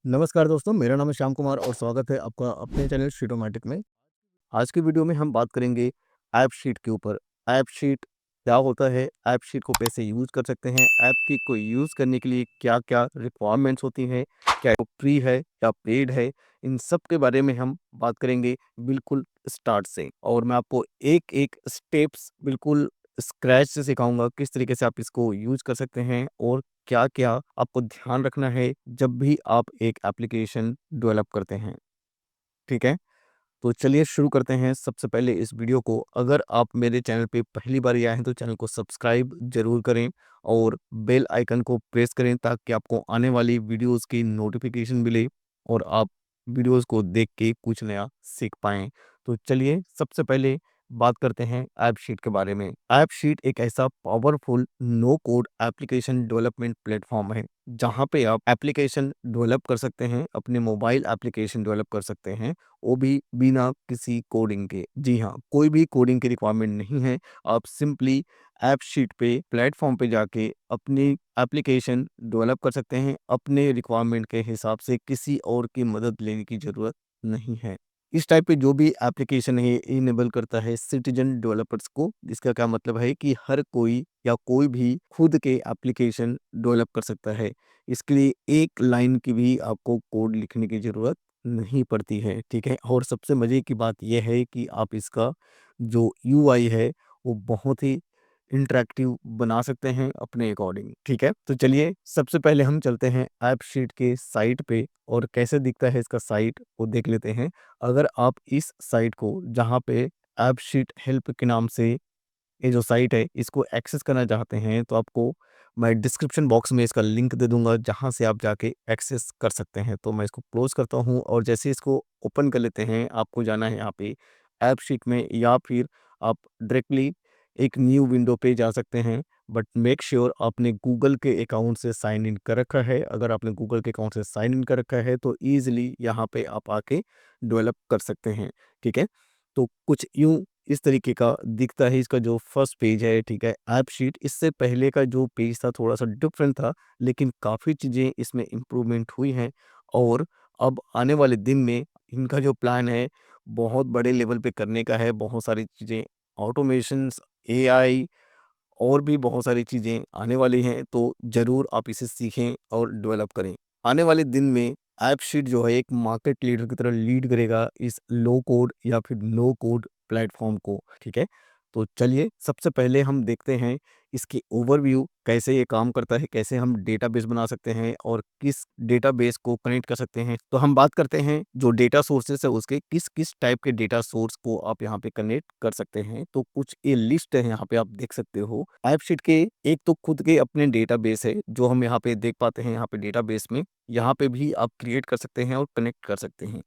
नमस्कार दोस्तों, मेरा नाम है श्याम कुमार और स्वागत है आपका अपने चैनल शीटोमैटिक में। आज की वीडियो में हम बात करेंगे ऐप शीट के ऊपर। ऐप शीट क्या होता है? ऐप शीट को कैसे यूज़ कर सकते हैं? ऐप शीट को यूज़ करने के लिए क्या-क्या रिक्वायरमेंट्स होती हैं? क्या वो फ्री है या पेड है? इन सब के बारे में हम बात करेंगे बिल्कुल स्टार्ट से और मैं आपको एक-एक स्टेप्स बिल्कुल स्क्रैच से सिखाऊँगा किस तरीके से आप इसको यूज़ कर सकते हैं और क्या-क्या आपको ध्यान रखना है जब भी आप एक एप्लीकेशन डेवलप करते हैं। ठीक है? तो चलिए शुरू करते हैं सबसे पहले इस वीडियो को। अगर आप मेरे चैनल पे पहली बार आए हैं तो चैनल को सब्सक्राइब ज़रूर करें और बेल आइकन को प्रेस करें ताकि आपको आने वाली वीडियोज़ की नोटिफ़िकेशन मिले और आप वीडियोज़ को देख के कुछ नया सीख पाएँ। तो चलिए सबसे पहले बात करते हैं ऐप शीट के बारे में। ऐप शीट एक ऐसा powerful no code application development platform है, जहाँ पे आप एप्लीकेशन डेवलप कर सकते हैं, अपने मोबाइल एप्लीकेशन डेवलप कर सकते हैं वो भी बिना किसी कोडिंग के। जी हाँ, कोई भी कोडिंग की रिक्वायरमेंट नहीं है। आप सिंपली ऐप शीट पे प्लेटफ़ॉर्म पे जाके अपनी एप्लीकेशन डेवलप कर सकते हैं। अपने रिक्वायरमेंट के हिसाब से किसी और की मदद लेने की ज़रूरत नहीं है। इस टाइप पे जो भी एप्लीकेशन है ये इनेबल करता है सिटीज़न डेवलपर्स को। इसका क्या मतलब है कि हर कोई या कोई भी खुद के एप्लीकेशन डेवलप कर सकता है। इसके लिए एक लाइन की भी आपको कोड लिखने की ज़रूरत नहीं पड़ती है, ठीक है? और सबसे मज़े की बात ये है कि आप इसका जो यूआई है, वो बहुत ही इंटरैक्टिव बना सकते हैं अपने अकॉर्डिंग, ठीक है? तो चलिए सबसे पहले हम चलते हैं ऐप शीट के साइट पे और कैसे दिखता है इसका साइट वो देख लेते हैं। अगर आप इस साइट को जहाँ पे ऐप शीट हेल्प के नाम से ये जो साइट है इसको एक्सेस करना चाहते हैं तो आपको मैं डिस्क्रिप्शन बॉक्स में इसका लिंक दे दूँगा जहाँ से आप जाके एक्सेस कर सकते हैं। तो मैं इसको क्लोज़ करता हूँ और जैसे इसको ओपन कर लेते हैं आपको जाना है यहाँ पे ऐप शीट में या फिर आप डायरेक्टली एक न्यू विंडो पे जा सकते हैं। बट मेक श्योर आपने गूगल के अकाउंट से साइन इन कर रखा है। अगर आपने गूगल के अकाउंट से साइन इन कर रखा है तो ईज़िली यहाँ पे आप आके डेवलप कर सकते हैं। ठीक है? तो कुछ यूँ इस तरीके का दिखता है इसका जो फर्स्ट पेज है, ठीक है? ऐप शीट इससे पहले का जो पेज था थोड़ा-सा डिफरेंट था, लेकिन काफ़ी चीज़ें इसमें इम्प्रूवमेंट हुई हैं और अब आने वाले दिन में इनका जो प्लान है, बहुत बड़े लेवल पे करने का है। बहुत सारी चीज़ें ऑटोमेशंस, एआई और भी बहुत सारी चीज़ें आने वाली हैं, तो ज़रूर आप इसे सीखें और डेवलप करें। आने वाले दिन में ऐप शीट जो है एक मार्केट लीडर की तरह लीड करेगा इस लो कोड या फिर नो कोड प्लेटफ़ॉर्म को, ठीक है? तो चलिए सबसे पहले हम देखते हैं इसकी ओवरव्यू कैसे ये काम करता है, कैसे हम डेटाबेस बना सकते हैं और किस डेटाबेस को कनेक्ट कर सकते हैं। तो हम बात करते हैं जो डेटा सोर्सेज़ है उसके किस-किस टाइप के डेटा सोर्स को आप यहाँ पे कनेक्ट कर सकते हैं। तो कुछ ये लिस्ट है यहाँ पे आप देख सकते हो। ऐप शीट के एक तो खुद के अपने डेटाबेस है जो हम यहाँ पे देख पाते हैं यहाँ पे डेटाबेस में। यहाँ पे भी आप क्रिएट कर सकते हैं और कनेक्ट कर सकते हैं।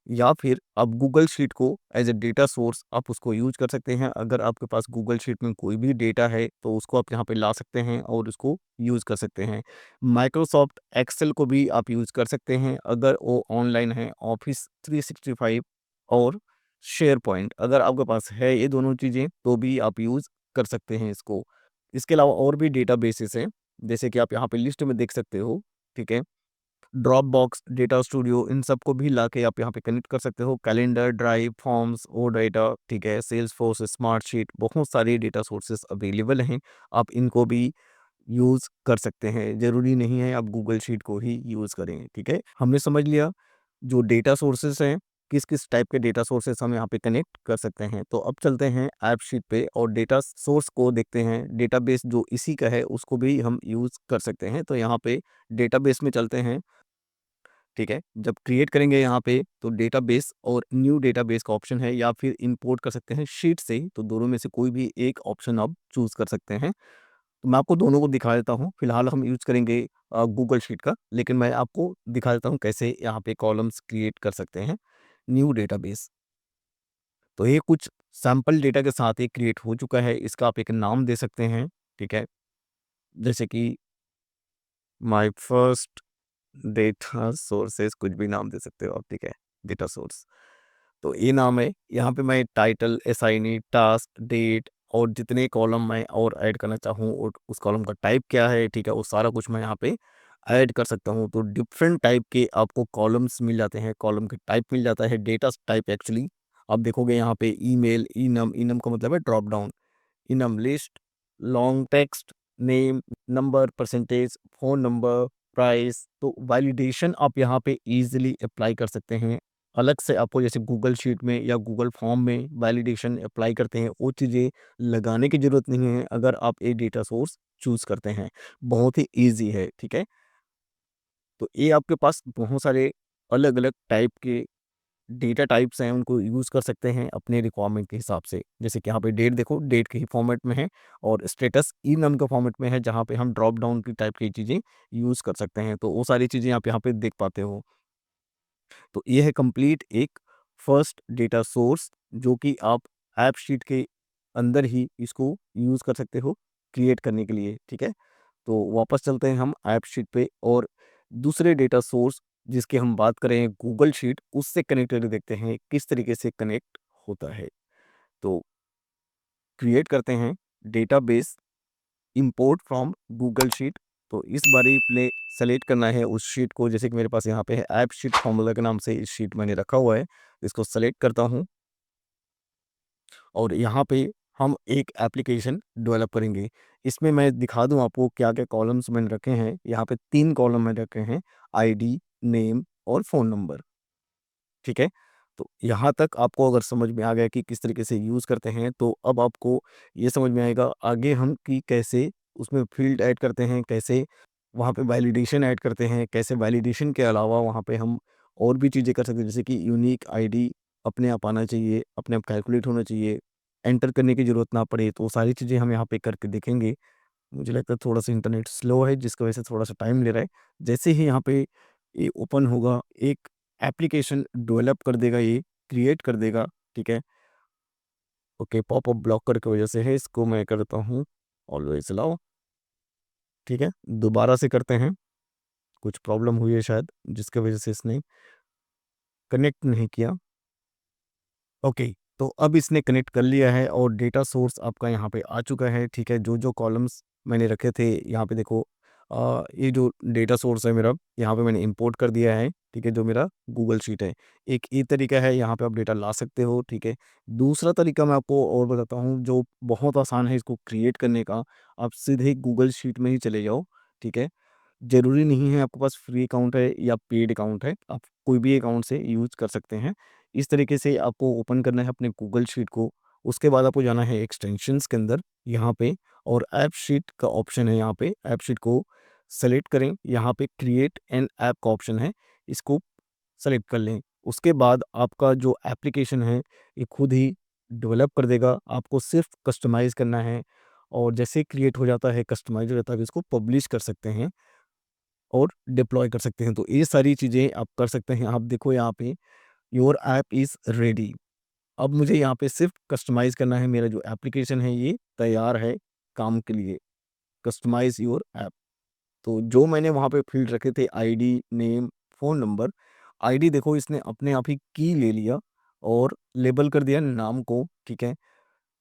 या फिर आप गूगल शीट को एज़ अ डेटा सोर्स आप उसको यूज़ कर सकते हैं। अगर आपके पास गूगल शीट में कोई भी डेटा है, तो उसको आप यहाँ पे ला सकते हैं और उसको यूज़ कर सकते हैं। माइक्रोसॉफ्ट एक्सेल को भी आप यूज़ कर सकते हैं, अगर वो ऑनलाइन है। ऑफ़िस 365 और शेयर पॉइंट अगर आपके पास है ये दोनों चीज़ें, तो भी आप यूज़ कर सकते हैं इसको। इसके अलावा और भी डेटाबेसेस हैं, जैसे कि आप यहाँ पे लिस्ट में देख सकते हो, ठीक है? ड्रॉपबॉक्स, डेटा स्टूडियो इन सबको भी लाके आप यहाँ पे कनेक्ट कर सकते हो। कैलेंडर, ड्राइव, फॉर्म्स, ओडाटा, ठीक है, सेल्सफोर्स, स्मार्टशीट बहुत सारी डेटा सोर्सेस अवेलेबल हैं। आप इनको भी यूज़ कर सकते हैं। ज़रूरी नहीं है आप गूगल शीट को ही यूज़ करें, ठीक है? हमने समझ लिया जो डेटा सोर्सेस हैं, किस-किस टाइप के डेटा सोर्सेस हम यहाँ पे कनेक्ट कर सकते हैं। तो अब चलते हैं ऐप शीट पे और डेटा सोर्स को देखते हैं। डेटाबेस जो इसी का है उसको भी हम यूज़ कर सकते हैं। तो यहाँ पे डेटाबेस में चलते हैं। ठीक है? जब क्रिएट करेंगे यहाँ पे तो डेटाबेस और न्यू डेटाबेस का ऑप्शन है या फिर इंपोर्ट कर सकते हैं शीट से, तो दोनों में से कोई भी एक ऑप्शन आप चूज़ कर सकते हैं। तो मैं आपको दोनों को दिखा देता हूँ। फिलहाल हम यूज़ करेंगे गूगल शीट का, लेकिन मैं आपको दिखा देता हूँ कैसे यहाँ पे कॉलम्स क्रिएट कर सकते हैं। न्यू डेटाबेस, तो ये कुछ सैंपल डेटा के साथ ये क्रिएट हो चुका है। इसका आप एक नाम दे सकते हैं, ठीक है? जैसे कि माय फर्स्ट डेटा सोर्सेस कुछ भी नाम दे सकते हो आप, ठीक है? Data source. तो ये नाम है, यहाँ पे मैं टाइटल, असाइनी, टास्क, डेट और जितने कॉलम मैं और ऐड करना चाहूँ और उस कॉलम का टाइप क्या है, ठीक है? वो सारा कुछ मैं यहाँ पे ऐड कर सकता हूँ। तो डिफरेंट टाइप के आपको कॉलम्स मिल जाते हैं, कॉलम के टाइप मिल जाता है, डेटा टाइप एक्चुअली। आप देखोगे यहाँ पे ईमेल, इनम, इनम का मतलब है drop down, enum list, long text, name, number, percentage, phone number, price. तो वैलिडेशन आप यहाँ पे ईज़िली अप्लाई कर सकते हैं। अलग से आपको जैसे गूगल शीट में या गूगल फॉर्म में वैलिडेशन अप्लाई करते हैं, वो चीज़ें लगाने की ज़रूरत नहीं है अगर आप एक डेटा सोर्स चूज़ करते हैं। बहुत ही ईज़ी है, ठीक है? तो ये आपके पास बहुत सारे अलग-अलग टाइप के डेटा टाइप्स हैं, उनको यूज़ कर सकते हैं अपने रिक्वायरमेंट के हिसाब से। जैसे कि यहाँ पे डेट देखो, डेट के ही फॉर्मेट में है, और स्टेटस ई-नम के फॉर्मेट में है, जहाँ पे हम ड्रॉप डाउन की टाइप की चीज़ें यूज़ कर सकते हैं। तो वो सारी चीज़ें आप यहाँ पे देख पाते हो। तो ये है कंप्लीट एक फर्स्ट डेटा सोर्स, जो कि आप ऐप शीट के अंदर ही इसको यूज़ कर सकते हो क्रिएट करने के लिए, ठीक है? तो वापस चलते हैं हम ऐप शीट पे, और दूसरे डेटा सोर्स जिसकी हम बात करें गूगल शीट, उससे कनेक्टेड देखते हैं किस तरीके से कनेक्ट होता है। तो क्रिएट करते हैं database import from Google sheet. तो इस बारी प्ले सेलेक्ट करना है उस शीट को, जैसे कि मेरे पास यहाँ पे है ऐप शीट फॉर्मूला के नाम से इस शीट मैंने रखा हुआ है। इसको सेलेक्ट करता हूँ, और यहाँ पे हम एक एप्लीकेशन डेवलप करेंगे। इसमें मैं दिखा दूँ आपको क्या-क्या कॉलम्स मैंने रखे हैं। यहाँ पे 3 कॉलम मैंने रखे हैं, आईडी, नेम और फ़ोन नंबर, ठीक है? तो यहाँ तक आपको अगर समझ में आ गया कि किस तरीके से यूज़ करते हैं, तो अब आपको ये समझ में आएगा आगे हम कि कैसे उसमें फ़ील्ड ऐड करते हैं, कैसे वहाँ पे वैलिडेशन ऐड करते हैं, कैसे वैलिडेशन के अलावा वहाँ पे हम और भी चीज़ें कर सकते हैं, जैसे कि यूनिक आईडी अपने आप आना चाहिए, अपने आप कैलकुलेट होना चाहिए, एंटर करने की ज़रूरत ना पड़े। तो वो सारी चीज़ें हम यहाँ पे करके देखेंगे। मुझे लगता है थोड़ा-सा इंटरनेट स्लो है, जिसकी वजह से थोड़ा-सा टाइम ले रहा है। जैसे ही यहाँ पे ये ओपन होगा, एक एप्लीकेशन डेवलप कर देगा ये, क्रिएट कर देगा, ठीक है? ओके, पॉपअप ब्लॉकर की वजह से है, इसको मैं करता हूँ ऑलवेज़ अलाउ, ठीक है? दोबारा से करते हैं, कुछ प्रॉब्लम हुई है शायद, जिसकी वजह से इसने कनेक्ट नहीं किया। ओके, तो अब इसने कनेक्ट कर लिया है और डेटा सोर्स आपका यहाँ पे आ चुका है, ठीक है? जो-जो कॉलम्स मैंने रखे थे, यहाँ पे देखो, ये जो डेटा सोर्स है मेरा, यहाँ पे मैंने इंपोर्ट कर दिया है, ठीक है? जो मेरा गूगल शीट है। एक ये तरीका है, यहाँ पे आप डेटा ला सकते हो, ठीक है? दूसरा तरीका मैं आपको और बताता हूँ, जो बहुत आसान है इसको क्रिएट करने का। आप सीधे गूगल शीट में ही चले जाओ, ठीक है? ज़रूरी नहीं है आपके पास फ्री अकाउंट है या पेड अकाउंट है, आप कोई भी अकाउंट से यूज़ कर सकते हैं। इस तरीके से आपको ओपन करना है अपने गूगल शीट को, उसके बाद आपको जाना है एक्सटेंशंस के अंदर यहाँ पे, और ऐप शीट का ऑप्शन है यहाँ पे, ऐप शीट को सेलेक्ट करें, यहाँ पे क्रिएट एन ऐप का ऑप्शन है, इसको सेलेक्ट कर लें। उसके बाद आपका जो एप्लीकेशन है, ये खुद ही डेवलप कर देगा, आपको सिर्फ़ कस्टमाइज़ करना है, और जैसे ही क्रिएट हो जाता है, कस्टमाइज़ हो जाता है, आप इसको पब्लिश कर सकते हैं और डिप्लॉय कर सकते हैं। तो ये सारी चीज़ें आप कर सकते हैं। आप देखो यहाँ पे योर ऐप इज़ रेडी। अब मुझे यहाँ पे सिर्फ़ कस्टमाइज़ करना है, मेरा जो एप्लीकेशन है ये तैयार है काम के लिए। Customise your app. तो जो मैंने वहाँ पे फ़ील्ड रखे थे ID, name, phone number, ID देखो इसने अपने आप ही की ले लिया और लेबल कर दिया नाम को, ठीक है?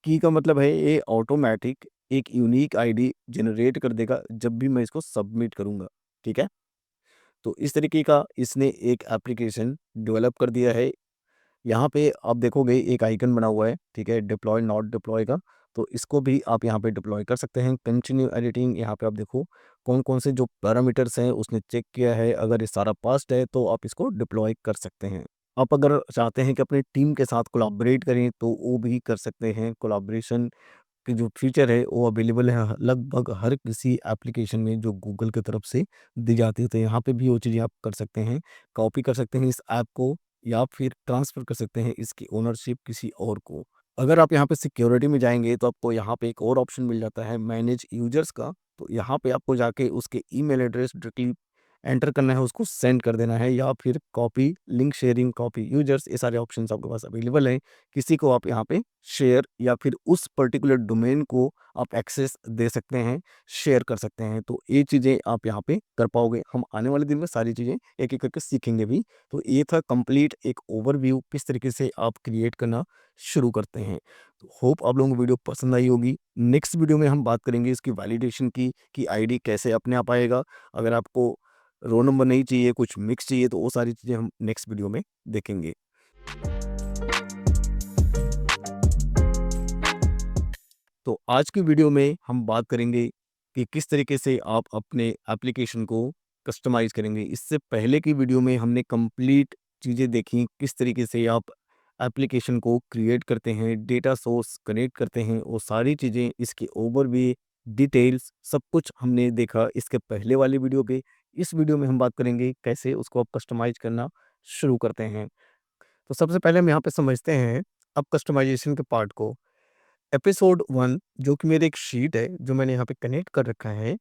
की का मतलब है ये ऑटोमैटिक एक यूनिक आईडी जनरेट कर देगा जब भी मैं इसको सबमिट करूँगा, ठीक है? तो इस तरीके का इसने एक एप्लीकेशन डेवलप कर दिया है। यहाँ पे आप देखोगे एक आइकन बना हुआ है, ठीक है? डिप्लॉय नॉट डिप्लॉय का, तो इसको भी आप यहाँ पे डिप्लॉय कर सकते हैं। कंटिन्यू एडिटिंग, यहाँ पे आप देखो कौन-कौन से जो पैरामीटर्स हैं उसने चेक किया है, अगर ये सारा पास्ड है तो आप इसको डिप्लॉय कर सकते हैं। आप अगर चाहते हैं कि अपनी टीम के साथ कोलैबोरेट करें तो वो भी कर सकते हैं। कोलैबोरेशन की जो फीचर है वो अवेलेबल है लगभग हर किसी एप्लीकेशन में जो गूगल की तरफ से दी जाती है, तो यहाँ पे भी वो चीज़ें आप कर सकते हैं। कॉपी कर सकते हैं इस ऐप को, या फिर ट्रांसफ़र कर सकते हैं इसकी ओनरशिप किसी और को। अगर आप यहाँ पे सिक्योरिटी में जाएँगे तो आपको यहाँ पे एक और ऑप्शन मिल जाता है मैनेज यूज़र्स का। तो यहाँ पे आपको जाके उसके ईमेल एड्रेस डायरेक्टली एंटर करना है, उसको सेंड कर देना है, या फिर copy, link sharing, copy users, ये सारे ऑप्शंस आपके पास अवेलेबल हैं। किसी को आप यहाँ पे शेयर, या फिर उस पर्टिकुलर डोमेन को आप एक्सेस दे सकते हैं, शेयर कर सकते हैं। तो ये चीज़ें आप यहाँ पे कर पाओगे। हम आने वाले दिन में सारी चीज़ें एक-एक करके सीखेंगे भी। तो ये था कंप्लीट एक ओवरव्यू किस तरीके से आप क्रिएट करना शुरू करते हैं। तो होप आप लोगों को वीडियो पसंद आई होगी। नेक्स्ट वीडियो में हम बात करेंगे इसकी वैलिडेशन की, कि आईडी कैसे अपने आप आएगा। अगर आपको रो नंबर नहीं चाहिए, कुछ मिक्स चाहिए, तो वो सारी चीज़ें हम नेक्स्ट वीडियो में देखेंगे। तो आज की वीडियो में हम बात करेंगे कि किस तरीके से आप अपने एप्लीकेशन को कस्टमाइज़ करेंगे। इससे पहले की वीडियो में हमने कंप्लीट चीज़ें देखी, किस तरीके से आप एप्लीकेशन को क्रिएट करते हैं, डेटा सोर्स कनेक्ट करते हैं, वो सारी चीज़ें, इसकी ओवरव्यू, डिटेल्स, सब कुछ हमने देखा इसके पहले वाली वीडियो पे। इस वीडियो में हम बात करेंगे कैसे उसको आप कस्टमाइज़ करना शुरू करते हैं। तो सबसे पहले हम यहाँ पे समझते हैं अब कस्टमाइज़ेशन के पार्ट को। एपिसोड 1 जो कि मेरे एक शीट है, जो मैंने यहाँ पे कनेक्ट कर रखा है,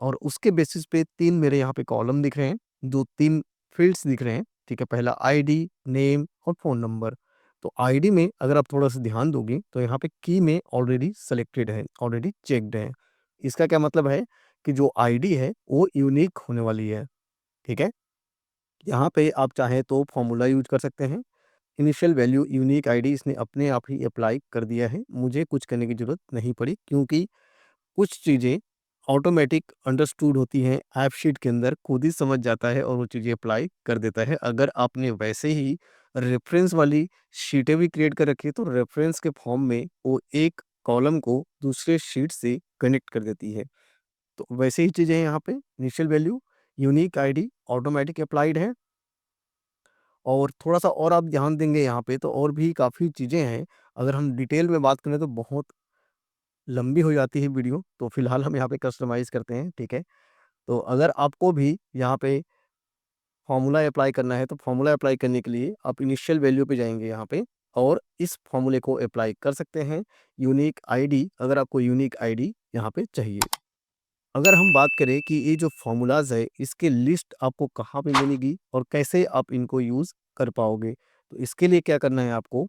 और उसके बेसिस पे 3 मेरे यहाँ पे कॉलम दिख रहे हैं, जो 3 फ़ील्ड्स दिख रहे हैं, ठीक है? पहला आईडी, नेम और फ़ोन नंबर। तो आईडी में अगर आप थोड़ा-सा ध्यान दोगे, तो यहाँ पे की में ऑलरेडी सेलेक्टेड है, ऑलरेडी चेक्ड है। इसका क्या मतलब है कि जो आईडी है, वो यूनिक होने वाली है, ठीक है? यहाँ पे आप चाहें तो फ़ॉर्मूला यूज़ कर सकते हैं। इनिशियल वैल्यू यूनिक आईडी इसने अपने आप ही अप्लाई कर दिया है, मुझे कुछ करने की ज़रूरत नहीं पड़ी, क्योंकि कुछ चीज़ें ऑटोमेटिक अंडरस्टूड होती हैं, ऐप शीट के अंदर खुद ही समझ जाता है और वो चीज़ें अप्लाई कर देता है। अगर आपने वैसे ही रेफ़रेंस वाली शीटें भी क्रिएट कर रखी है, तो रेफ़रेंस के फॉर्म में वो एक कॉलम को दूसरे शीट से कनेक्ट कर देती है। तो वैसे ही चीज़ें हैं यहाँ पे, initial value, unique ID automatic applied है। और थोड़ा-सा और आप ध्यान देंगे यहाँ पे, तो और भी काफ़ी चीज़ें हैं। अगर हम डिटेल में बात करें तो बहुत लंबी हो जाती है वीडियो, तो फिलहाल हम यहाँ पे कस्टमाइज़ करते हैं, ठीक है? तो अगर आपको भी यहाँ पे फ़ॉर्मूला अप्लाई करना है, तो फ़ॉर्मूला अप्लाई करने के लिए आप इनिशियल वैल्यू पे जाएँगे यहाँ पे, और इस फ़ॉर्मूले को अप्लाई कर सकते हैं। यूनिक आईडी, अगर आपको यूनिक आईडी यहाँ पे चाहिए। अगर हम बात करें कि ये जो फ़ॉर्मूलाज़ है, इसकी लिस्ट आपको कहाँ पे मिलेगी और कैसे आप इनको यूज़ कर पाओगे? तो इसके लिए क्या करना है आपको,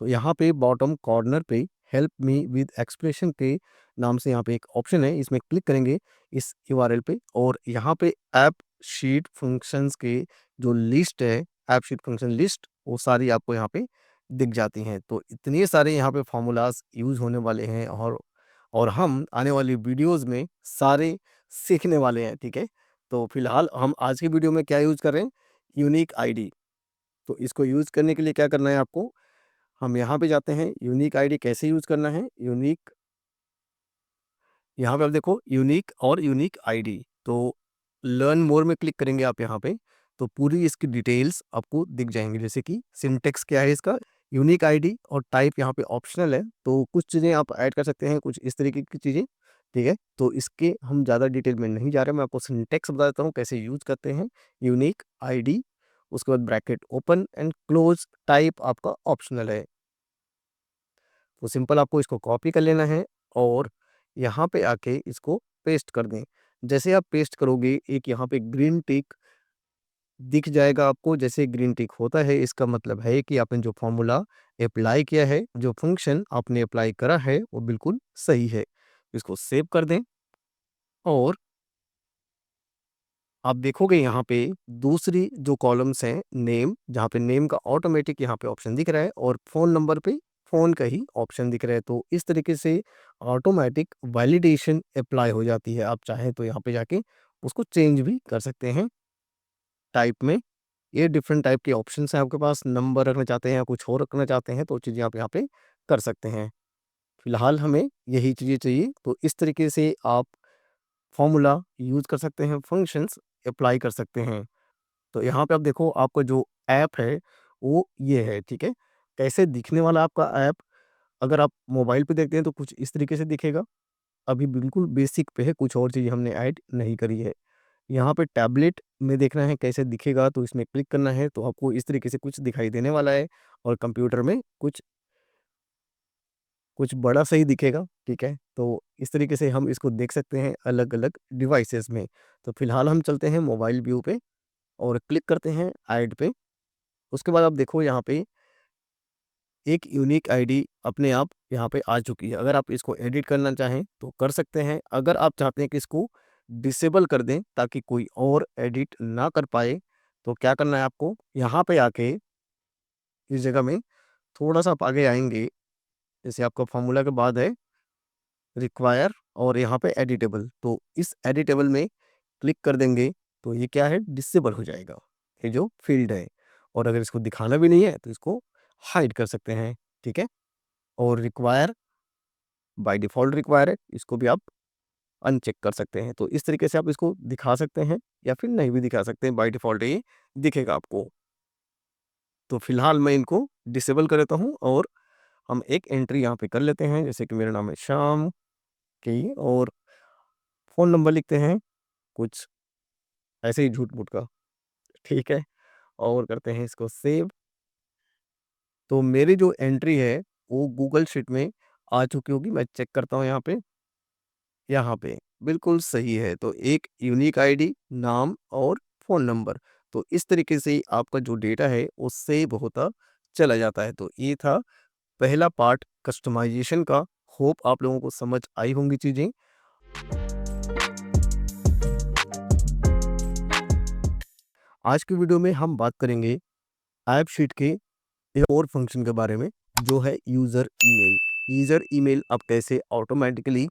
तो यहाँ पे बॉटम कॉर्नर पे हेल्प मी विद एक्सप्रेशन के नाम से यहाँ पे एक ऑप्शन है, इसमें क्लिक करेंगे इस यूआरएल पे, और यहाँ पे ऐप शीट फंक्शंस के जो लिस्ट है, ऐप शीट फंक्शन लिस्ट, वो सारी आपको यहाँ पे दिख जाती हैं। तो इतने सारे यहाँ पे फ़ॉर्मूलाज़ यूज़ होने वाले हैं, और हम आने वाली वीडियोज़ में सारे सीखने वाले हैं, ठीक है? तो फिलहाल हम आज की वीडियो में क्या यूज़ कर रहे हैं? Unique ID. तो इसको यूज़ करने के लिए क्या करना है आपको? हम यहाँ पे जाते हैं, यूनिक आईडी कैसे यूज़ करना है? यूनिक, यहाँ पे आप देखो यूनिक और यूनिक आईडी, तो लर्न मोर में क्लिक करेंगे आप यहाँ पे, तो पूरी इसकी डिटेल्स आपको दिख जाएँगी। जैसे कि सिंटैक्स क्या है इसका, यूनिक आईडी, और टाइप यहाँ पे ऑप्शनल है, तो कुछ चीज़ें आप ऐड कर सकते हैं, कुछ इस तरीके की चीज़ें, ठीक है? तो इसके हम ज़्यादा डिटेल में नहीं जा रहे, मैं आपको सिंटैक्स बता देता हूँ कैसे यूज़ करते हैं। यूनिक आईडी, उसके बाद bracket open and close, type आपका ऑप्शनल है। तो सिंपल आपको इसको कॉपी कर लेना है, और यहाँ पे आके इसको पेस्ट कर दें। जैसे आप पेस्ट करोगे, एक यहाँ पे ग्रीन टिक दिख जाएगा आपको। जैसे ग्रीन टिक होता है, इसका मतलब है कि आपने जो फ़ॉर्मूला अप्लाई किया है, जो फ़ंक्शन आपने अप्लाई करा है, वो बिल्कुल सही है। इसको सेव कर दें, और आप देखोगे यहाँ पे दूसरी जो कॉलम्स हैं, नेम, जहाँ पे नेम का ऑटोमेटिक यहाँ पे ऑप्शन दिख रहा है, और फ़ोन नंबर पे फ़ोन का ही ऑप्शन दिख रहा है। तो इस तरीके से ऑटोमेटिक वैलिडेशन अप्लाई हो जाती है। आप चाहें तो यहाँ पे जाके उसको चेंज भी कर सकते हैं टाइप में। ये डिफरेंट टाइप के ऑप्शंस हैं आपके पास, नंबर रखना चाहते हैं या कुछ और रखना चाहते हैं, तो चीज़ें आप यहाँ पे कर सकते हैं। फिलहाल हमें यही चीज़ें चाहिए, तो इस तरीके से आप फ़ॉर्मूला यूज़ कर सकते हैं, फंक्शंस अप्लाई कर सकते हैं। तो यहाँ पे आप देखो, आपका जो ऐप है वो ये है, ठीक है? कैसे दिखने वाला आपका ऐप, अगर आप मोबाइल पे देखते हैं तो कुछ इस तरीके से दिखेगा। अभी बिल्कुल बेसिक पे है, कुछ और चीज़ें हमने ऐड नहीं करी है। यहाँ पे टैबलेट में देखना है कैसे दिखेगा, तो इसमें क्लिक करना है, तो आपको इस तरीके से कुछ दिखाई देने वाला है, और कंप्यूटर में कुछ कुछ बड़ा सा ही दिखेगा, ठीक है? तो इस तरीके से हम इसको देख सकते हैं अलग-अलग डिवाइसेज़ में। तो फिलहाल हम चलते हैं मोबाइल व्यू पे, और क्लिक करते हैं ऐड पे। उसके बाद आप देखो यहाँ पे एक यूनिक आईडी अपने आप यहाँ पे आ चुकी है। अगर आप इसको एडिट करना चाहें तो कर सकते हैं। अगर आप चाहते हैं कि इसको डिसेबल कर दें ताकि कोई और एडिट ना कर पाए, तो क्या करना है आपको, यहाँ पे आके इस जगह में थोड़ा-सा आप आगे आएँगे, जैसे आपका फ़ॉर्मूला के बाद है रिक्वायर, और यहाँ पे एडिटेबल, तो इस एडिटेबल में क्लिक कर देंगे। तो ये क्या है, डिसेबल हो जाएगा, ये जो फील्ड है। और अगर इसको दिखाना भी नहीं है तो इसको हाइड कर सकते हैं, ठीक है। और रिक्वायर, बाय डिफ़ॉल्ट रिक्वायर है, इसको भी आप अनचेक कर सकते हैं। तो इस तरीके से आप इसको दिखा सकते हैं या फिर नहीं भी दिखा सकते हैं, बाय डिफ़ॉल्ट ये दिखेगा आपको। तो फिलहाल मैं इनको डिसेबल कर देता हूँ और हम एक एंट्री यहाँ पे कर लेते हैं, जैसे कि मेरा नाम है श्याम की और फ़ोन नंबर लिखते हैं कुछ ऐसे ही झूठ-मूठ का, ठीक है। और करते हैं इसको सेव। तो मेरी जो एंट्री है वो गूगल शीट में आ चुकी होगी, मैं चेक करता हूँ यहाँ पे बिल्कुल सही है। तो एक यूनिक आईडी, नाम और फ़ोन नंबर। तो इस तरीके से ही आपका जो डेटा है वो सेव होता चला जाता है। तो ये था पहला पार्ट कस्टमाइज़ेशन का। होप आप लोगों को समझ आई होंगी चीज़ें। आज की वीडियो में हम बात करेंगे ऐप शीट के एक और फंक्शन के बारे में, जो है यूज़र ईमेल। यूज़र ईमेल आप कैसे ऑटोमैटिकली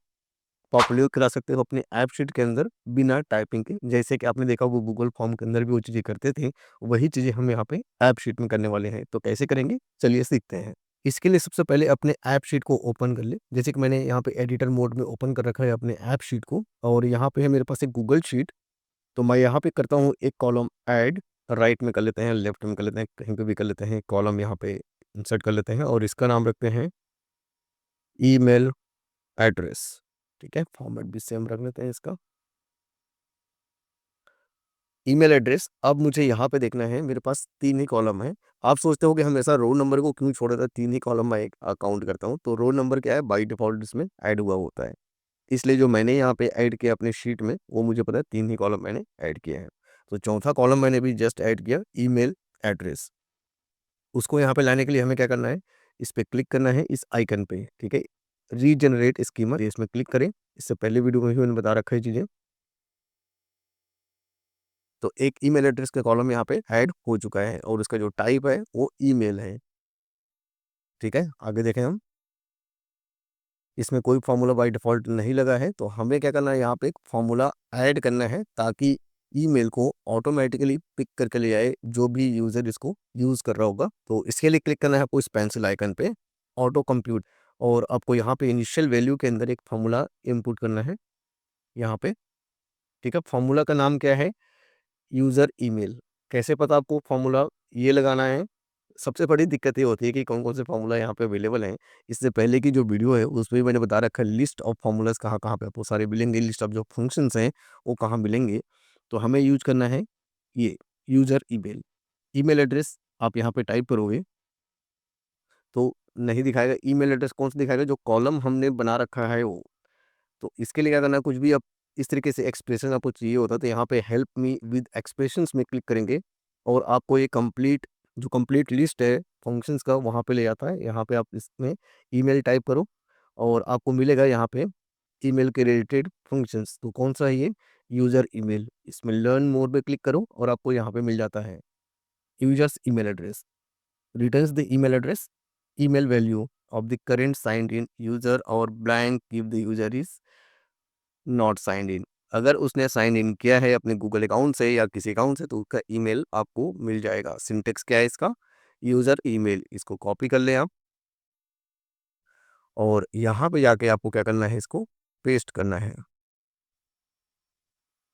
पॉपुलर करा सकते हो अपने ऐप शीट के अंदर बिना टाइपिंग के। जैसे कि आपने देखा वो गूगल फॉर्म के अंदर भी वो चीज़ें करते थे, वही चीज़ें हम यहाँ पे ऐप शीट में करने वाले हैं। तो कैसे करेंगे, चलिए सीखते हैं। इसके लिए सबसे पहले अपने ऐप शीट को ओपन कर लें। जैसे कि मैंने यहाँ पे एडिटर मोड में ओपन कर रखा है अपने ऐप शीट को, और यहाँ पे है मेरे पास एक गूगल शीट। तो मैं यहाँ पे करता हूँ एक कॉलम ऐड, राइट में कर लेते हैं, लेफ्ट में कर लेते हैं, कहीं पे भी कर लेते हैं। कॉलम यहाँ पे इंसर्ट कर लेते हैं और इसका नाम रखते हैं ईमेल एड्रेस, ठीक है। फॉर्मेट भी सेम रख लेते हैं इसका, ईमेल एड्रेस। अब मुझे यहाँ पे देखना है, मेरे पास 3 ही कॉलम है। आप सोचते हो कि हमेशा रोल नंबर को क्यों छोड़ देता है, 3 ही कॉलम मैं एक काउंट करता हूँ। तो रोल नंबर क्या है, बाय डिफ़ॉल्ट इसमें ऐड हुआ होता है। इसलिए जो मैंने यहाँ पे ऐड किया अपने शीट में, वो मुझे पता है 3 ही कॉलम मैंने ऐड किए हैं। तो चौथा कॉलम मैंने अभी जस्ट ऐड किया, ईमेल एड्रेस। उसको यहाँ पे लाने के लिए हमें क्या करना है, इस पे क्लिक करना है इस आइकन पे, ठीक है। रीजेनरेट स्कीमा, इसमें क्लिक करें। इससे पहले वीडियो में भी मैंने बता रखा है चीज़ें। तो एक ईमेल एड्रेस का कॉलम यहाँ पे ऐड हो चुका है और उसका जो टाइप है वो ईमेल है, ठीक है। आगे देखें हम, इसमें कोई फार्मूला बाय डिफ़ॉल्ट नहीं लगा है, तो हमें क्या करना है, यहाँ पे एक फार्मूला ऐड करना है ताकि ईमेल को ऑटोमेटिकली पिक करके ले आए जो भी यूज़र इसको यूज़ कर रहा होगा। तो इसके लिए क्लिक करना है आपको इस पेंसिल आइकन पे, ऑटो कंप्यूट, और आपको यहाँ पे इनिशियल वैल्यू के अंदर एक फार्मूला इनपुट करना है यहाँ पे, ठीक है। फार्मूला का नाम क्या है, यूज़र ईमेल। कैसे पता आपको फार्मूला ये लगाना है? सबसे बड़ी दिक्कत ये होती है कि कौन-कौन से फार्मूला यहाँ पे अवेलेबल हैं। इससे पहले की जो वीडियो है उसमें भी मैंने बता रखा है लिस्ट ऑफ फार्मूलाज़ कहाँ-कहाँ पे आपको सारे मिलेंगे, लिस्ट ऑफ जो फंक्शंस हैं वो कहाँ मिलेंगे। तो हमें यूज़ करना है ये यूज़र ईमेल। ईमेल एड्रेस आप यहाँ पे टाइप करोगे तो नहीं दिखाएगा, ईमेल एड्रेस कौन-सा दिखाएगा, जो कॉलम हमने बना रखा है वो। तो इसके लिए क्या करना है, कुछ भी आप इस तरीके से एक्सप्रेशन आपको चाहिए होता है तो यहाँ पे हेल्प मी विद एक्सप्रेशंस में क्लिक करेंगे और आपको ये कंप्लीट लिस्ट है फंक्शंस का वहाँ पे ले जाता है। यहाँ पे आप इसमें ईमेल टाइप करो और आपको मिलेगा यहाँ पे ईमेल के रिलेटेड फंक्शंस। तो कौन सा है ये, यूज़र ईमेल। इसमें लर्न मोर पे क्लिक करो और आपको यहाँ पे मिल जाता है users email address, returns the email address, email value of the current signed in user or blank if the user is not signed in. अगर उसने साइन इन किया है अपने गूगल अकाउंट से या किसी अकाउंट से तो उसका ईमेल आपको मिल जाएगा। सिंटेक्स क्या है इसका, यूज़र ईमेल। इसको कॉपी कर लें आप और यहाँ पे जाके आपको क्या करना है, इसको पेस्ट करना है,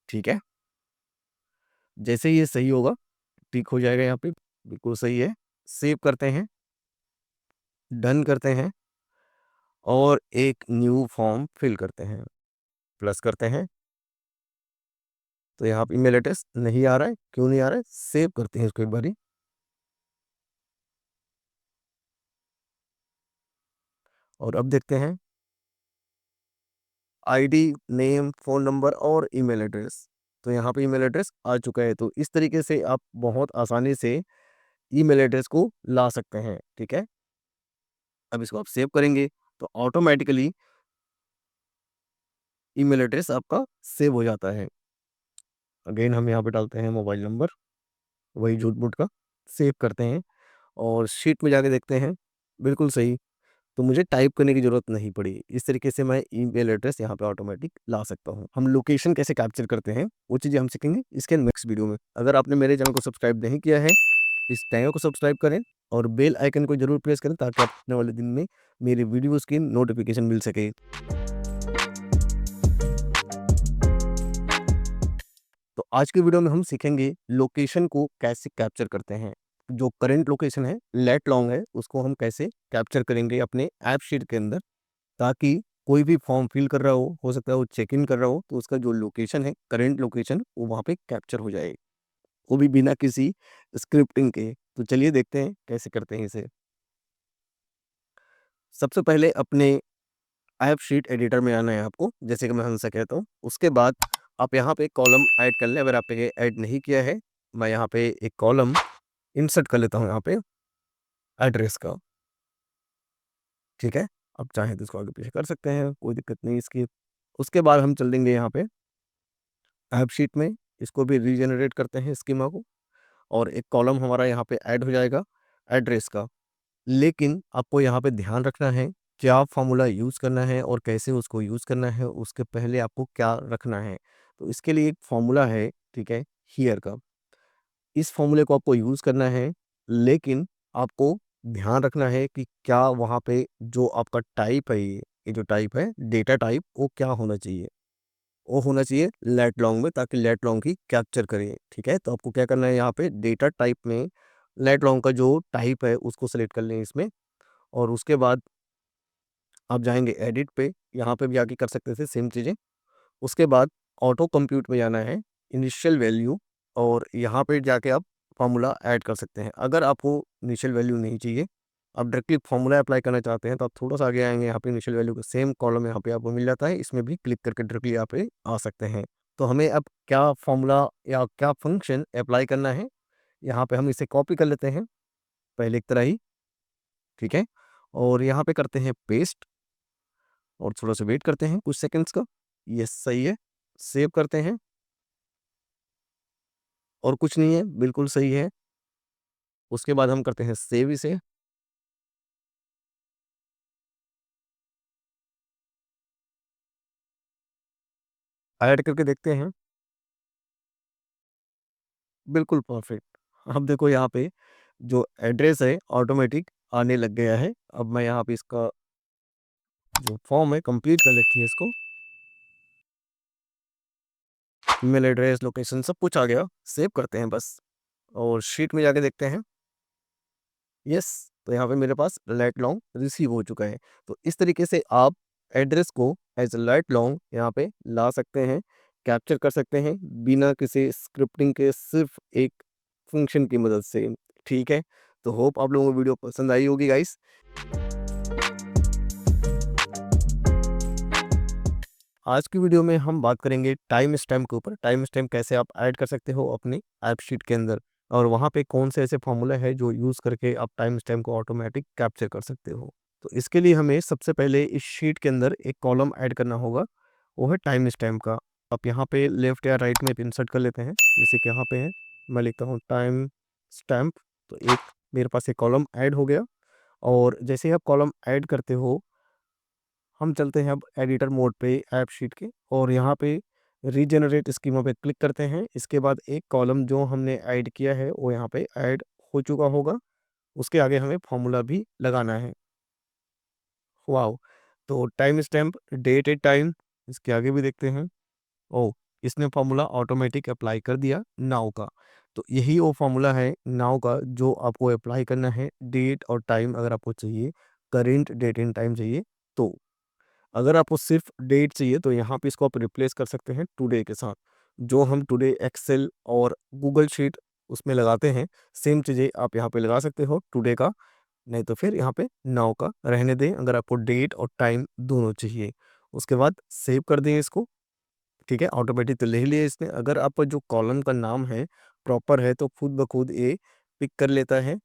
ठीक है। जैसे ये सही होगा, टिक हो जाएगा यहाँ पे, बिल्कुल सही है। सेव करते हैं, डन करते हैं और एक न्यू फॉर्म फिल करते हैं, प्लस करते हैं। तो यहाँ पे ईमेल एड्रेस नहीं आ रहा है, क्यों नहीं आ रहा है, सेव करते हैं इसको एक बारी और अब देखते हैं आईडी, नेम, फ़ोन नंबर और ईमेल एड्रेस। तो यहाँ पे ईमेल एड्रेस आ चुका है। तो इस तरीके से आप बहुत आसानी से ईमेल एड्रेस को ला सकते हैं, ठीक है। अब इसको आप सेव करेंगे तो ऑटोमैटिकली ईमेल एड्रेस आपका सेव हो जाता है। अगेन हम यहाँ पे डालते हैं मोबाइल नंबर, वही झूठ-मूठ का, सेव करते हैं और शीट में जाके देखते हैं, बिल्कुल सही। तो मुझे टाइप करने की ज़रूरत नहीं पड़ी। इस तरीके से मैं ईमेल एड्रेस यहाँ पे ऑटोमेटिक ला सकता हूँ। हम लोकेशन कैसे कैप्चर करते हैं, वो चीज़ें हम सीखेंगे इसके नेक्स्ट वीडियो में। अगर आपने मेरे चैनल को सब्सक्राइब नहीं किया है, इस चैनल को सब्सक्राइब करें और बेल आइकन को ज़रूर प्रेस करें ताकि आपको आने वाले दिन में मेरे वीडियोज़ की नोटिफ़िकेशन मिल सके। तो आज की वीडियो में हम सीखेंगे लोकेशन को कैसे कैप्चर करते हैं। जो करंट लोकेशन है, लेट लॉन्ग है, उसको हम कैसे कैप्चर करेंगे अपने ऐप शीट के अंदर, ताकि कोई भी फॉर्म फिल कर रहा हो सकता है वो चेक इन कर रहा हो, तो उसका जो लोकेशन है, करंट लोकेशन, वो वहाँ पे कैप्चर हो जाए, वो भी बिना किसी स्क्रिप्टिंग के। तो चलिए देखते हैं कैसे करते हैं इसे। सबसे पहले अपने ऐप शीट एडिटर में आना है आपको, जैसे कि मैं हमेशा कहता हूँ। उसके बाद आप यहाँ पे कॉलम ऐड कर लें, अगर आपने ये ऐड नहीं किया है। मैं यहाँ पे एक कॉलम इंसर्ट कर लेता हूँ यहाँ पे एड्रेस का, ठीक है? आप चाहें तो इसको आगे पीछे कर सकते हैं, कोई दिक्कत नहीं इसकी। उसके बाद हम चल देंगे यहाँ पे ऐप शीट में, इसको भी रीजेनरेट करते हैं स्कीमा को, और एक कॉलम हमारा यहाँ पे ऐड हो जाएगा एड्रेस का। लेकिन आपको यहाँ पे ध्यान रखना है, क्या फ़ॉर्मूला यूज़ करना है और कैसे उसको यूज़ करना है, उसके पहले आपको क्या रखना है। तो इसके लिए एक फ़ॉर्मूला है, ठीक है, हियर का। इस फ़ॉर्मूले को आपको यूज़ करना है, लेकिन आपको ध्यान रखना है कि क्या वहाँ पे जो आपका टाइप है, ये जो टाइप है, डेटा टाइप, वो क्या होना चाहिए? वो होना चाहिए लेट लॉन्ग में, ताकि लेट लॉन्ग ही कैप्चर करे, ठीक है? तो आपको क्या करना है, यहाँ पे डेटा टाइप में लेट लॉन्ग का जो टाइप है उसको सेलेक्ट कर लें इसमें, और उसके बाद आप जाएँगे एडिट पे, यहाँ पे भी आके कर सकते थे सेम चीज़ें। उसके बाद ऑटो कंप्यूट में जाना है, इनिशियल वैल्यू, और यहाँ पे जाके आप फ़ॉर्मूला ऐड कर सकते हैं। अगर आपको इनिशियल वैल्यू नहीं चाहिए, आप डायरेक्टली फ़ॉर्मूला अप्लाई करना चाहते हैं, तो आप थोड़ा-सा आगे आएँगे, यहाँ पे इनिशियल वैल्यू का सेम कॉलम यहाँ पे आपको मिल जाता है, इसमें भी क्लिक करके डायरेक्टली यहाँ पे आ सकते हैं। तो हमें अब क्या फ़ॉर्मूला या क्या फ़ंक्शन अप्लाई करना है, यहाँ पे हम इसे कॉपी कर लेते हैं, पहले की तरह ही, ठीक है? और यहाँ पे करते हैं पेस्ट, और थोड़ा-सा वेट करते हैं कुछ सेकंड्स का। यस, सही है। सेव करते हैं, और कुछ नहीं है, बिल्कुल सही है। उसके बाद हम करते हैं सेव इसे। ऐड करके देखते हैं, बिल्कुल परफेक्ट। अब देखो यहाँ पे जो एड्रेस है ऑटोमेटिक आने लग गया है। अब मैं यहाँ पे इसका जो फॉर्म है कंप्लीट कर लेती है इसको। ईमेल एड्रेस, लोकेशन सब कुछ आ गया। सेव करते हैं बस, और शीट में जाके देखते हैं। यस, तो यहाँ पे मेरे पास लेट लॉन्ग रिसीव हो चुका है। तो इस तरीके से आप एड्रेस को एज़ लेट लॉन्ग यहाँ पे ला सकते हैं, कैप्चर कर सकते हैं बिना किसी स्क्रिप्टिंग के, सिर्फ़ एक फ़ंक्शन की मदद से। ठीक है? तो होप आप लोगों को वीडियो पसंद आई होगी गाइस। आज की वीडियो में हम बात करेंगे टाइम स्टैम्प के ऊपर। टाइम स्टैम्प कैसे आप ऐड कर सकते हो अपनी ऐप शीट के अंदर, और वहाँ पे कौन से ऐसे फॉर्मूला है जो यूज़ करके आप टाइम स्टैम्प को ऑटोमेटिक कैप्चर कर सकते हो। तो इसके लिए हमें सबसे पहले इस शीट के अंदर एक कॉलम ऐड करना होगा, वो है टाइम स्टैम्प का। आप यहाँ पे लेफ्ट या राइट में इंसर्ट कर लेते हैं, जैसे कि यहाँ पे है, मैं लिखता हूँ टाइम स्टैम्प। तो एक मेरे पास एक कॉलम ऐड हो गया, और जैसे ही आप कॉलम ऐड करते हो, हम चलते हैं अब एडिटर मोड पे ऐप शीट के, और यहाँ पे रीजेनरेट स्कीमा पे क्लिक करते हैं। इसके बाद एक कॉलम जो हमने ऐड किया है वो यहाँ पे ऐड हो चुका होगा। उसके आगे हमें फॉर्मूला भी लगाना है। वाओ! तो time stamp date at time, इसके आगे भी देखते हैं। ओह! इसने फॉर्मूला ऑटोमेटिक अप्लाई कर दिया नाउ का। तो यही वो फॉर्मूला है नाउ का जो आपको अप्लाई करना है, डेट और टाइम अगर आपको चाहिए, करेंट डेट एंड टाइम चाहिए तो। अगर आपको सिर्फ डेट चाहिए तो यहाँ पे इसको आप रिप्लेस कर सकते हैं टुडे के साथ। जो हम टुडे एक्सेल और गूगल शीट उसमें लगाते हैं, सेम चीज़ें आप यहाँ पे लगा सकते हो टुडे का, नहीं तो फिर यहाँ पे नाउ का रहने दें अगर आपको डेट और टाइम दोनों चाहिए। उसके बाद सेव कर दें इसको, ठीक है? ऑटोमेटिक तो ले ही लिया इसने। अगर आपका जो कॉलम का नाम है प्रॉपर है तो खुद ब खुद ये पिक कर लेता है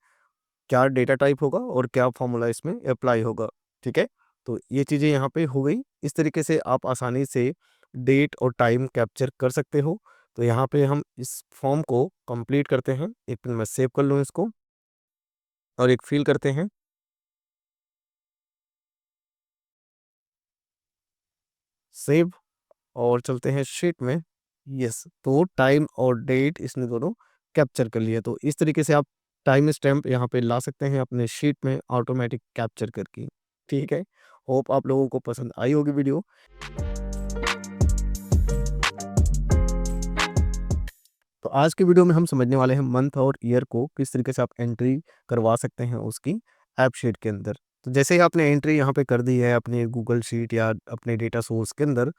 क्या डेटा टाइप होगा और क्या फ़ॉर्मूला इसमें अप्लाई होगा, ठीक है? तो ये चीज़ें यहाँ पे हो गई। इस तरीके से आप आसानी से डेट और टाइम कैप्चर कर सकते हो। तो यहाँ पे हम इस फॉर्म को कंप्लीट करते हैं। एक मिनट मैं सेव कर लूँ इसको, और एक फ़िल करते हैं। सेव और चलते हैं शीट में। यस, तो टाइम और डेट इसने दोनों कैप्चर कर लिया। तो इस तरीके से आप टाइम स्टैम्प यहाँ पे ला सकते हैं अपने शीट में ऑटोमेटिक कैप्चर करके। ठीक है, होप आप लोगों को पसंद आई होगी वीडियो। तो आज की वीडियो में हम समझने वाले हैं मंथ और ईयर को किस तरीके से आप एंट्री करवा सकते हैं उसकी ऐप शीट के अंदर। तो जैसे ही आपने एंट्री यहाँ पे कर दी है अपने गूगल शीट या अपने डेटा सोर्स के अंदर,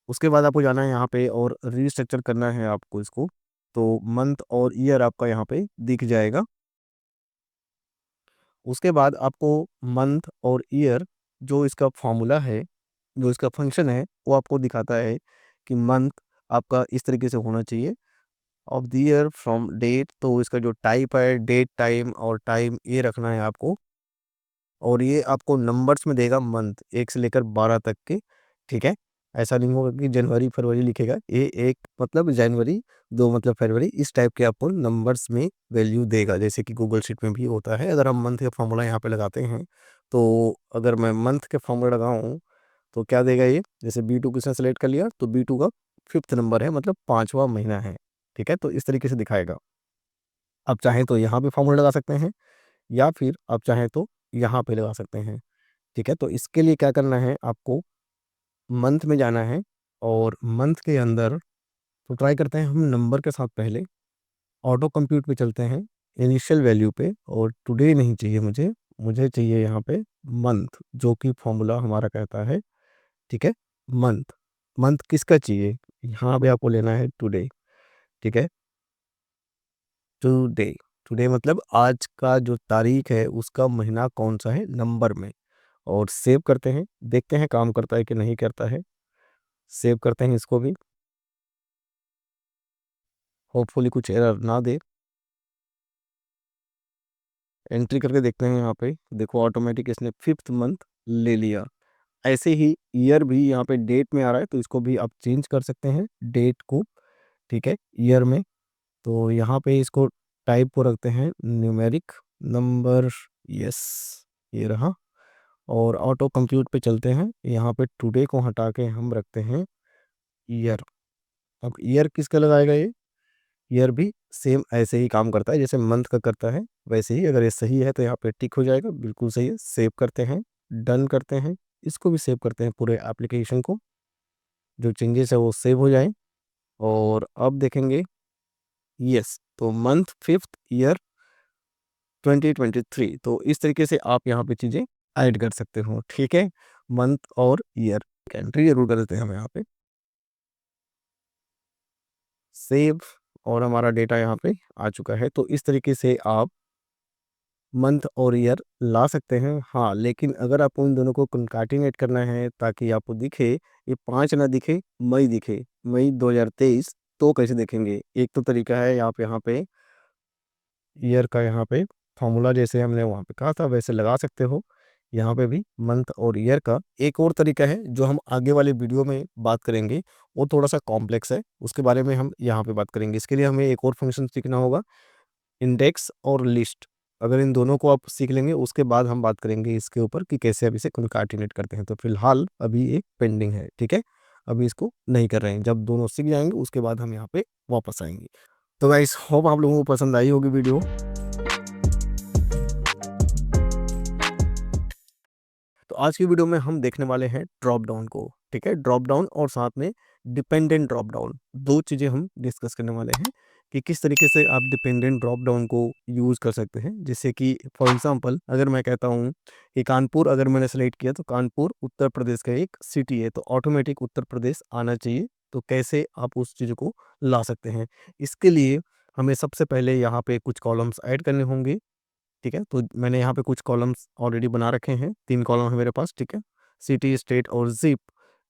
उसके बाद आपको जाना है यहाँ पे और रीस्ट्रक्चर करना है आपको इसको। तो मंथ और ईयर आपका यहाँ पे दिख जाएगा। उसके बाद आपको मंथ और ईयर जो इसका फॉर्मूला है, जो इसका फंक्शन है, वो आपको दिखाता है कि मंथ आपका इस तरीके से होना चाहिए of the year from date. तो इसका जो टाइप है डेट टाइम और टाइम ये रखना है आपको। और ये आपको नंबर्स में देगा मंथ 1 से लेकर 12 तक के। ठीक है, ऐसा नहीं होगा कि जनवरी फरवरी लिखेगा। ये 1 मतलब जनवरी, 2 मतलब फरवरी, इस टाइप के आपको नंबर्स में वैल्यू देगा, जैसे कि गूगल शीट में भी होता है। अगर हम मंथ का फॉर्मूला यहाँ पे लगाते हैं, तो अगर मैं मंथ के फॉर्मूला लगाऊँ तो क्या देगा ये, जैसे B2 किसने सेलेक्ट कर लिया तो B2 का 5th नंबर है, मतलब 5वां महीना है। ठीक है, तो इस तरीके से दिखाएगा। आप चाहें तो यहाँ पे फॉर्मूला लगा सकते हैं या फिर आप चाहें तो यहाँ पे लगा सकते हैं। ठीक है, तो इसके लिए क्या करना है, आपको मंथ में जाना है और मंथ के अंदर तो ट्राई करते हैं हम नंबर के साथ पहले। ऑटो कंप्यूट पे चलते हैं इनिशियल वैल्यू पे, और टुडे नहीं चाहिए मुझे, मुझे चाहिए यहाँ पे मंथ, जो कि फॉर्मूला हमारा कहता है। ठीक है, मंथ, मंथ किसका चाहिए, यहाँ पे आपको लेना है टुडे। ठीक है, टुडे, टुडे मतलब आज का जो तारीख है उसका महीना कौन सा है नंबर में। और सेव करते हैं, देखते हैं काम करता है कि नहीं करता है। सेव करते हैं इसको भी, होपफुली कुछ एरर ना दे। एंट्री करके देखते हैं यहाँ पे, देखो ऑटोमेटिक इसने 5th मंथ ले लिया। ऐसे ही ईयर भी यहाँ पे डेट में आ रहा है, तो इसको भी आप चेंज कर सकते हैं डेट को। ठीक है, ईयर में तो यहाँ पे इसको टाइप को रखते हैं न्यूमेरिक नंबर। यस, ये रहा। और ऑटो कंप्यूट पे चलते हैं, यहाँ पे टुडे को हटा के हम रखते हैं ईयर। अब ईयर किसका लगाएगा ये, ईयर भी सेम ऐसे ही काम करता है जैसे मंथ का करता है वैसे ही। अगर ये सही है तो यहाँ पे टिक हो जाएगा, बिल्कुल सही है। सेव करते हैं, डन करते हैं, इसको भी सेव करते हैं पूरे एप्लीकेशन को, जो चेंजेस है वो सेव हो जाए। और अब देखेंगे, यस, तो मंथ 5th ईयर 2023। तो इस तरीके से आप यहाँ पे चीज़ें ऐड कर सकते हो। ठीक है, मंथ और ईयर एंट्री जरूर कर देते हैं हम यहाँ पे, सेव, और हमारा डेटा यहाँ पे आ चुका है। तो इस तरीके से आप मंथ और ईयर ला सकते हैं। हाँ, लेकिन अगर आपको इन दोनों को कंकाटिनेट करना है ताकि आपको दिखे, ये 5 ना दिखे, मई दिखे, मई 2023, तो कैसे देखेंगे। एक तो तरीका है आप यहाँ पे ईयर का यहाँ पे फॉर्मूला जैसे हमने वहाँ पे कहा था वैसे लगा सकते हो। यहाँ पे भी मंथ और ईयर का एक और तरीका है जो हम आगे वाले वीडियो में बात करेंगे, वो थोड़ा सा कॉम्प्लेक्स है, उसके बारे में हम यहाँ पे बात करेंगे। इसके लिए हमें एक और फंक्शन सीखना होगा, इंडेक्स और लिस्ट। अगर इन दोनों को आप सीख लेंगे उसके बाद हम बात करेंगे इसके ऊपर कि कैसे अब इसे कंकाटिनेट करते हैं। तो फिलहाल अभी एक पेंडिंग है। ठीक है, अभी इसको नहीं कर रहे हैं, जब दोनों सीख जाएंगे उसके बाद हम यहाँ पे वापस आएंगे। तो गाइस, होप आप लोगों को पसंद आई होगी वीडियो। तो आज की वीडियो में हम देखने वाले हैं ड्रॉप डाउन को। ठीक है, ड्रॉप डाउन और साथ में डिपेंडेंट ड्रॉप डाउन, दो चीज़ें हम डिस्कस करने वाले हैं कि किस तरीके से आप डिपेंडेंट ड्रॉप डाउन को यूज़ कर सकते हैं। जैसे कि फॉर एग्जांपल अगर मैं कहता हूँ कि कानपुर अगर मैंने सेलेक्ट किया, तो कानपुर उत्तर प्रदेश का एक सिटी है, तो ऑटोमेटिक उत्तर प्रदेश आना चाहिए। तो कैसे आप उस चीज़ को ला सकते हैं, इसके लिए हमें सबसे पहले यहाँ पे कुछ कॉलम्स ऐड करने होंगे। ठीक है, तो मैंने यहाँ पे कुछ कॉलम्स ऑलरेडी बना रखे हैं, 3 कॉलम है मेरे पास। ठीक है, सिटी, स्टेट और जिप।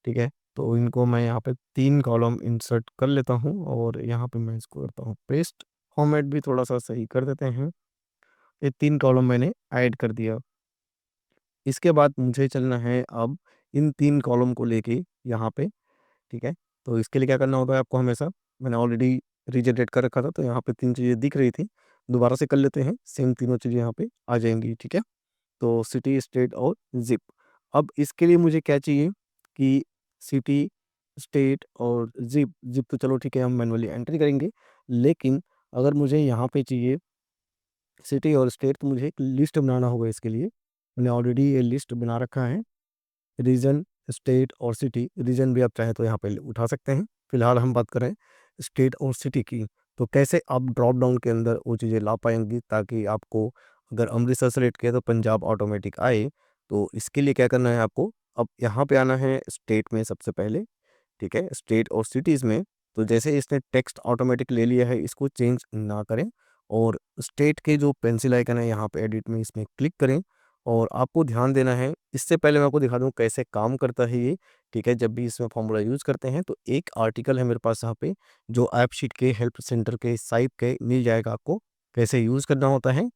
ठीक है, तो इनको मैं यहाँ पे 3 कॉलम इंसर्ट कर लेता हूँ और यहाँ पे मैं इसको करता हूँ पेस्ट। फॉर्मेट भी थोड़ा सा सही कर देते हैं। ये 3 कॉलम मैंने ऐड कर दिया। इसके बाद मुझे चलना है अब इन 3 कॉलम को लेके यहाँ पे। ठीक है, तो इसके लिए क्या करना होगा आपको, हमेशा मैंने ऑलरेडी रीजनरेट कर रखा था, तो यहाँ पे 3 चीज़ें दिख रही थी, दोबारा से कर लेते हैं, सेम तीनों चीज़ें यहाँ पे आ जाएंगी। ठीक है, तो सिटी, स्टेट और जिप। अब इसके लिए मुझे क्या चाहिए कि सिटी, स्टेट और ज़िप। ज़िप तो चलो ठीक है, हम मैनुअली एंट्री करेंगे, लेकिन अगर मुझे यहाँ पे चाहिए सिटी और स्टेट, तो मुझे एक लिस्ट बनाना होगा इसके लिए। मैंने ऑलरेडी ये लिस्ट बना रखा है, रीजन, स्टेट और सिटी। रीजन भी आप चाहें तो यहाँ पे उठा सकते हैं। फिलहाल हम बात करें स्टेट और सिटी की, तो कैसे आप ड्रॉप डाउन के अंदर वो चीज़ें ला पाएंगी, ताकि आपको अगर अमृतसर सेलेक्ट किया तो पंजाब ऑटोमेटिक आए। तो इसके लिए क्या करना है आपको, अब यहाँ पे आना है स्टेट में सबसे पहले, ठीक है, स्टेट और सिटीज़ में। तो जैसे इसने टेक्स्ट ऑटोमेटिक ले लिया है, इसको चेंज ना करें, और स्टेट के जो पेंसिल आइकन है यहाँ पे एडिट में, इसमें क्लिक करें। और आपको ध्यान देना है, इससे पहले मैं आपको दिखा दूँ कैसे काम करता है ये, ठीक है। जब भी इसमें फॉर्मूला यूज़ करते हैं तो एक आर्टिकल है मेरे पास यहाँ पे, जो ऐप शीट के हेल्प सेंटर के साइट के मिल जाएगा आपको, कैसे यूज़ करना होता है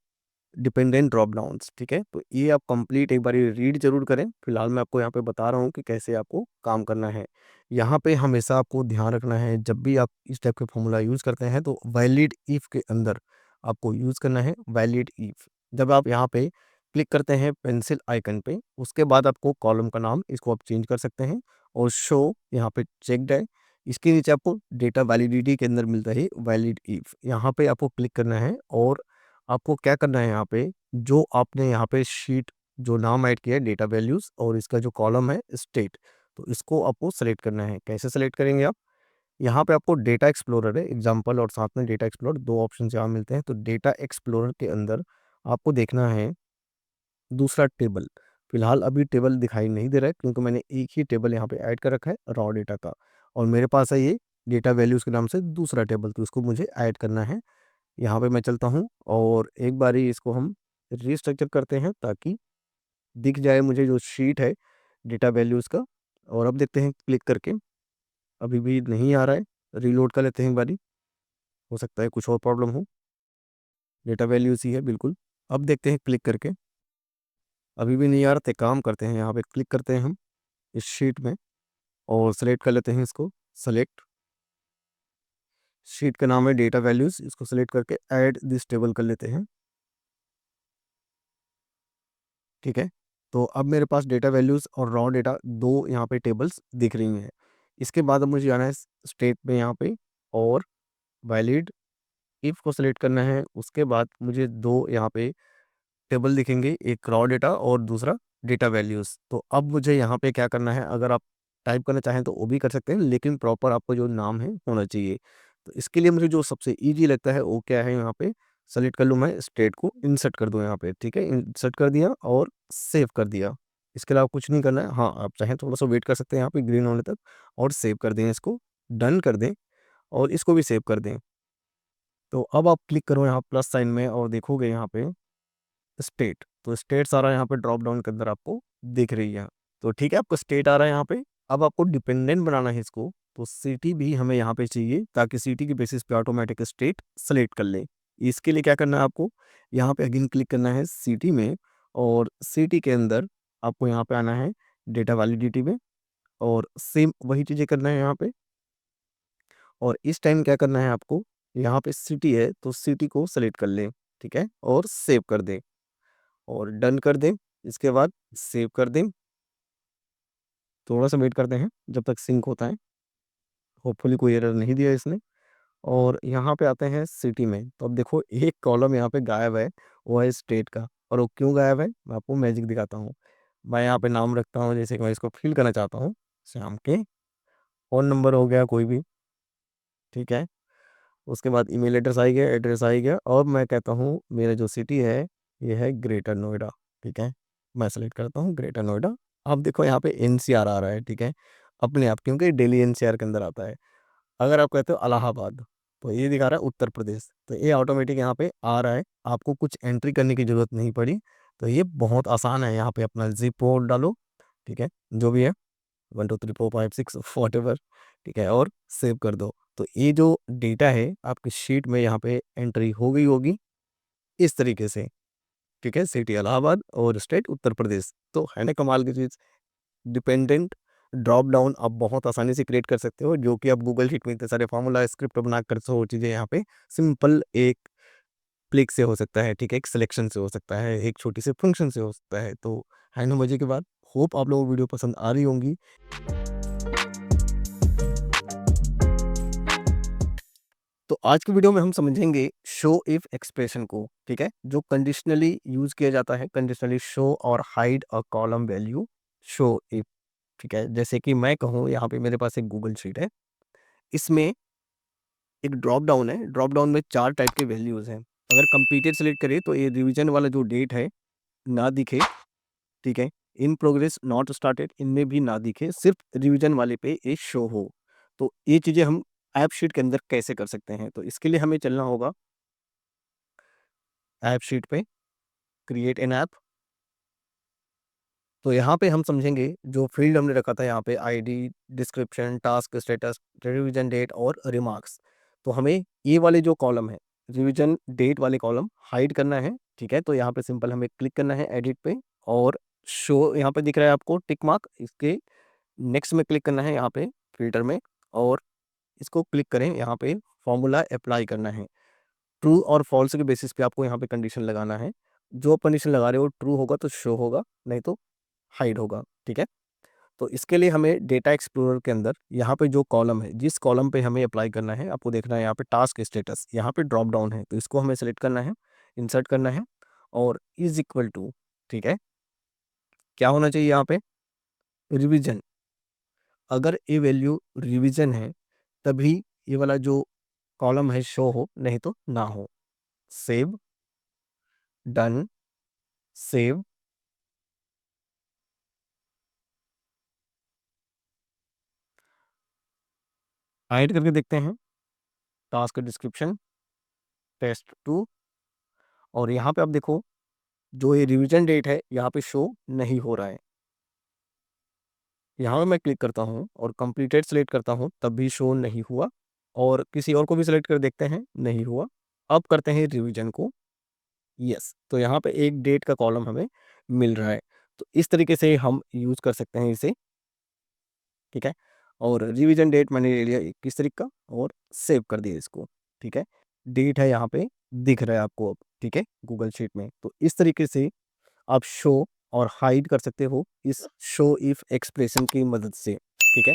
डिपेंडेंट ड्रॉप डाउन्स, ठीक है। तो ये आप कंप्लीट एक बार रीड जरूर करें। फिलहाल मैं आपको यहाँ पे बता रहा हूँ कि कैसे आपको काम करना है। यहाँ पे हमेशा आपको ध्यान रखना है, जब भी आप इस टाइप के फॉर्मूला यूज़ करते हैं तो वैलिड इफ के अंदर आपको यूज़ करना है वैलिड इफ। जब आप यहाँ पे क्लिक करते हैं पेंसिल आइकन पे, उसके बाद आपको कॉलम का नाम इसको आप चेंज कर सकते हैं, और शो यहाँ पे चेक्ड है। इसके नीचे आपको डेटा वैलिडिटी के अंदर मिलता है वैलिड इफ, यहाँ पे आपको क्लिक करना है। और आपको क्या करना है यहाँ पे, जो आपने यहाँ पे शीट जो नाम ऐड किया है डेटा वैल्यूज़, और इसका जो कॉलम है स्टेट, तो इसको आपको सेलेक्ट करना है। कैसे सेलेक्ट करेंगे आप, यहाँ पे आपको डेटा एक्सप्लोरर है एग्जांपल और साथ में डेटा एक्सप्लोरर, दो ऑप्शन यहाँ मिलते हैं। तो डेटा एक्सप्लोरर के अंदर आपको देखना है दूसरा टेबल। फिलहाल अभी टेबल दिखाई नहीं दे रहा है, क्योंकि मैंने एक ही टेबल यहाँ पे ऐड कर रखा है रॉ डेटा का, और मेरे पास है ये डेटा वैल्यूज़ के नाम से दूसरा टेबल, तो इसको मुझे ऐड करना है। यहाँ पे मैं चलता हूँ और एक बारी इसको हम रीस्ट्रक्चर करते हैं, ताकि दिख जाए मुझे जो शीट है डेटा वैल्यूज़ का। और अब देखते हैं क्लिक करके, अभी भी नहीं आ रहा है। रीलोड कर लेते हैं एक बारी, हो सकता है कुछ और प्रॉब्लम हो। डेटा वैल्यूज़ ही है बिल्कुल। अब देखते हैं क्लिक करके, अभी भी नहीं आ रहा। तो एक काम करते हैं, यहाँ पे क्लिक करते हैं हम इस शीट में, और सेलेक्ट कर लेते हैं इसको। सेलेक्ट, शीट का नाम है डेटा वैल्यूज़, इसको सेलेक्ट करके ऐड दिस टेबल कर लेते हैं, ठीक है। तो अब मेरे पास डेटा वैल्यूज़ और रॉ डेटा दो यहाँ पे टेबल्स दिख रही हैं। इसके बाद अब मुझे जाना है स्टेट में यहाँ पे, और वैलिड इफ को सेलेक्ट करना है। उसके बाद मुझे दो यहाँ पे टेबल दिखेंगे, एक रॉ डेटा और दूसरा डेटा वैल्यूज़। तो अब मुझे यहाँ पे क्या करना है, अगर आप टाइप करना चाहें तो वो भी कर सकते हैं, लेकिन प्रॉपर आपको जो नाम है होना चाहिए। तो इसके लिए मुझे जो सबसे ईज़ी लगता है वो क्या है, यहाँ पे सेलेक्ट कर लूँ मैं स्टेट को, इंसर्ट कर दूँ यहाँ पे, ठीक है। इंसर्ट कर दिया और सेव कर दिया। इसके अलावा कुछ नहीं करना है। हाँ, आप चाहें थोड़ा-सा वेट कर सकते हैं यहाँ पे ग्रीन होने तक, और सेव कर दें इसको, डन कर दें, और इसको भी सेव कर दें। तो अब आप क्लिक करो यहाँ प्लस साइन में, और देखोगे यहाँ पे स्टेट, तो स्टेट सारा यहाँ पे ड्रॉप डाउन के अंदर आपको दिख रही है। तो ठीक है, आपको स्टेट आ रहा है यहाँ पे। अब आपको डिपेंडेंट बनाना है इसको, तो सिटी भी हमें यहाँ पे चाहिए, ताकि सिटी के बेसिस पे ऑटोमेटिक स्टेट सेलेक्ट कर ले। इसके लिए क्या करना है आपको, यहाँ पे अगेन क्लिक करना है सिटी में, और सिटी के अंदर आपको यहाँ पे आना है डेटा वैलिडिटी में, और सेम वही चीज़ें करना है यहाँ पे। और इस टाइम क्या करना है आपको, यहाँ पे सिटी है तो सिटी को सेलेक्ट कर लें, ठीक है, और सेव कर दें, और डन कर दें। इसके बाद सेव कर दें। थोड़ा-सा वेट करते हैं जब तक सिंक होता है। होपफुली कोई एरर नहीं दिया इसने। और यहाँ पे आते हैं सिटी में, तो अब देखो एक कॉलम यहाँ पे गायब है, वो है स्टेट का। और वो क्यों गायब है, मैं आपको मैजिक दिखाता हूँ। मैं यहाँ पे नाम रखता हूँ, जैसे कि मैं इसको फ़िल करना चाहता हूँ, श्याम के। फ़ोन नंबर हो गया कोई भी, ठीक है। उसके बाद ईमेल एड्रेस आ ही गया, और मैं कहता हूँ मेरा जो सिटी है, ये है ग्रेटर नोएडा, ठीक है। मैं सेलेक्ट करता हूँ ग्रेटर नोएडा। अब देखो यहाँ पे एनसीआर आ रहा है, ठीक है, अपने आप, क्योंकि डेली एनसीआर के अंदर आता है। अगर आप कहते हो इलाहाबाद, तो ये दिखा रहा है उत्तर प्रदेश, तो ये ऑटोमेटिक यहाँ पे आ रहा है। आपको कुछ एंट्री करने की ज़रूरत नहीं पड़ी। तो ये बहुत आसान है, यहाँ पे अपना ज़िप कोड डालो, ठीक है, जो भी है 1 2 3 4 5 6 व्हाटएवर, ठीक है, और सेव कर दो। तो ये जो डेटा है आपकी शीट में यहाँ पे एंट्री हो गई होगी इस तरीके से, ठीक है। सिटी इलाहाबाद और स्टेट उत्तर प्रदेश, तो है ना कमाल की चीज़। डिपेंडेंट ड्रॉप डाउन आप बहुत आसानी से क्रिएट कर सकते हो, जो कि आप गूगल शीट में इतने सारे फार्मूला स्क्रिप्ट बना कर सो चीज़ें यहाँ पे सिंपल एक क्लिक से हो सकता है, ठीक है, एक सिलेक्शन से हो सकता है, एक छोटी सी फंक्शन से हो सकता है। तो है ना मजे की बात। होप आप लोगों को वीडियो पसंद आ रही होंगी। तो आज की वीडियो में हम समझेंगे शो इफ एक्सप्रेशन को, ठीक है, जो कंडीशनली यूज किया जाता है, कंडीशनली शो और hide a column value show if. ठीक है, जैसे कि मैं कहूँ यहाँ पे मेरे पास एक गूगल शीट है, इसमें एक ड्रॉप डाउन है, ड्रॉप डाउन में 4 टाइप के वैल्यूज हैं। अगर कंप्लीटेड सेलेक्ट करें तो ये रिवीजन वाला जो डेट है ना दिखे, ठीक है, इन प्रोग्रेस नॉट स्टार्टेड इनमें भी ना दिखे, सिर्फ रिवीजन वाले पे ये शो हो। तो ये चीजें हम ऐप शीट के अंदर कैसे कर सकते हैं? तो इसके लिए हमें चलना होगा ऐप शीट पे, क्रिएट एन ऐप। तो यहाँ पे हम समझेंगे जो फील्ड हमने रखा था यहाँ पे ID, description, task status, revision date और रिमार्क्स। तो हमें ये वाले जो कॉलम है, रिवीजन डेट वाले कॉलम हाइड करना है, ठीक है। तो यहाँ पे सिंपल हमें क्लिक करना है एडिट पे, और शो यहाँ पे दिख रहा है आपको टिक मार्क, इसके नेक्स्ट में क्लिक करना है यहाँ पे फिल्टर में, और इसको क्लिक करें, यहाँ पे फॉर्मूला अप्लाई करना है। ट्रू और फॉल्स के बेसिस पे आपको यहाँ पे कंडीशन लगाना है। जो कंडीशन लगा रहे हो ट्रू होगा तो शो होगा, नहीं तो हाइड होगा, ठीक है। तो इसके लिए हमें डेटा एक्सप्लोरर के अंदर यहाँ पे जो कॉलम है, जिस कॉलम पे हमें अप्लाई करना है, आपको देखना है यहाँ पे टास्क स्टेटस, यहाँ पे ड्रॉप डाउन है, तो इसको हमें सेलेक्ट करना है, इंसर्ट करना है, और इज इक्वल टू, ठीक है, क्या होना चाहिए यहाँ पे, रिवीजन। अगर ये वैल्यू रिवीजन है तभी ये वाला जो कॉलम है शो हो, नहीं तो ना हो। सेव, डन, सेव, हाइड करके देखते हैं, टास्क डिस्क्रिप्शन टेस्ट 2, और यहाँ पे आप देखो जो ये रिवीजन डेट है यहाँ पे शो नहीं हो रहा है। यहाँ पे मैं क्लिक करता हूँ और कंप्लीटेड सेलेक्ट करता हूँ, तब भी शो नहीं हुआ, और किसी और को भी सेलेक्ट कर देखते हैं, नहीं हुआ। अब करते हैं रिवीजन को, यस, तो यहाँ पे एक डेट का कॉलम हमें मिल रहा है। तो इस तरीके से हम यूज कर सकते हैं इसे, ठीक है। और रिवीजन डेट मैंने ले लिया 21 तारीख का और सेव कर दिया इसको, ठीक है। डेट है यहाँ पे दिख रहा है आपको अब, ठीक है, गूगल शीट में। तो इस तरीके से आप शो और हाइड कर सकते हो इस शो इफ एक्सप्रेशन की मदद से, ठीक है।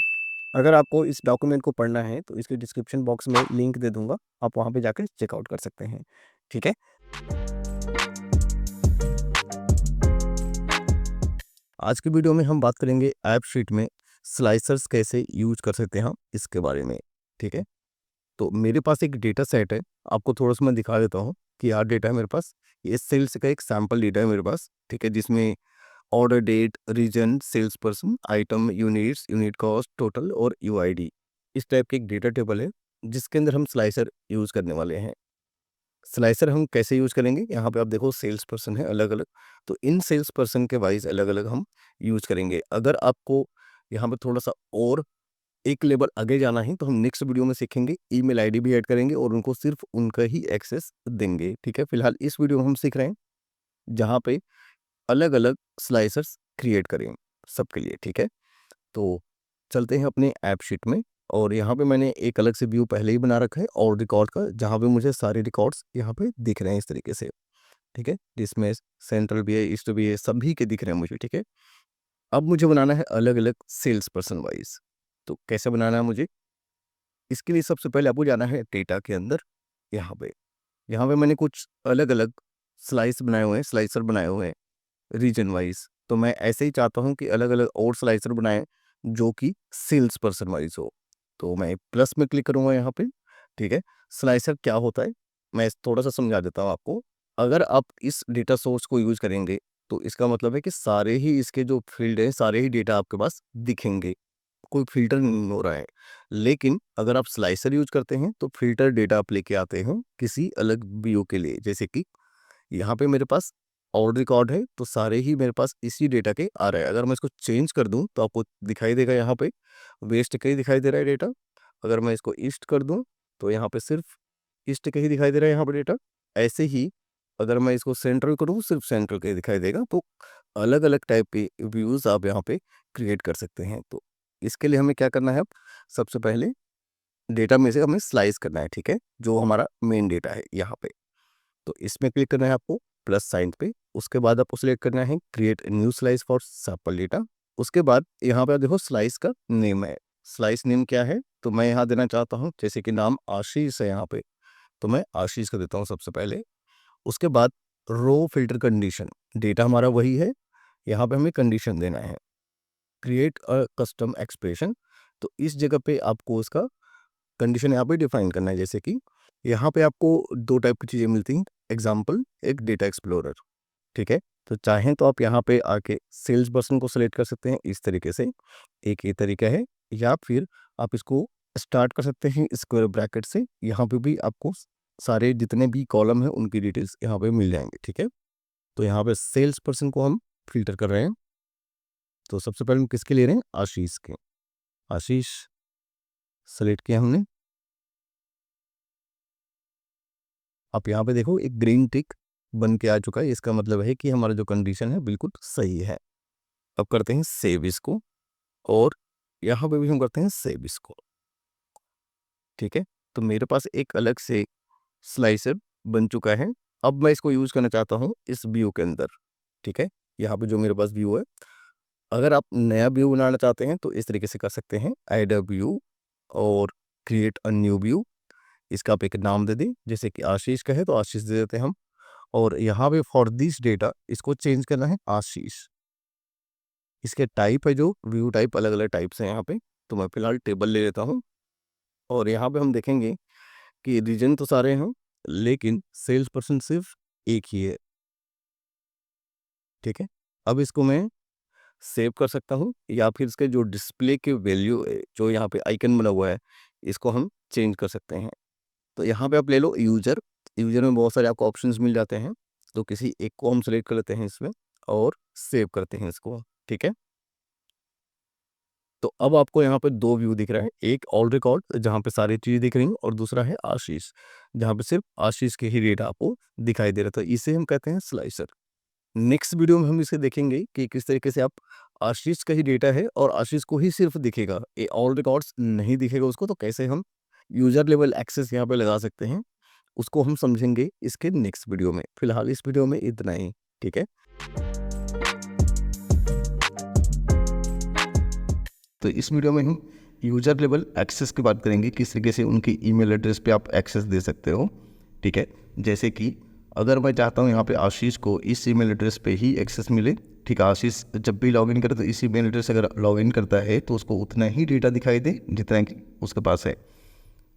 अगर आपको इस डॉक्यूमेंट को पढ़ना है तो इसके डिस्क्रिप्शन बॉक्स में लिंक दे दूंगा, आप वहाँ पे जाकर चेकआउट कर सकते हैं, ठीक है। आज की वीडियो में हम बात करेंगे ऐप शीट में स्लाइसर्स कैसे यूज कर सकते हैं हम इसके बारे में, ठीक है। तो मेरे पास एक डेटा सेट है, आपको थोड़ा सा मैं दिखा देता हूँ कि यार डेटा है मेरे पास, ये सेल्स का एक सैंपल डेटा है मेरे पास, ठीक है, जिसमें order date, region, sales person, item, units, unit cost, total और यूआईडी, इस टाइप की एक डेटा टेबल है जिसके अंदर हम स्लाइसर यूज करने वाले हैं। स्लाइसर हम कैसे यूज करेंगे, यहाँ पे आप देखो सेल्स पर्सन है अलग अलग, तो इन सेल्स पर्सन के वाइज अलग अलग हम यूज करेंगे। अगर आपको यहाँ पे थोड़ा सा और एक लेवल आगे जाना है तो हम नेक्स्ट वीडियो में सीखेंगे, ईमेल आईडी भी ऐड करेंगे और उनको सिर्फ उनका ही एक्सेस देंगे, ठीक है। फिलहाल इस वीडियो में हम सीख रहे हैं जहाँ पे अलग अलग स्लाइसर्स क्रिएट करें सबके लिए, ठीक है। तो चलते हैं अपने ऐप शीट में, और यहाँ पे मैंने एक अलग से व्यू पहले ही बना रखा है और रिकॉर्ड का, जहाँ पे मुझे सारे रिकॉर्ड्स यहाँ पे दिख रहे हैं इस तरीके से, ठीक है, जिसमें सेंट्रल भी है, ईस्ट भी है, सभी के दिख रहे हैं मुझे, ठीक है। अब मुझे बनाना है अलग अलग सेल्स पर्सन वाइज। तो कैसे बनाना है मुझे, इसके लिए सबसे पहले आपको जाना है डेटा के अंदर, यहाँ पे मैंने कुछ अलग अलग स्लाइस बनाए हुए हैं, स्लाइसर बनाए हुए हैं रीजन वाइज। तो मैं ऐसे ही चाहता हूँ कि अलग अलग और स्लाइसर बनाएं जो कि सेल्स पर्सन वाइज हो। तो मैं प्लस में क्लिक करूंगा यहाँ पे, ठीक है। स्लाइसर क्या होता है मैं थोड़ा सा समझा देता हूँ आपको। अगर आप इस डेटा सोर्स को यूज करेंगे तो इसका मतलब है कि सारे ही इसके जो फील्ड है, सारे ही डेटा आपके पास दिखेंगे, कोई फ़िल्टर नहीं हो रहा है। लेकिन अगर आप स्लाइसर यूज़ करते हैं तो फ़िल्टर डेटा आप लेके आते हैं किसी अलग व्यू के लिए। जैसे कि यहाँ पे मेरे पास ऑल रिकॉर्ड है, तो सारे ही मेरे पास इसी डेटा के आ रहे हैं। अगर मैं इसको चेंज कर दूँ तो आपको दिखाई देगा यहाँ पे वेस्ट का ही दिखाई दे रहा है डेटा। अगर मैं इसको ईस्ट कर दूँ तो यहाँ पे सिर्फ़ ईस्ट का ही दिखाई दे रहा है यहाँ पे डेटा। ऐसे ही अगर मैं इसको सेंट्रल करूँ, सिर्फ़ सेंट्रल का ही दिखाई देगा। तो अलग-अलग टाइप के व्यूज़ आप यहाँ पे क्रिएट कर सकते हैं। तो इसके लिए हमें क्या करना है, अब सबसे पहले डेटा में से हमें स्लाइस करना है, ठीक है, जो हमारा मेन डेटा है यहाँ पे। तो इसमें क्लिक करना है आपको प्लस साइन पे। उसके बाद आपको सिलेक्ट करना है create new slice for sample data. उसके बाद यहाँ पे आप देखो स्लाइस का नेम है, स्लाइस नेम क्या है, तो मैं यहाँ देना चाहता हूँ जैसे कि नाम आशीष है यहाँ पे, तो मैं आशीष का देता हूँ सबसे पहले। उसके बाद रो फिल्टर कंडीशन, डेटा हमारा वही है, यहाँ पे हमें कंडीशन देना है क्रिएट अ कस्टम एक्सप्रेशन। तो इस जगह पे आपको उसका कंडीशन यहाँ पे डिफाइन करना है। जैसे कि यहाँ पे आपको दो टाइप की चीज़ें मिलती हैं, एग्जाम्पल एक डेटा एक्सप्लोरर, ठीक है। तो चाहें तो आप यहाँ पे आके सेल्स पर्सन को सेलेक्ट कर सकते हैं इस तरीके से, एक ये तरीका है। या फिर आप इसको स्टार्ट कर सकते हैं स्क्वायर ब्रैकेट से, यहाँ पे भी आपको सारे जितने भी कॉलम हैं उनकी डिटेल्स यहाँ पे मिल जाएंगे, ठीक है। तो यहाँ पे सेल्स पर्सन को हम फिल्टर कर रहे हैं, तो सबसे पहले हम किसके ले रहे हैं, आशीष के। आशीष सेलेक्ट किया हमने। आप यहाँ पे देखो एक ग्रीन टिक बन के आ चुका है, इसका मतलब है कि हमारा जो कंडीशन है बिल्कुल सही है। अब करते हैं सेव इसको, और यहाँ पे भी हम करते हैं सेव इसको, ठीक है। तो मेरे पास एक अलग से स्लाइसर बन चुका है। अब मैं इसको यूज करना चाहता हूँ इस व्यू के अंदर, ठीक है। यहाँ पे जो मेरे पास व्यू है, अगर आप नया व्यू बनाना चाहते हैं तो इस तरीके से कर सकते हैं, ऐड अ व्यू और क्रिएट अ न्यू व्यू। इसका आप एक नाम दे दें, जैसे कि आशीष का है तो आशीष दे देते हैं हम। और यहाँ पे फॉर दिस डेटा इसको चेंज करना है आशीष। इसके टाइप है जो व्यू टाइप, अलग अलग टाइप्स हैं यहाँ पे, तो मैं फिलहाल टेबल ले लेता हूँ। और यहाँ पे हम देखेंगे कि रीजन तो सारे हैं लेकिन सेल्स पर्सन सिर्फ एक ही है, ठीक है। अब इसको मैं सेव कर सकता हूँ, या फिर इसके जो डिस्प्ले के वैल्यू जो यहाँ पे आइकन बना हुआ है इसको हम चेंज कर सकते हैं। तो यहाँ पे आप ले लो यूजर, यूजर में बहुत सारे आपको ऑप्शंस मिल जाते हैं, तो किसी एक को हम सेलेक्ट कर लेते हैं इसमें और सेव करते हैं इसको, ठीक है। तो अब आपको यहाँ पे दो व्यू दिख रहा है, एक ऑल रिकॉर्ड जहाँ पे सारी चीज़ें दिख रही हैं, और दूसरा है आशीष जहाँ पे सिर्फ आशीष के ही डेटा आपको दिखाई दे रहा था। इसे हम कहते हैं स्लाइसर। नेक्स्ट वीडियो में हम इसे देखेंगे कि किस तरीके से आप आशीष का ही डेटा है और आशीष को ही सिर्फ दिखेगा, ये ऑल रिकॉर्ड्स नहीं दिखेगा उसको, तो कैसे हम यूजर लेवल एक्सेस यहाँ पे लगा सकते हैं उसको हम समझेंगे इसके नेक्स्ट वीडियो में। फिलहाल इस वीडियो में इतना ही, ठीक है। तो इस वीडियो में हम यूजर लेवल एक्सेस की बात करेंगे, किस तरीके से उनकी ईमेल एड्रेस पे आप एक्सेस दे सकते हो, ठीक है। जैसे कि अगर मैं चाहता हूँ यहाँ पे आशीष को इस ईमेल एड्रेस पे ही एक्सेस मिले, ठीक है। आशीष जब भी लॉगिन करे तो इस ईमेल एड्रेस अगर लॉगिन करता है तो उसको उतना ही डेटा दिखाई दे जितना कि उसके पास है।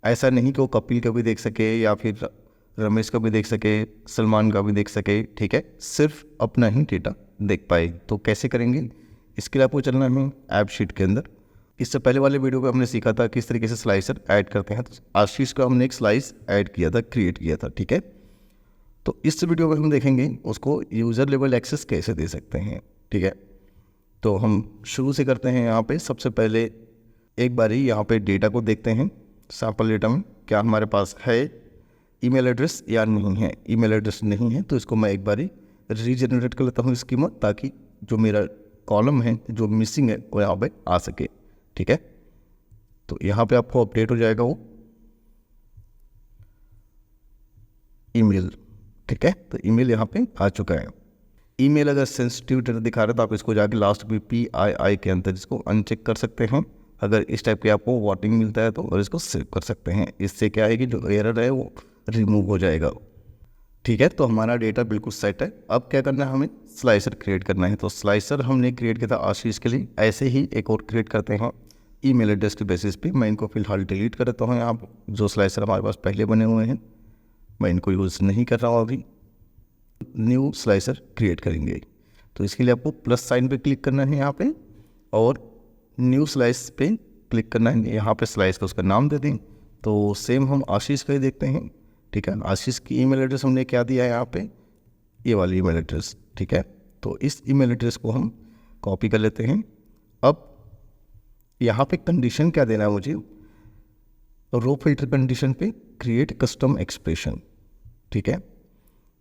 ऐसा नहीं कि वो कपिल का भी देख सके या फिर रमेश का भी देख सके, सलमान का भी देख सके, ठीक है। सिर्फ अपना ही डेटा देख पाए। तो कैसे करेंगे, इसके लिए आपको चलना है ऐप शीट के अंदर। इससे पहले वाले वीडियो पे हमने सीखा था किस तरीके से स्लाइसर ऐड करते हैं। तो आशीष का हमने एक स्लाइस ऐड किया था, क्रिएट किया था, ठीक है। तो इस वीडियो में हम देखेंगे उसको यूज़र लेवल एक्सेस कैसे दे सकते हैं, ठीक है। तो हम शुरू से करते हैं। यहाँ पे सबसे पहले एक बारी यहाँ पे डेटा को देखते हैं, सैंपल डेटा में क्या हमारे पास है ईमेल एड्रेस या नहीं है। ईमेल एड्रेस नहीं है तो इसको मैं एक बारी रीजनरेट कर लेता हूँ स्कीमा, ताकि जो मेरा कॉलम है जो मिसिंग है वो यहाँ पे आ सके, ठीक है। तो यहाँ पे आपको अपडेट हो जाएगा वो ईमेल, ठीक है। तो ईमेल यहाँ पे आ चुका है। ईमेल अगर सेंसिटिव डेटा दिखा रहा है तो आप इसको जाके लास्ट में PII के अंदर इसको अनचेक कर सकते हैं। अगर इस टाइप के आपको वार्निंग मिलता है तो, और इसको सेव कर सकते हैं। इससे क्या है कि जो एरर है वो रिमूव हो जाएगा, ठीक है। तो हमारा डेटा बिल्कुल सेट है। अब क्या करना है, हमें स्लाइसर क्रिएट करना है। तो स्लाइसर हमने क्रिएट किया था आशीष के लिए, ऐसे ही एक और क्रिएट करते हैं ईमेल एड्रेस के बेसिस पे। मैं इनको फिलहाल डिलीट कर देता हूँ। आप जो स्लाइसर हमारे पास पहले बने हुए हैं मैं इनको यूज़ नहीं कर रहा हूँ अभी। न्यू स्लाइसर क्रिएट करेंगे तो इसके लिए आपको प्लस साइन पे क्लिक करना है यहाँ पे, और न्यू स्लाइस पे क्लिक करना है। यहाँ पे स्लाइस का उसका नाम दे दें। तो सेम हम आशीष का ही देखते हैं, ठीक है। आशीष की ईमेल एड्रेस हमने क्या दिया है यहाँ पे, ये वाली ईमेल एड्रेस, ठीक है। तो इस ईमेल एड्रेस को हम कॉपी कर लेते हैं। अब यहाँ पे कंडीशन क्या देना है मुझे, रो फिल्टर कंडीशन पे क्रिएट कस्टम एक्सप्रेशन, ठीक है।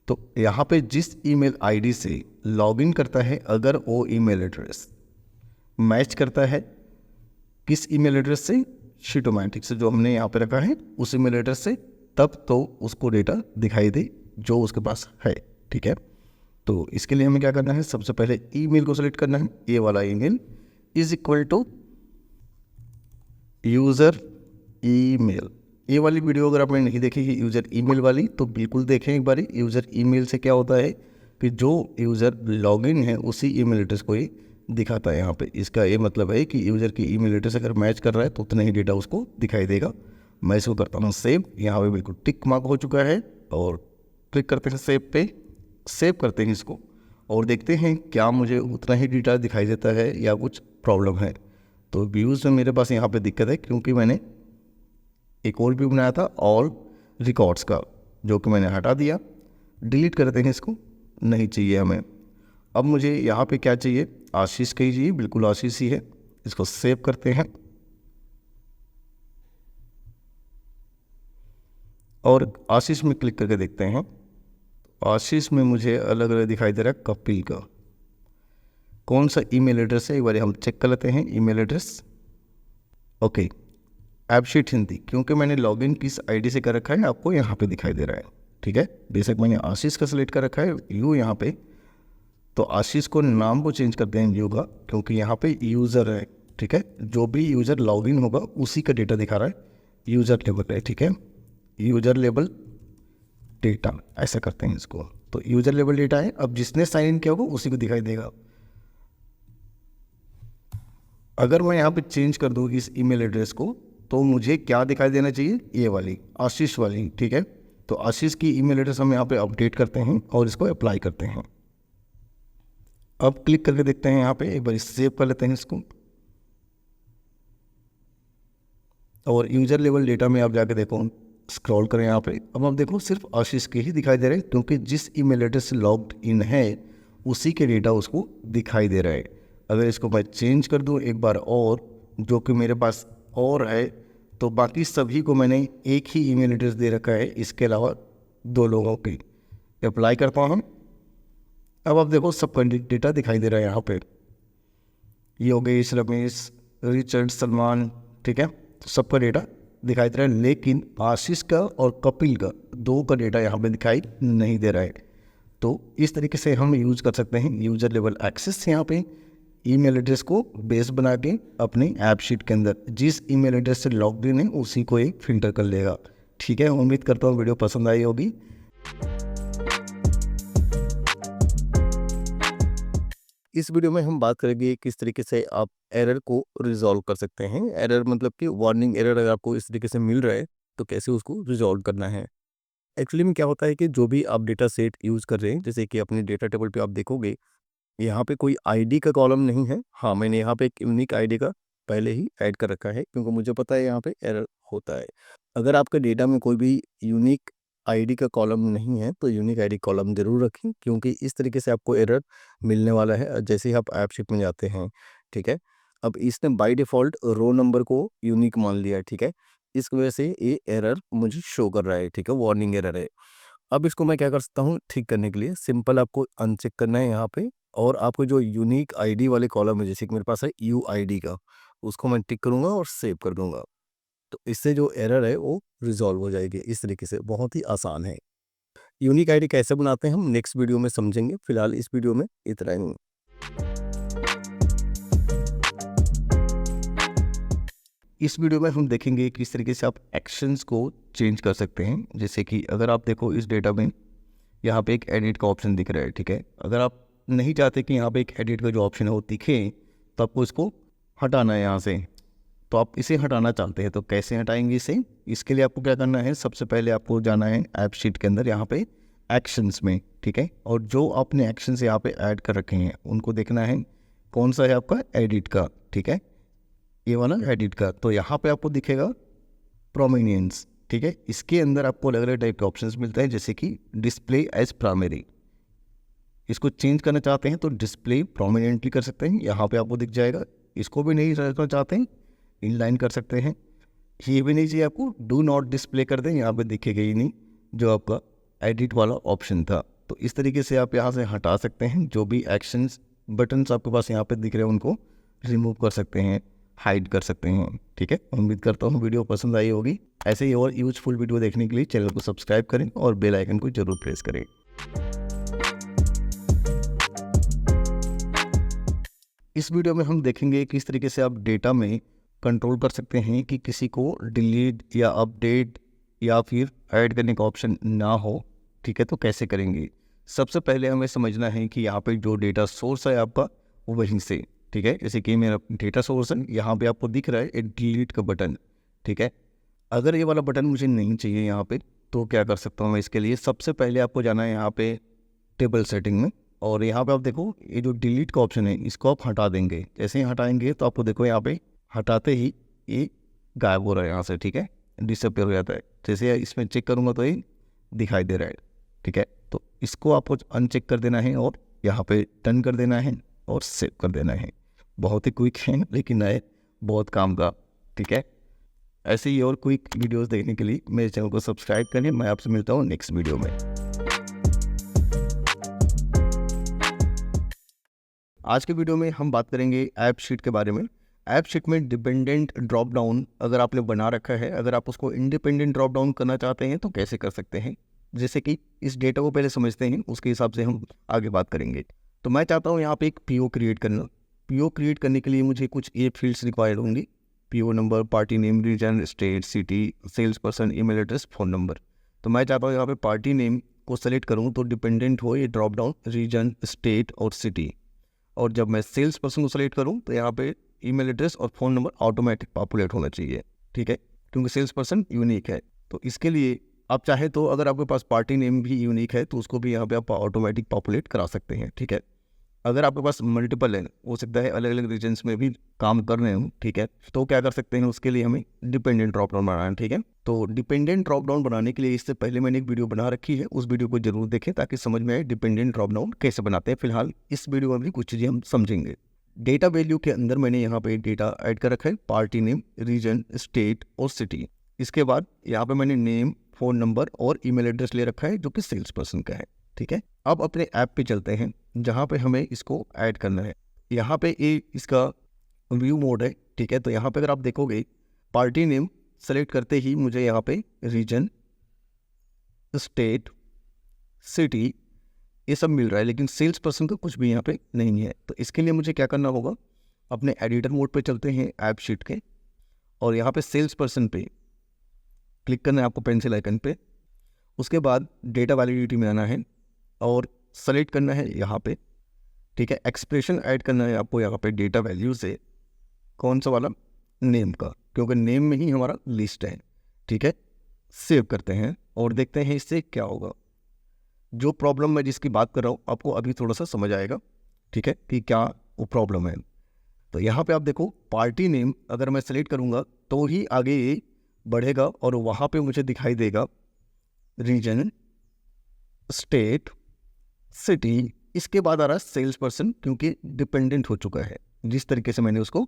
तो यहाँ पे जिस ईमेल आईडी से लॉगिन करता है, अगर वो ईमेल एड्रेस मैच करता है किस ईमेल एड्रेस से, शीटोमैटिक से जो हमने यहाँ पे रखा है उस ईमेल एड्रेस से, तब तो उसको डेटा दिखाई दे जो उसके पास है, ठीक है। तो इसके लिए हमें क्या करना है, सबसे पहले ईमेल को सेलेक्ट करना है। ये वाला email is equal to user email, ये वाली वीडियो अगर आपने नहीं देखी है यूज़र ईमेल वाली, तो बिल्कुल देखें एक बारी। यूज़र ईमेल से क्या होता है कि जो यूज़र लॉगिन है उसी ईमेल एड्रेस को ही दिखाता है यहाँ पे। इसका ये मतलब है कि यूज़र की ईमेल एड्रेस अगर मैच कर रहा है तो उतना ही डेटा उसको दिखाई देगा। मैं इसको करता हूँ सेव। यहाँ पे बिल्कुल टिक मार्क हो चुका है और क्लिक करते हैं सेव पे। सेव करते हैं इसको और देखते हैं क्या मुझे उतना ही डेटा दिखाई देता है या कुछ प्रॉब्लम है। तो व्यूज़ में मेरे पास यहाँ पे दिक्कत है क्योंकि मैंने एक और व्यू बनाया था ऑल रिकॉर्ड्स का, जो कि मैंने हटा दिया। डिलीट करते हैं इसको, नहीं चाहिए हमें। अब मुझे यहाँ पे क्या चाहिए, आशीष का ही चाहिए, बिल्कुल आशीष ही है। इसको सेव करते हैं और आशीष में क्लिक करके देखते हैं। आशीष में मुझे अलग अलग दिखाई दे रहा है कपिल का। कौन सा ईमेल एड्रेस है एक बार हम चेक कर लेते हैं। ईमेल एड्रेस ओके, ऐपशीट हिंदी, क्योंकि मैंने लॉगिन किस आईडी से कर रखा है आपको यहाँ पे दिखाई दे रहा है। ठीक है, बेशक मैंने आशीष का सिलेक्ट कर रखा है यू यहाँ पे, तो आशीष को नाम को चेंज करते हैं यू का, क्योंकि यहाँ पे यूज़र है। ठीक है, जो भी यूज़र लॉगिन होगा उसी का डेटा दिखा रहा है, यूज़र लेवल है। ठीक है, यूज़र लेवल डेटा ऐसा करते हैं इसको। तो यूज़र लेवल डेटा है, अब जिसने साइन इन किया होगा उसी को दिखाई देगा। अगर मैं यहाँ पे चेंज कर दूँ इस ईमेल एड्रेस को तो मुझे क्या दिखाई देना चाहिए, ये वाली आशीष वाली। ठीक है, तो आशीष की ईमेल एड्रेस हम यहाँ पे अपडेट करते हैं और इसको अप्लाई करते हैं। अब क्लिक करके देखते हैं यहाँ पे, एक बार सेव कर लेते हैं इसको और यूज़र लेवल डेटा में आप जाके देखो, स्क्रॉल करें यहाँ पे। अब आप देखो सिर्फ आशीष के ही दिखाई दे रहे हैं, क्योंकि जिस ईमेल एड्रेस से लॉग्ड इन है उसी के डेटा उसको दिखाई दे रहा है। अगर इसको मैं चेंज कर दूँ एक बार और, जो कि मेरे पास और है, तो बाकी सभी को मैंने एक ही ईमेल एड्रेस दे रखा है, इसके अलावा 2 लोगों की। अप्लाई करता हूँ। अब आप देखो सबका डेटा दिखाई दे रहा है यहाँ पे, योगेश, रमेश, रिचर्ड, सलमान। ठीक है, तो सबका डेटा दिखाई दे रहा है, लेकिन आशीष का और कपिल का 2 का डेटा यहाँ पे दिखाई नहीं दे रहा है। तो इस तरीके से हम यूज़ कर सकते हैं यूज़र लेवल एक्सेस। यहाँ पे ईमेल एड्रेस को बेस बना के अपने ऐपशीट के अंदर जिस ईमेल एड्रेस से लॉग्ड इन है उसी को एक फिल्टर कर लेगा। ठीक है, उम्मीद करता हूँ वीडियो पसंद आई होगी। इस वीडियो में हम बात करेंगे किस तरीके से आप एरर को रिजॉल्व कर सकते हैं। एरर मतलब कि वार्निंग एरर अगर आपको इस तरीके से मिल रहा है तो कैसे उसको रिजॉल्व करना है। एक्चुअली में क्या होता है कि जो भी आप डेटा सेट यूज़ कर रहे हैं, जैसे कि अपने डेटा टेबल पे आप देखोगे यहाँ पे कोई आईडी का कॉलम नहीं है। हाँ, मैंने यहाँ पे एक यूनिक आईडी का पहले ही ऐड कर रखा है, क्योंकि मुझे पता है यहाँ पे एरर होता है। अगर आपके डेटा में कोई भी यूनिक आईडी का कॉलम नहीं है तो यूनिक आईडी कॉलम ज़रूर रखें, क्योंकि इस तरीके से आपको एरर मिलने वाला है जैसे ही आप ऐपशीट में जाते हैं। ठीक है, अब इसने बाय डिफ़ॉल्ट रो नंबर को यूनिक मान लिया है। ठीक है, इस वजह से ये एरर मुझे शो कर रहा है। ठीक है, वार्निंग एरर है। अब इसको मैं क्या कर सकता हूँ ठीक करने के लिए, सिंपल आपको अनचेक करना है यहाँ पे, और आपको जो यूनिक आईडी वाले कॉलम है, जैसे कि मेरे पास है यू आईडी का, उसको मैं टिक करूँगा और सेव कर दूंगा। तो इससे जो एरर है वो रिजॉल्व हो जाएगी। इस तरीके से बहुत ही आसान है। यूनिक आईडी कैसे बनाते हैं हम नेक्स्ट वीडियो में समझेंगे। फिलहाल इस वीडियो में इतना ही। इस वीडियो में हम देखेंगे किस तरीके से आप एक्शंस को चेंज कर सकते हैं। जैसे कि अगर आप देखो इस डेटा में यहाँ पे एक एडिट का ऑप्शन दिख रहा है। ठीक है, अगर आप नहीं चाहते कि यहाँ पे एक एडिट का जो ऑप्शन है वो दिखे, तो आपको इसको हटाना है यहाँ से। तो आप इसे हटाना चाहते हैं तो कैसे हटाएंगे इसे, इसके लिए आपको क्या करना है, सबसे पहले आपको जाना है ऐपशीट के अंदर, यहाँ पे एक्शंस में। ठीक है, और जो आपने एक्शंस यहाँ पे ऐड कर रखे हैं उनको देखना है कौन सा है आपका एडिट का। ठीक है, ये वाला एडिट का, तो यहाँ पे आपको दिखेगा प्रोमिनेंस। ठीक है, इसके अंदर आपको अलग अलग टाइप के ऑप्शंस मिलते हैं, जैसे कि डिस्प्ले एज प्राइमरी। इसको चेंज करना चाहते हैं तो डिस्प्ले प्रोमिनेंटली कर सकते हैं, यहाँ पे आपको दिख जाएगा। इसको भी नहीं रखना चाहते हैं, इनलाइन कर सकते हैं। ये भी नहीं चाहिए आपको, डू नॉट डिस्प्ले कर दें, यहाँ पे दिखेगा ही नहीं जो आपका एडिट वाला ऑप्शन था। तो इस तरीके से आप यहाँ से हटा सकते हैं। जो भी एक्शंस बटन्स आपके पास यहाँ पे दिख रहे हैं उनको रिमूव कर सकते हैं, हाइड कर सकते हैं। ठीक है, उम्मीद करता हूँ वीडियो पसंद आई होगी। ऐसे ही और यूजफुल वीडियो देखने के लिए चैनल को सब्सक्राइब करें और बेल आइकन को जरूर प्रेस करें। इस वीडियो में हम देखेंगे किस तरीके से आप डेटा में कंट्रोल कर सकते हैं कि किसी को डिलीट या अपडेट या फिर ऐड करने का ऑप्शन ना हो, ठीक है, तो कैसे करेंगे। सबसे पहले हमें समझना है कि यहाँ पे जो डेटा सोर्स है आपका वो वहीं से, ठीक है। जैसे कि मेरा डेटा सोर्स है, यहाँ पे आपको दिख रहा है एक डिलीट का बटन, ठीक है। अगर ये वाला बटन मुझे नहीं चाहिए यहाँ पे, तो क्या कर सकता हूँ मैं इसके लिए। सबसे पहले आपको जाना है यहाँ पे टेबल सेटिंग में, और यहाँ पे आप देखो ये जो डिलीट का ऑप्शन है इसको आप हटा देंगे। जैसे ही हटाएंगे तो आपको देखो यहाँ पे हटाते ही ये गायब हो रहा है यहाँ से, ठीक है, डिसअपियर हो जाता है। जैसे इसमें चेक करूँगा तो ये दिखाई दे रहा है, ठीक है। तो इसको आपको अनचेक कर देना है और यहाँ पे टर्न कर देना है और सेव कर देना है। बहुत ही क्विक है लेकिन है बहुत काम का, ठीक है। ऐसे ही और क्विक वीडियोस देखने के लिए मेरे चैनल को सब्सक्राइब करें। मैं आपसे मिलता हूँ नेक्स्ट वीडियो में। आज के वीडियो में हम बात करेंगे ऐप शीट के बारे में। ऐप शीट में डिपेंडेंट ड्रॉप डाउन अगर आपने बना रखा है, अगर आप उसको इंडिपेंडेंट ड्रॉप डाउन करना चाहते हैं तो कैसे कर सकते हैं। जैसे कि इस डेटा को पहले समझते हैं, उसके हिसाब से हम आगे बात करेंगे। तो मैं चाहता हूँ यहाँ पे एक पीओ क्रिएट करना। पीओ क्रिएट करने के लिए मुझे कुछ ये फील्ड्स रिक्वायर्ड होंगी। PO number, party name, region, state, city, sales person, email address, phone number. तो मैं चाहता हूँ यहाँ पे पार्टी नेम को सेलेक्ट करूँ तो डिपेंडेंट हो ये ड्रॉप डाउन रीजन, स्टेट और सिटी। और जब मैं सेल्स पर्सन को सेलेक्ट करूँ तो यहाँ पे ईमेल एड्रेस और फ़ोन नंबर ऑटोमेटिक पॉपुलेट होना चाहिए, ठीक है, क्योंकि सेल्स पर्सन यूनिक है। तो इसके लिए आप चाहे तो अगर आपके पास पार्टी नेम भी यूनिक है तो उसको भी यहाँ पे आप ऑटोमेटिक पॉपुलेट करा सकते हैं, ठीक है। अगर आपके पास मल्टीपल है, हो सकता है अलग अलग रीजन्स में भी काम कर रहे हो, ठीक है, तो क्या कर सकते हैं, उसके लिए हमें डिपेंडेंट ड्रॉप डाउन बनाना है, ठीक है। तो डिपेंडेंट ड्रॉप डाउन बनाने के लिए इससे पहले मैंने एक वीडियो बना रखी है, उस वीडियो को जरूर देखें ताकि समझ में आए डिपेंडेंट ड्रॉप डाउन कैसे बनाते हैं। फिलहाल इस वीडियो में भी कुछ चीज़ें हम समझेंगे। डेटा वैल्यू के अंदर मैंने यहाँ पे डेटा ऐड कर रखा है, पार्टी नेम, रीजन, स्टेट और सिटी। इसके बाद यहाँ पे मैंने नेम, फ़ोन नंबर और ईमेल एड्रेस ले रखा है जो कि सेल्स पर्सन का है, ठीक है। अब अपने ऐप पे चलते हैं जहाँ पे हमें इसको ऐड करना है। यहाँ पे ये इसका व्यू मोड है, ठीक है। तो यहाँ पे अगर आप देखोगे पार्टी नेम सेलेक्ट करते ही मुझे यहाँ पे रीजन, स्टेट, सिटी ये सब मिल रहा है, लेकिन सेल्स पर्सन का कुछ भी यहाँ पे नहीं है। तो इसके लिए मुझे क्या करना होगा, अपने एडिटर मोड पे चलते हैं ऐप शीट के, और यहाँ पे सेल्स पर्सन पे क्लिक करना है आपको पेंसिल आइकन पे। उसके बाद डेटा वैलिडिटी में आना है और सेलेक्ट करना है यहाँ पे, ठीक है। एक्सप्रेशन ऐड करना है आपको यहाँ पे डेटा वैल्यू से, कौन सा वाला, नेम का, क्योंकि नेम में ही हमारा लिस्ट है, ठीक है। सेव करते हैं और देखते हैं इससे क्या होगा। जो प्रॉब्लम मैं जिसकी बात कर रहा हूँ आपको अभी थोड़ा सा समझ आएगा, ठीक है, कि क्या वो प्रॉब्लम है। तो यहाँ पे आप देखो पार्टी नेम अगर मैं सेलेक्ट करूँगा तो ही आगे ये बढ़ेगा और वहाँ पे मुझे दिखाई देगा रीजन, स्टेट, सिटी। इसके बाद आ रहा है सेल्स पर्सन, क्योंकि डिपेंडेंट हो चुका है जिस तरीके से मैंने उसको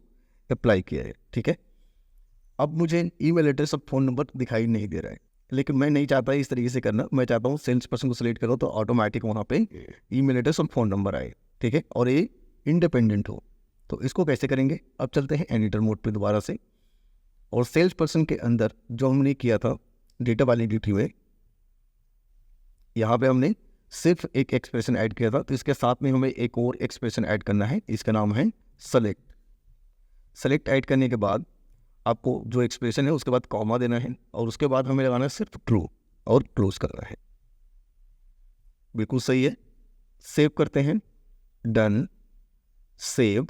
अप्लाई किया है, ठीक है। अब मुझे ईमेल एड्रेस और फ़ोन नंबर दिखाई नहीं दे रहा है, लेकिन मैं नहीं चाहता इस तरीके से करना। मैं चाहता हूँ सेल्स पर्सन को सेलेक्ट करो तो ऑटोमेटिक वहाँ पे ईमेल एड्रेस और फ़ोन नंबर आए, ठीक है, और ये इंडिपेंडेंट हो। तो इसको कैसे करेंगे, अब चलते हैं एडिटर मोड पे दोबारा से, और सेल्स पर्सन के अंदर जो हमने किया था डेटा वैलिडिटी में, यहाँ पे हमने सिर्फ एक एक्सप्रेशन ऐड किया था, तो इसके साथ में हमें एक और एक्सप्रेशन ऐड करना है, इसका नाम है सेलेक्ट। सेलेक्ट ऐड करने के बाद आपको जो एक्सप्रेशन है उसके बाद कॉमा देना है और उसके बाद हमें लगाना है सिर्फ ट्रू और क्लोज करना है। बिल्कुल सही है। सेव करते हैं, डन, सेव,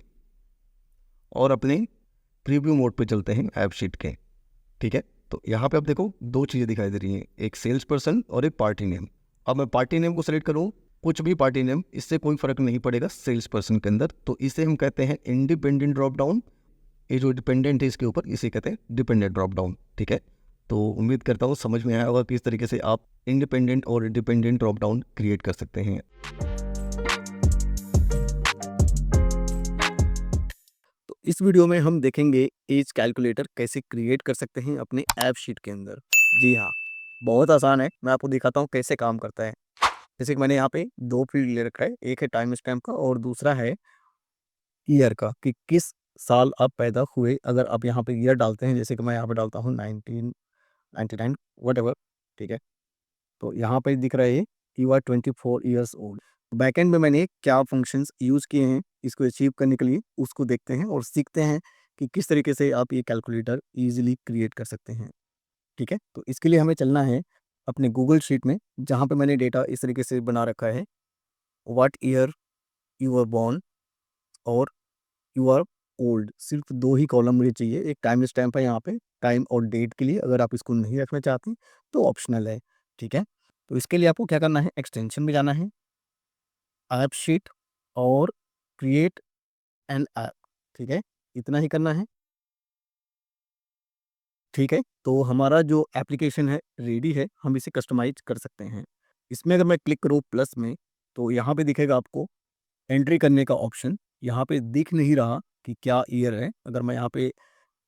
और अपने प्रीव्यू मोड पे चलते हैं ऐप शीट के, ठीक है। तो यहाँ पे आप देखो दो चीज़ें दिखाई दे रही हैं, एक सेल्स पर्सन और एक पार्टी नेम। अब मैं पार्टी नेम को सेलेक्ट करूँ, कुछ भी पार्टी नेम, इससे कोई फर्क नहीं पड़ेगा सेल्स पर्सन के अंदर। तो इसे हम कहते हैं इंडिपेंडेंट ड्रॉप डाउन। ये जो डिपेंडेंट है इसके ऊपर इसे कहते हैं डिपेंडेंट ड्रॉप डाउन, ठीक है। तो उम्मीद करता हूँ समझ में आया होगा कि इस तरीके से आप इंडिपेंडेंट और डिपेंडेंट ड्रॉप डाउन क्रिएट कर सकते हैं। तो इस वीडियो में हम देखेंगे एज कैलकुलेटर कैसे क्रिएट कर सकते हैं अपने ऐप शीट के अंदर। जी हाँ, बहुत आसान है, मैं आपको दिखाता हूँ कैसे काम करता है। जैसे कि मैंने यहाँ पे दो फील्ड ले रखा है, एक है टाइम स्टैम्प का और दूसरा है ईयर का, कि किस साल आप पैदा हुए। अगर आप यहाँ पे ईयर डालते हैं, जैसे कि मैं यहाँ पे डालता हूँ 1999 व्हाटएवर, ठीक है। तो यहाँ पे दिख रहा है you are 24 years old. Backend में मैंने क्या फंक्शंस यूज़ किए हैं इसको अचीव करने के लिए, उसको देखते हैं और सीखते हैं कि किस तरीके से आप ये कैलकुलेटर ईज़िली क्रिएट कर सकते हैं, ठीक है? तो इसके लिए हमें चलना है अपने गूगल शीट में, जहाँ पे मैंने डेटा इस तरीके से बना रखा है, what year you are born और यू आर ओल्ड। सिर्फ 2 ही कॉलम मुझे चाहिए, एक टाइम स्टैम्प है यहाँ पे, टाइम और डेट के लिए। अगर आप इसको नहीं रखना चाहते तो ऑप्शनल है, ठीक है? तो इसके लिए आपको क्या करना है, एक्सटेंशन में जाना है, ऐप शीट और क्रिएट एन ऐप, ठीक है? इतना ही करना है, ठीक है? तो हमारा जो एप्लीकेशन है रेडी है, हम इसे कस्टमाइज़ कर सकते हैं। इसमें अगर मैं क्लिक करूँ प्लस में, तो यहाँ पे दिखेगा आपको एंट्री करने का ऑप्शन। यहाँ पे दिख नहीं रहा कि क्या ईयर है। अगर मैं यहाँ पे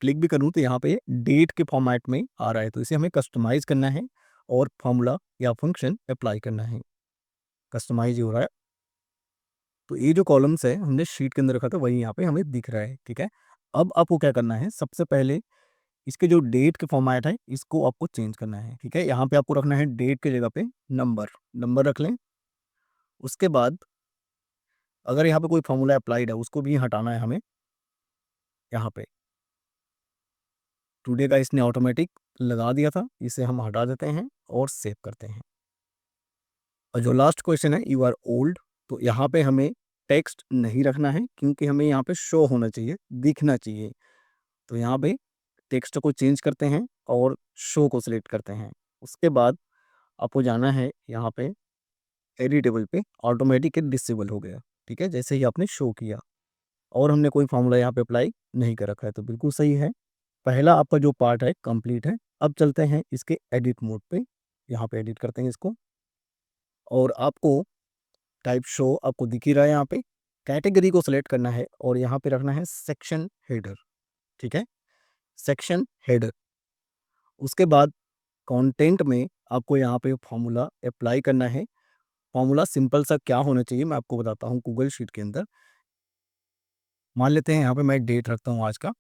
क्लिक भी करूँ तो यहाँ पे डेट के फॉर्मेट में आ रहा है, तो इसे हमें कस्टमाइज़ करना है और फॉर्मूला या फंक्शन अप्लाई करना है। कस्टमाइज़ ही हो रहा है। तो ये जो कॉलम्स है हमने शीट के अंदर रखा था, वही यहाँ पे हमें दिख रहा है, ठीक है? अब आपको क्या करना है, सबसे पहले इसके जो डेट के फॉर्मेट है इसको आपको चेंज करना है, ठीक है? यहाँ पे आपको रखना है डेट की जगह पे नंबर, नंबर रख लें। उसके बाद अगर यहाँ पे कोई फॉर्मूला अप्लाइड है उसको भी हटाना है हमें, यहाँ पे टुडे का इसने ऑटोमेटिक लगा दिया था, इसे हम हटा देते हैं और सेव करते हैं। और जो लास्ट क्वेश्चन है यू आर ओल्ड, तो यहाँ पे हमें टेक्स्ट नहीं रखना है क्योंकि हमें यहाँ पे शो होना चाहिए, दिखना चाहिए। तो यहाँ पे टेक्स्ट को चेंज करते हैं और शो को सिलेक्ट करते हैं। उसके बाद आपको जाना है यहाँ पे एडिटेबल पे, ऑटोमेटिक ये डिसेबल हो गया, ठीक है? जैसे ही आपने शो किया और हमने कोई फॉर्मूला यहाँ पे अप्लाई नहीं कर रखा है, तो बिल्कुल सही है। पहला आपका जो पार्ट है कंप्लीट है। अब चलते हैं इसके एडिट मोड पे, यहाँ पे एडिट करते हैं इसको और आपको टाइप शो आपको दिख ही रहा है यहाँ पे। कैटेगरी को सिलेक्ट करना है और यहाँ पे रखना है सेक्शन हेडर, ठीक है? Section header. उसके बाद कंटेंट में आपको यहाँ पे फॉर्मूला अप्लाई करना है। फॉर्मूला सिंपल सा क्या होना चाहिए मैं आपको बताता हूँ गूगल शीट के अंदर। मान लेते हैं यहाँ पे मैं डेट रखता हूँ आज का,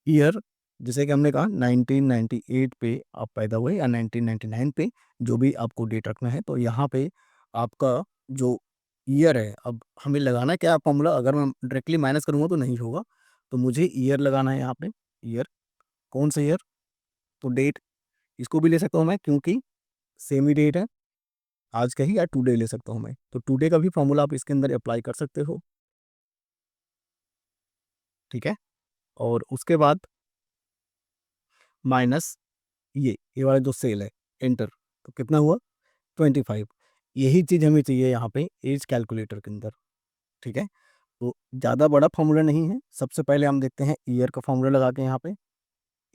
ईयर जैसे कि हमने कहा 1998 पे आप पैदा हुए या 1999 पे, जो भी आपको डेट रखना है। तो यहाँ पे आपका जो ईयर है, अब हमें लगाना क्या है फॉर्मूला, अगर मैं डायरेक्टली माइनस करूँगा तो नहीं होगा। तो मुझे ईयर लगाना है यहाँ पे, ईयर, कौन सा ईयर? तो डेट इसको भी ले सकता हूँ मैं क्योंकि सेम ही डेट है, आज का ही, या टुडे ले सकता हूँ मैं। तो टुडे का भी फॉर्मूला आप इसके अंदर अप्लाई कर सकते हो, ठीक है? और उसके बाद माइनस ये वाला जो सेल है, एंटर, तो कितना हुआ? 25। यही चीज़ हमें चाहिए यहाँ पे एज कैलकुलेटर के अंदर, ठीक है? तो ज़्यादा बड़ा फॉर्मूला नहीं है। सबसे पहले हम देखते हैं ईयर का फॉर्मूला लगा के यहाँ पे,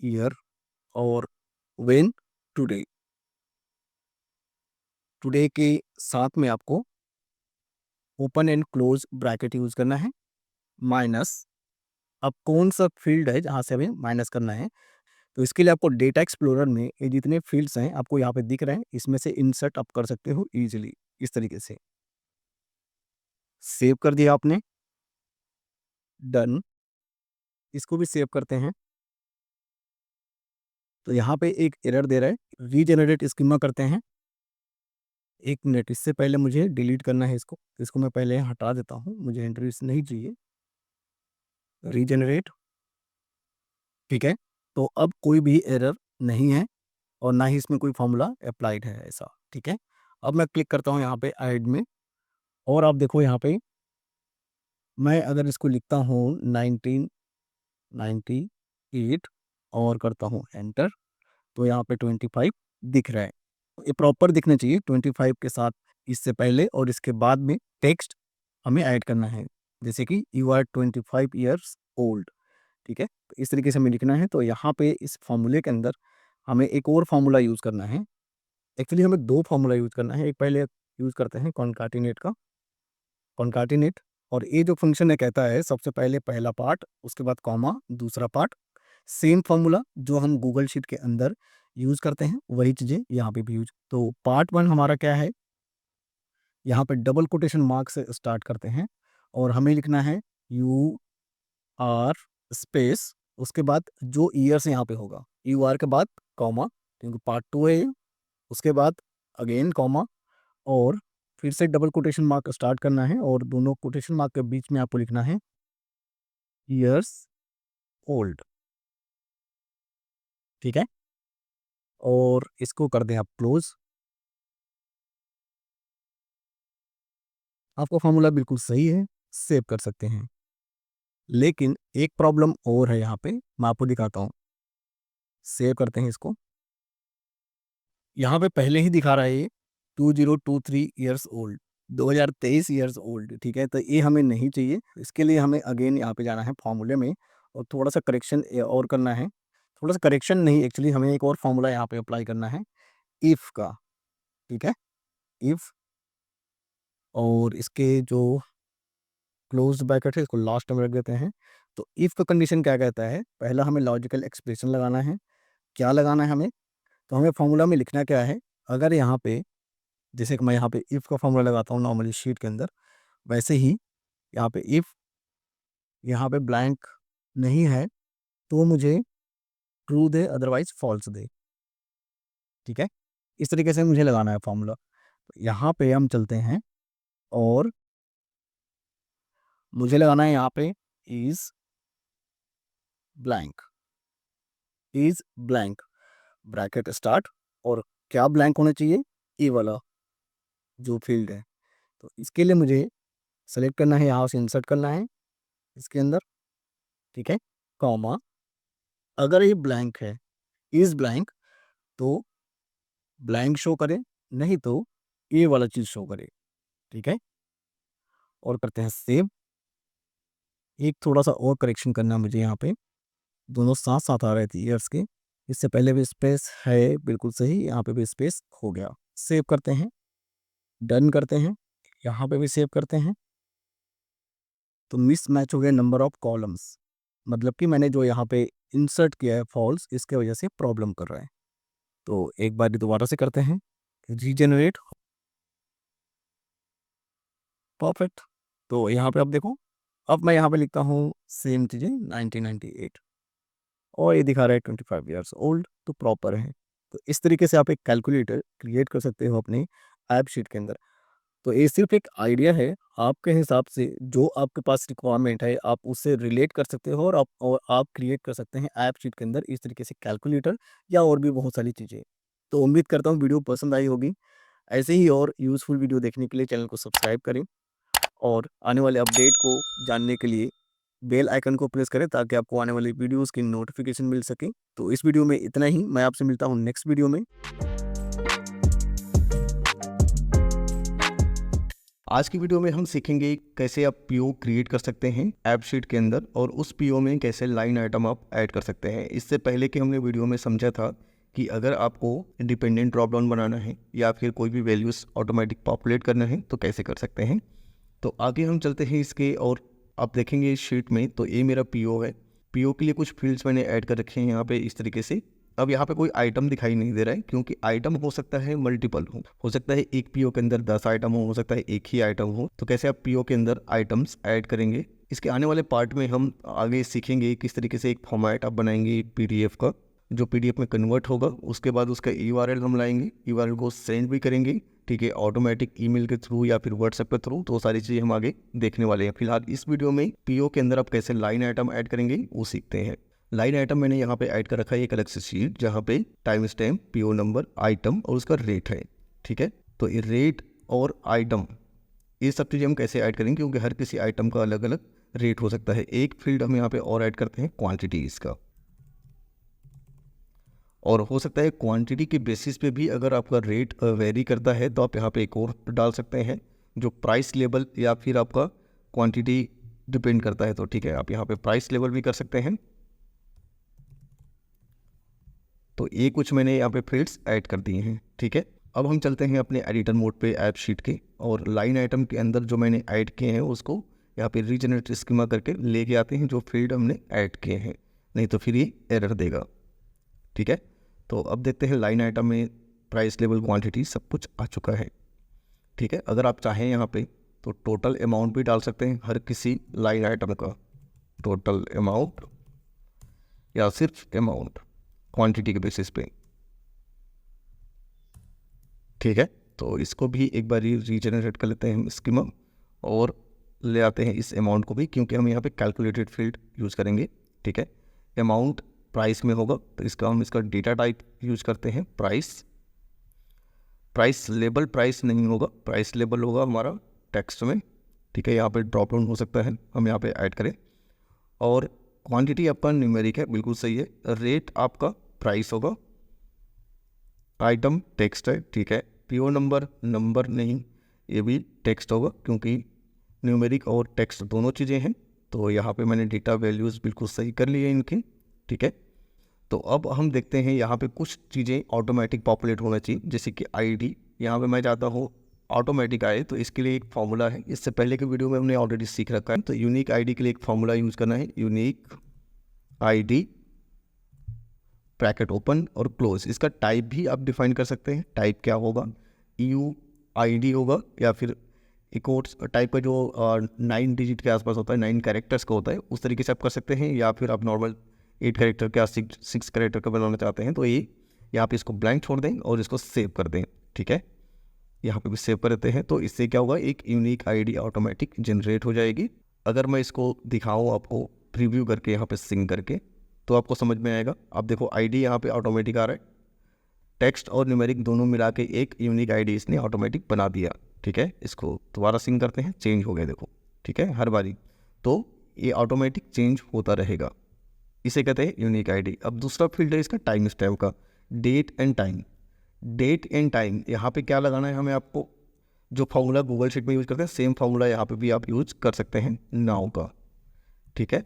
ईयर और व्हेन, टुडे। टुडे के साथ में आपको open and close bracket use करना है, माइनस, अब कौन-सा फ़ील्ड है जहाँ से हमें माइनस करना है, तो इसके लिए आपको डेटा एक्सप्लोरर में ये जितने फ़ील्ड्स हैं आपको यहाँ पे दिख रहे हैं, इसमें से इंसर्ट आप कर सकते हो ईज़िली, इस तरीके से। सेव कर दिया आपने, डन। इसको भी सेव करते हैं। तो यहाँ पे एक एरर दे रहा है, रीजेनरेट स्कीमा करते हैं। 1 मिनट, इससे पहले मुझे डिलीट करना है इसको, तो इसको मैं पहले हटा देता हूँ, मुझे एंट्रीज़ नहीं चाहिए। रीजेनरेट, ठीक है? तो अब कोई भी एरर नहीं है और ना ही इसमें कोई फ़ॉर्मूला एप्लाइड है ऐसा, ठीक है? अब मैं क्लिक करता हूँ यहाँ पे ऐड में और आप देखो यहाँ पे मैं अगर इसको लिखता हूँ 1998 और करता हूँ एंटर, तो यहाँ पे 25 दिख रहा है। ये प्रॉपर दिखना चाहिए 25 के साथ, इससे पहले और इसके बाद में टेक्स्ट हमें ऐड करना है। जैसे कि यू आर 25 इयर्स ओल्ड, ठीक है? तो इस तरीके से हमें लिखना है। तो यहाँ पे इस फ़ॉर्मूले के अंदर हमें एक और फ़ॉर्मूला यूज़ करना है। एक्चुअली हमें 2 फ़ॉर्मूला यूज़ करना है। एक पहले यूज़ करते हैं कॉनकैटिनेट का, कॉनकैटिनेट, और ये जो फ़ंक्शन है कहता है सबसे पहले पहला पार्ट, उसके बाद कॉमा, दूसरा पार्ट। सेम फ़ॉर्मूला जो हम गूगल शीट के अंदर यूज़ करते हैं, वही चीज़ें यहाँ पे भी यूज़। तो पार्ट 1 हमारा क्या है? यहाँ पे डबल कोटेशन मार्क से स्टार्ट करते हैं और हमें लिखना है यू आर स्पेस, उसके बाद जो ईयर्स यहाँ पे होगा, यू आर के बाद कॉमा, क्योंकि पार्ट 2 है ये, उसके बाद अगेन कॉमा और फिर से डबल कोटेशन मार्क स्टार्ट करना है और दोनों कोटेशन मार्क के बीच में आपको लिखना है ईयर्स ओल्ड। ठीक है, और इसको कर दें आप क्लोज। आपका फॉर्मूला बिल्कुल सही है, सेव कर सकते हैं। लेकिन एक प्रॉब्लम और है यहाँ पे, मैं आपको दिखाता हूँ। सेव करते हैं इसको। यहाँ पे पहले ही दिखा रहा है ये 2023 ईयर्स ओल्ड, 2023 ईयर्स ओल्ड। ठीक है, तो ये हमें नहीं चाहिए। इसके लिए हमें अगेन यहाँ पे जाना है फॉर्मूले में, और थोड़ा सा करेक्शन और करना है। थोड़ा सा करेक्शन नहीं, एक्चुअली हमें एक और फॉर्मूला यहाँ पे अप्लाई करना है, इफ़ का। ठीक है, इफ़, और इसके जो क्लोज ब्रैकेट है इसको लास्ट में रख देते हैं। तो इफ़ का कंडीशन क्या कहता है, पहला हमें लॉजिकल एक्सप्रेशन लगाना है। क्या लगाना है हमें, तो हमें फॉर्मूला में लिखना क्या है, अगर यहाँ पे, जैसे कि मैं यहाँ पे इफ़ का फॉर्मूला लगाता हूँ नॉर्मली शीट के अंदर, वैसे ही यहाँ पे इफ़, यहाँ पे ब्लैंक नहीं है तो मुझे ट्रू दे, अदरवाइज फॉल्स दे। ठीक है, इस तरीके से मुझे लगाना है फॉर्मूला। यहाँ पे हम चलते हैं, और मुझे लगाना है यहाँ पे is blank, is blank, bracket start, और क्या ब्लैंक होना चाहिए, ई वाला जो फील्ड है। तो इसके लिए मुझे सेलेक्ट करना है, यहाँ से इंसर्ट करना है इसके अंदर। ठीक है, कॉमा, अगर ये ब्लैंक है, इज ब्लैंक, तो ब्लैंक शो करे, नहीं तो ये वाला चीज़ शो करे। ठीक है, और करते हैं सेव। एक थोड़ा सा और करेक्शन करना है मुझे यहाँ पे, दोनों साथ साथ आ रहे थे ईयर्स के। इससे पहले भी स्पेस है, बिल्कुल सही, यहाँ पे भी स्पेस हो गया। सेव करते हैं, डन करते हैं, यहाँ पे भी सेव करते हैं। तो मिस मैच हो गया नंबर ऑफ कॉलम्स, मतलब कि मैंने जो यहाँ पे इंसर्ट किया है फॉल्स, इसके वजह से प्रॉब्लम कर रहा है। तो एक बार दोबारा से करते हैं, रीजेनरेट, परफेक्ट। तो यहाँ पे अब देखो, अब मैं यहाँ पे लिखता हूँ सेम चीज़ें 1998, और ये दिखा रहा है 25 ईयर्स ओल्ड, तो प्रॉपर है। तो इस तरीके से आप एक कैलकुलेटर क्रिएट कर सकते हो अपने ऐप शीट के अंदर। तो ये सिर्फ एक आइडिया है, आपके हिसाब से जो आपके पास रिक्वायरमेंट है आप उससे रिलेट कर सकते हो, और आप क्रिएट कर सकते हैं ऐप शीट के अंदर इस तरीके से कैलकुलेटर, या और भी बहुत सारी चीज़ें। तो उम्मीद करता हूँ वीडियो पसंद आई होगी। ऐसे ही और यूज़फुल वीडियो देखने के लिए चैनल को सब्सक्राइब करें, और आने वाले अपडेट को जानने के लिए बेल आइकन को प्रेस करें, ताकि आपको आने वाली वीडियोस की नोटिफिकेशन मिल सके। तो इस वीडियो में इतना ही, मैं आपसे मिलता हूँ नेक्स्ट वीडियो में। आज की वीडियो में हम सीखेंगे कैसे आप पीओ क्रिएट कर सकते हैं ऐप शीट के अंदर, और उस पीओ में कैसे लाइन आइटम आप ऐड कर सकते हैं। इससे पहले कि हमने वीडियो में समझा था कि अगर आपको इंडिपेंडेंट ड्रॉप डाउन बनाना है या फिर कोई भी वैल्यूज ऑटोमेटिक पॉपुलेट करना है तो कैसे कर सकते हैं। तो आगे हम चलते हैं इसके, और आप देखेंगे इस शीट में, तो ये मेरा पीओ है। पीओ के लिए कुछ फील्ड्स मैंने ऐड कर रखे हैं यहाँ पे इस तरीके से। अब यहाँ पे कोई आइटम दिखाई नहीं दे रहा है, क्योंकि आइटम हो सकता है मल्टीपल हो सकता है एक पीओ के अंदर 10 आइटम हो सकता है एक ही आइटम हो। तो कैसे आप पीओ के अंदर आइटम्स ऐड करेंगे, इसके आने वाले पार्ट में हम आगे सीखेंगे किस तरीके से एक फॉर्मेट आप बनाएंगे पीडीएफ का, जो पीडीएफ में कन्वर्ट होगा। उसके बाद उसका यूआरएल हम लाएंगे, यूआरएल को सेंड भी करेंगे, ठीक है, ऑटोमेटिक ईमेल के थ्रू या फिर व्हाट्सएप के थ्रू। तो वो सारी चीज़ें हम आगे देखने वाले हैं। फिलहाल इस वीडियो में पीओ के अंदर आप कैसे लाइन आइटम ऐड करेंगे वो सीखते हैं। लाइन आइटम मैंने यहाँ पे ऐड कर रखा है एक अलग से शीट, जहाँ पे time stamp, PO number, item और उसका रेट है। ठीक है, तो ये रेट और आइटम, ये सब चीज़ें हम कैसे ऐड करेंगे, क्योंकि हर किसी आइटम का अलग अलग रेट हो सकता है। एक फील्ड हम यहाँ पे और ऐड करते हैं क्वांटिटी इसका, और हो सकता है क्वांटिटी के बेसिस पे भी अगर आपका रेट वेरी करता है तो आप यहाँ पे एक और डाल सकते हैं, जो प्राइस लेवल या फिर आपका क्वांटिटी डिपेंड करता है। तो ठीक है, आप यहाँ पे प्राइस लेवल भी कर सकते हैं। तो ये कुछ मैंने यहाँ पे फील्ड्स ऐड कर दिए हैं। ठीक है, अब हम चलते हैं अपने एडिटर मोड पे ऐप शीट के, और लाइन आइटम के अंदर जो मैंने ऐड किए हैं उसको यहाँ पे रीजनरेट स्कीमा करके लेके आते हैं जो फील्ड हमने ऐड किए हैं, नहीं तो फिर ये एरर देगा। ठीक है, तो अब देखते हैं लाइन आइटम में प्राइस लेवल, क्वांटिटी सब कुछ आ चुका है। ठीक है, अगर आप चाहें यहाँ पे तो टोटल अमाउंट भी डाल सकते हैं हर किसी लाइन आइटम का, टोटल अमाउंट या सिर्फ अमाउंट क्वांटिटी के बेसिस पे। ठीक है, तो इसको भी एक बार रीजनरेट कर लेते हैं स्कीमा, और ले आते हैं इस अमाउंट को भी, क्योंकि हम यहाँ पे कैलकुलेटेड फील्ड यूज़ करेंगे, ठीक है। अमाउंट प्राइस में होगा तो इसका डेटा टाइप यूज़ करते हैं प्राइस। प्राइस लेबल प्राइस नहीं होगा, प्राइस लेबल होगा हमारा टेक्स्ट में, ठीक है। यहाँ पे ड्रॉप डाउन हो सकता है, हम यहाँ पे ऐड करें। और क्वांटिटी आपका न्यूमेरिक है, बिल्कुल सही है। रेट आपका प्राइस होगा। आइटम टेक्स्ट है, ठीक है। पीओ नंबर नंबर नहीं, ये भी टेक्स्ट होगा क्योंकि न्यूमेरिक और टेक्स्ट दोनों चीज़ें हैं। तो यहाँ पे मैंने डेटा वैल्यूज़ बिल्कुल सही कर लिए इनकी, ठीक है। तो अब हम देखते हैं यहाँ पे कुछ चीज़ें ऑटोमेटिक पॉपुलेट होना चाहिए, जैसे कि आईडी। यहाँ पे मैं चाहता हूँ ऑटोमेटिक आए, तो इसके लिए एक फार्मूला है, इससे पहले के वीडियो में हमने ऑलरेडी सीख रखा है। तो यूनिक आईडी के लिए एक फार्मूला यूज़ करना है, यूनिक आईडी ब्रैकेट ओपन और क्लोज। इसका टाइप भी आप डिफाइन कर सकते हैं, टाइप क्या होगा, यू आईडी होगा, या फिर एक और टाइप का जो 9 डिजिट के आसपास होता है, 9 कैरेक्टर्स का होता है, उस तरीके से आप कर सकते हैं। या फिर आप नॉर्मल 8 कैरेक्टर का 6 कैरेक्टर का बनाना चाहते हैं, तो ये यहाँ पे इसको ब्लैंक छोड़ दें और इसको सेव कर दें, ठीक है। यहाँ पे भी सेव कर देते हैं, तो इससे क्या होगा, एक यूनिक आईडी ऑटोमेटिक जनरेट हो जाएगी। अगर मैं इसको दिखाऊँ आपको प्रीव्यू करके, यहाँ पे सिंक करके, तो आपको समझ में आएगा। आप देखो आईडी यहाँ पे ऑटोमेटिक आ रहा है, टेक्स्ट और न्यूमेरिक दोनों मिला के एक यूनिक आईडी इसने ऑटोमेटिक बना दिया, ठीक है। इसको दोबारा सिंक करते हैं, चेंज हो गया देखो, ठीक है, हर बारी। तो ये ऑटोमेटिक चेंज होता रहेगा, इसे कहते हैं यूनिक आईडी। अब दूसरा फील्ड है इसका टाइम स्टैम्प का, date and time. Date and time यहाँ पे क्या लगाना है हमें, आपको जो फार्मूला गूगल शीट में यूज़ करते हैं सेम फार्मूला यहाँ पे भी आप यूज़ कर सकते हैं, नाउ का, ठीक है।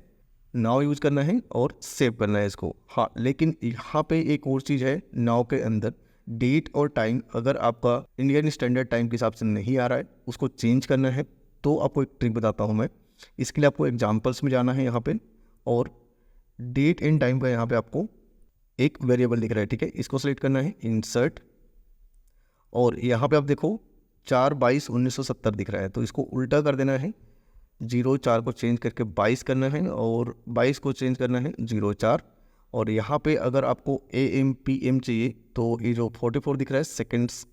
नाउ यूज़ करना है और सेव करना है इसको। हाँ, लेकिन यहाँ पे एक और चीज़ है, नाउ के अंदर डेट और टाइम अगर आपका इंडियन स्टैंडर्ड टाइम के हिसाब से नहीं आ रहा है, उसको चेंज करना है, तो आपको एक ट्रिक बताता हूँ मैं। इसके लिए आपको एग्जाम्पल्स में जाना है यहाँ पे, और डेट एंड टाइम का यहाँ पे आपको एक वेरिएबल दिख रहा है, ठीक है। इसको सेलेक्ट करना है, इंसर्ट, और यहाँ पे आप देखो 4/22/1970 दिख रहा है, तो इसको उल्टा कर देना है, 04 को चेंज करके 22 करना है, और 22 को चेंज करना है 04। और यहाँ पे अगर आपको AM PM चाहिए, तो ये जो 44 दिख रहा है सेकंड्स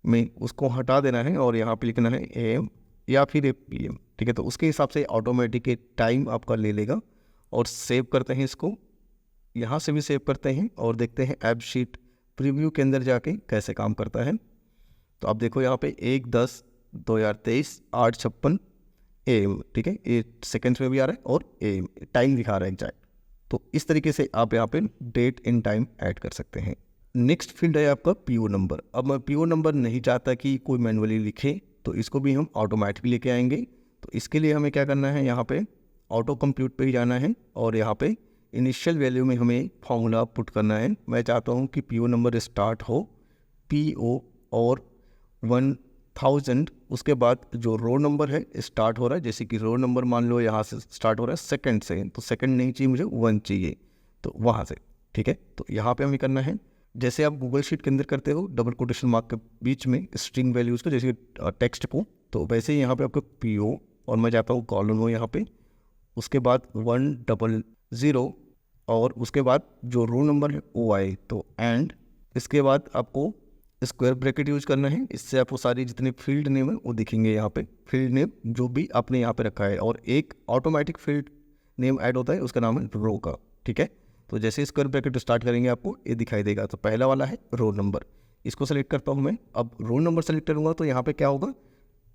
में, उसको हटा देना है और यहाँ पे लिखना है AM या फिर PM, ठीक है। तो उसके हिसाब से ऑटोमेटिक टाइम आपका ले लेगा। और सेव करते हैं इसको, यहाँ से भी सेव करते हैं और देखते हैं ऐप शीट प्रीव्यू के अंदर जाके कैसे काम करता है। तो आप देखो यहाँ पे 1/10/2023 8:56 AM, ठीक है, ये सेकंड्स में भी आ रहा है और AM टाइम दिखा रहा है एग्जैक्ट। तो इस तरीके से आप यहाँ पे डेट एंड टाइम ऐड कर सकते हैं। नेक्स्ट फील्ड है आपका PO नंबर। अब मैं PO नंबर नहीं चाहता कि कोई मैनुअली लिखे, तो इसको भी हम ऑटोमेटिक लेके आएंगे। तो इसके लिए हमें क्या करना है, यहाँ पे ऑटो कंप्यूट पे ही जाना है, और यहाँ पे इनिशियल वैल्यू में हमें फॉर्मूला पुट करना है। मैं चाहता हूँ कि PO नंबर स्टार्ट हो PO और 1000, उसके बाद जो रो नंबर है स्टार्ट हो रहा है, जैसे कि रो नंबर मान लो यहाँ से स्टार्ट हो रहा है सेकंड से, तो सेकंड नहीं चाहिए मुझे, 1 चाहिए, तो वहाँ से, ठीक है। तो यहाँ पे हमें करना है, जैसे आप गूगल शीट के अंदर करते हो डबल कोटेशन मार्क के बीच में स्ट्रिंग वैल्यूज़ को, जैसे टेक्स्ट को, तो वैसे ही यहाँ पे आपको PO, और मैं चाहता हूँ कॉलन हो यहाँ पे, उसके बाद 100, और उसके बाद जो रो नंबर है वो आए, तो एंड, इसके बाद आपको स्क्वायर ब्रैकेट यूज करना है। इससे आपको सारी जितने फील्ड नेम है वो दिखेंगे यहाँ पे, फील्ड नेम जो भी आपने यहाँ पे रखा है, और एक ऑटोमेटिक फील्ड नेम ऐड होता है, उसका नाम है रो का, ठीक है। तो जैसे स्क्वायर ब्रैकेट स्टार्ट करेंगे आपको ये दिखाई देगा। तो पहला वाला है रो नंबर, इसको सेलेक्ट करता हूँ मैं। अब रो नंबर सेलेक्ट करूँगा तो यहाँ पे क्या होगा,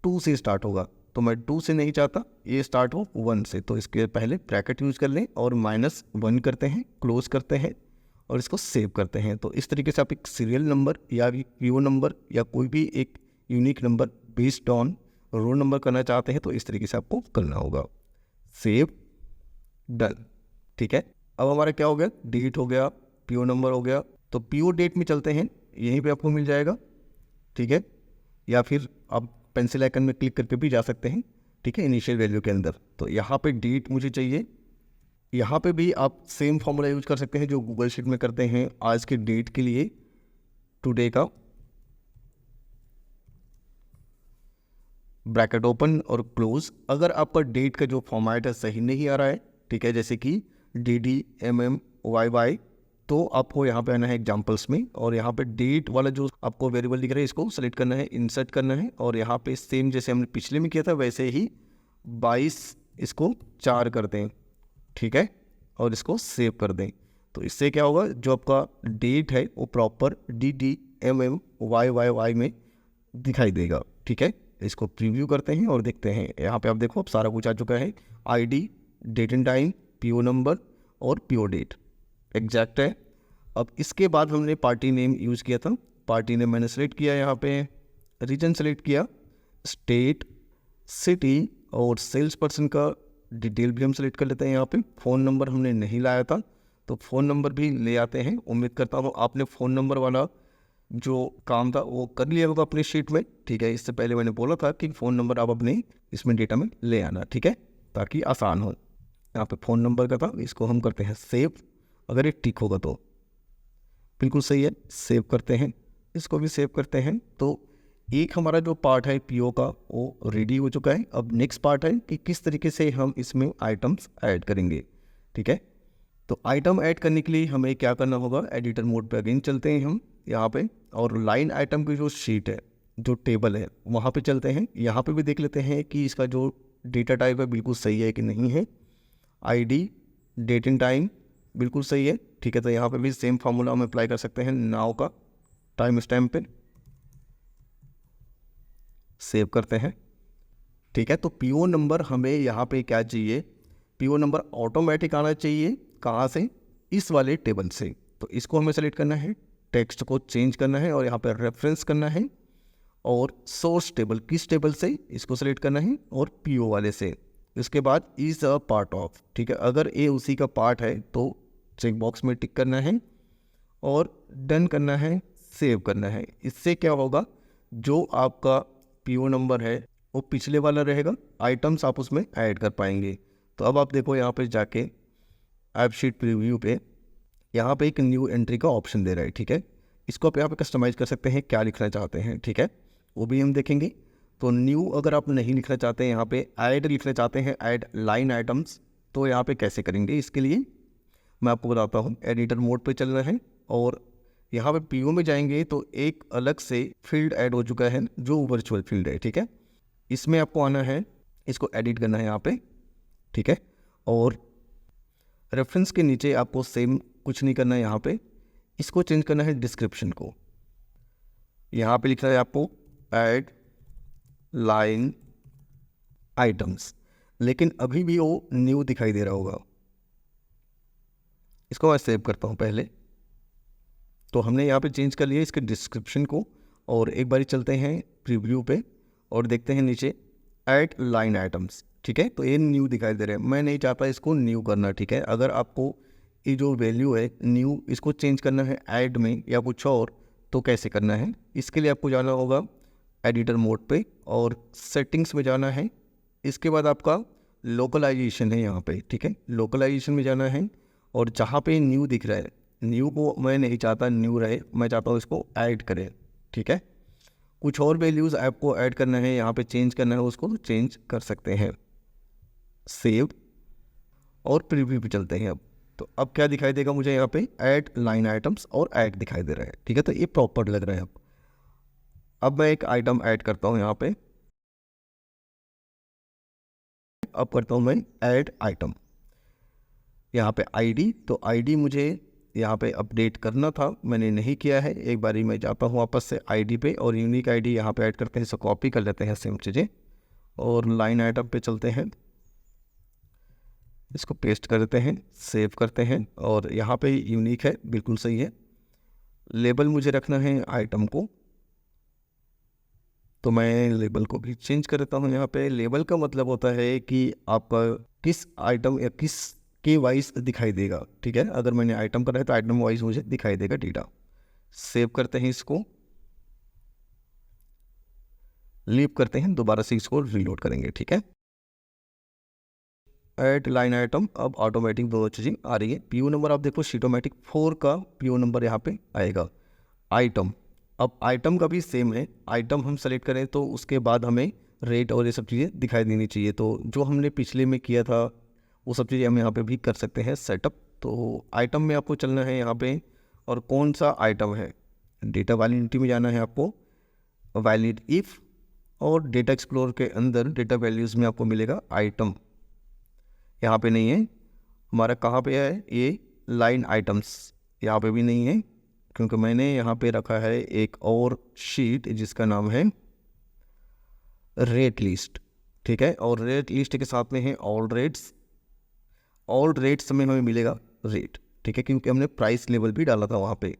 2 से स्टार्ट होगा, तो मैं 2 से नहीं चाहता, ये स्टार्ट हो 1 से, तो इसके पहले ब्रैकेट यूज कर लें और -1 करते हैं, क्लोज करते हैं और इसको सेव करते हैं। तो इस तरीके से आप एक सीरियल नंबर या PO नंबर या कोई भी एक unique number based on row number करना चाहते हैं, तो इस तरीके से आपको करना होगा। सेव, डन, ठीक है। अब हमारा क्या हो गया, डेट हो गया, PO नंबर हो गया। तो PO डेट में चलते हैं, यहीं पे आपको मिल जाएगा, ठीक है, या फिर आप पेंसिल आइकन में क्लिक करके भी जा सकते हैं, ठीक है, इनिशियल वैल्यू के अंदर। तो यहाँ पे डेट मुझे चाहिए, यहाँ पे भी आप सेम फॉर्मूला यूज कर सकते हैं जो गूगल शीट में करते हैं आज के डेट के लिए, टुडे का, ब्रैकेट ओपन और क्लोज। अगर आपका डेट का जो फॉर्मेट है सही नहीं आ रहा है, ठीक है, जैसे कि DD MM YY, तो आपको यहाँ पे आना है एग्जाम्पल्स में, और यहाँ पे डेट वाला जो आपको वेरिएबल दिख रहा है इसको सेलेक्ट करना है, इंसर्ट करना है, और यहाँ पे सेम जैसे हमने पिछले में किया था वैसे ही 22 इसको 4 कर दें, ठीक है, और इसको सेव कर दें। तो इससे क्या होगा, जो आपका डेट है वो प्रॉपर DDMMYYY में दिखाई देगा, ठीक है। इसको प्रीव्यू करते हैं और देखते हैं। यहाँ पे आप देखो अब सारा कुछ आ चुका है, ID, date and time, PO number और PO डेट एग्जैक्ट है। अब इसके बाद हमने पार्टी नेम यूज़ किया था, पार्टी नेम मैंने सेलेक्ट किया, यहाँ पे रीजन सेलेक्ट किया, स्टेट, सिटी और सेल्स पर्सन का डिटेल भी हम सेलेक्ट कर लेते हैं। यहाँ पे फ़ोन नंबर हमने नहीं लाया था तो फ़ोन नंबर भी ले आते हैं। उम्मीद करता हूँ आपने फ़ोन नंबर वाला जो काम था वो कर लिया होगा अपनी शीट में, ठीक है। इससे पहले मैंने बोला था कि फ़ोन नंबर आप अपने इसमें डेटा में ले आना, ठीक है, ताकि आसान हो। यहाँ पे फ़ोन नंबर का था, इसको हम करते हैं सेव। अगर ये टिक होगा तो बिल्कुल सही है, सेव करते हैं, इसको भी सेव करते हैं। तो एक हमारा जो पार्ट है PO का वो रेडी हो चुका है। अब नेक्स्ट पार्ट है कि किस तरीके से हम इसमें आइटम्स ऐड करेंगे, ठीक है। तो आइटम ऐड करने के लिए हमें क्या करना होगा, एडिटर मोड पे अगेन चलते हैं हम यहाँ पे, और लाइन आइटम की जो शीट है, जो टेबल है, वहाँ पे चलते हैं। यहाँ पे भी देख लेते हैं कि इसका जो डेटा टाइप है बिल्कुल सही है कि नहीं है। ID, डेट एंड टाइम बिल्कुल सही है, ठीक है। तो यहाँ पे भी सेम फार्मूला हम अप्लाई कर सकते हैं नाउ का, टाइम स्टैम्प पे सेव करते हैं, ठीक है। तो PO नंबर हमें यहाँ पे क्या चाहिए, PO नंबर ऑटोमेटिक आना चाहिए। कहाँ से, इस वाले टेबल से। तो इसको हमें सेलेक्ट करना है, टेक्स्ट को चेंज करना है और यहाँ पे रेफरेंस करना है, और सोर्स टेबल, किस टेबल से, इसको सेलेक्ट करना है, और PO वाले से। इसके बाद इज अ पार्ट ऑफ, ठीक है। अगर ये उसी का पार्ट है तो चेक बॉक्स में टिक करना है और डन करना है, सेव करना है। इससे क्या होगा, जो आपका PO नंबर है वो पिछले वाला रहेगा, आइटम्स आप उसमें ऐड कर पाएंगे। तो अब आप देखो यहाँ पे जाके ऐप शीट प्रीव्यू पे, यहाँ पे एक न्यू एंट्री का ऑप्शन दे रहा है, ठीक है। इसको आप यहाँ पे कस्टमाइज़ कर सकते हैं, क्या लिखना चाहते हैं, ठीक है, वो भी हम देखेंगे। तो न्यू अगर आप नहीं लिखना चाहते हैं, यहाँ पे ऐड लिखना चाहते हैं, ऐड लाइन आइटम्स, तो यहाँ पे कैसे करेंगे, इसके लिए मैं आपको बताता हूँ। एडिटर मोड पे चलना है और यहाँ पे PO में जाएंगे तो एक अलग से फील्ड ऐड हो चुका है जो वर्चुअल फील्ड है, ठीक है। इसमें आपको आना है, इसको एडिट करना है यहाँ पे, ठीक है। और रेफरेंस के नीचे आपको सेम कुछ नहीं करना है, यहाँ पे इसको चेंज करना है डिस्क्रिप्शन को। यहाँ पे लिखना है आपको ऐड लाइन आइटम्स, लेकिन अभी भी वो न्यू दिखाई दे रहा होगा। इसको मैं सेव करता हूँ पहले। तो हमने यहाँ पे चेंज कर लिया इसके डिस्क्रिप्शन को, और एक बारी चलते हैं प्रीव्यू पे और देखते हैं नीचे ऐड लाइन आइटम्स, ठीक है। तो ये न्यू दिखाई दे रहा है, मैं नहीं चाहता इसको न्यू करना, ठीक है। अगर आपको ये जो वैल्यू है न्यू, इसको चेंज करना है ऐड में या कुछ और, तो कैसे करना है, इसके लिए आपको जाना होगा एडिटर मोड पे और सेटिंग्स में जाना है। इसके बाद आपका लोकलाइजेशन है यहाँ पे, ठीक है, लोकलाइजेशन में जाना है, और जहाँ पे न्यू दिख रहा है, न्यू को मैं नहीं चाहता न्यू रहे, मैं चाहता हूँ इसको ऐड करें, ठीक है। कुछ और वैल्यूज़ आपको ऐड करना है, यहाँ पे चेंज करना है, उसको तो चेंज कर सकते हैं। सेव और प्रीव्यू पे चलते हैं अब। तो अब क्या दिखाई देगा मुझे, यहाँ पे ऐड लाइन आइटम्स और ऐड दिखाई दे रहा है, ठीक है। तो ये प्रॉपर लग रहा है। अब मैं एक आइटम ऐड करता हूँ यहाँ पे, अब करता हूँ मैं ऐड आइटम, यहाँ पे ID, तो ID मुझे यहाँ पे अपडेट करना था, मैंने नहीं किया है। एक बारी मैं जाता हूँ वापस से ID पे और यूनिक ID यहाँ पे ऐड करते हैं, इसे कॉपी कर लेते हैं सेम चीज़ें, और लाइन आइटम पे चलते हैं, इसको पेस्ट कर देते हैं, सेव करते हैं, और यहाँ पे यूनिक है, बिल्कुल सही है। लेबल मुझे रखना है आइटम को, तो मैं लेबल को भी चेंज कर देता हूँ। यहाँ पे लेबल का मतलब होता है कि आपका किस आइटम या किस के वाइज दिखाई देगा, ठीक है। अगर मैंने आइटम करा है तो आइटम वाइज मुझे दिखाई देगा डेटा। सेव करते हैं, इसको लीव करते हैं, दोबारा से इसको रीलोड करेंगे, ठीक है। ऐड लाइन आइटम, अब ऑटोमेटिक दोनों चीज़ें आ रही है। PO नंबर आप देखो शीटोमेटिक 4 का PO नंबर यहाँ पे आएगा। आइटम, अब आइटम का भी सेम है, आइटम हम सेलेक्ट करें तो उसके बाद हमें रेट और ये सब चीज़ें दिखाई देनी चाहिए। तो जो हमने पिछले में किया था वो सब चीज़ें हम यहाँ पे भी कर सकते हैं सेटअप। तो आइटम में आपको चलना है यहाँ पे, और कौन सा आइटम है, डेटा वैलिडिटी में जाना है आपको, वैलिड इफ़ और डेटा एक्सप्लोर के अंदर डेटा वैल्यूज़ में आपको मिलेगा आइटम, यहाँ पे नहीं है हमारा। कहाँ पे है ये लाइन आइटम्स, यहाँ पे भी नहीं है क्योंकि मैंने यहाँ पे रखा है एक और शीट जिसका नाम है रेट लिस्ट, ठीक है। और रेट लिस्ट के साथ में है ऑल रेट्स। ऑल रेट्स में हमें मिलेगा रेट, ठीक है, क्योंकि हमने प्राइस लेवल भी डाला था वहाँ पे।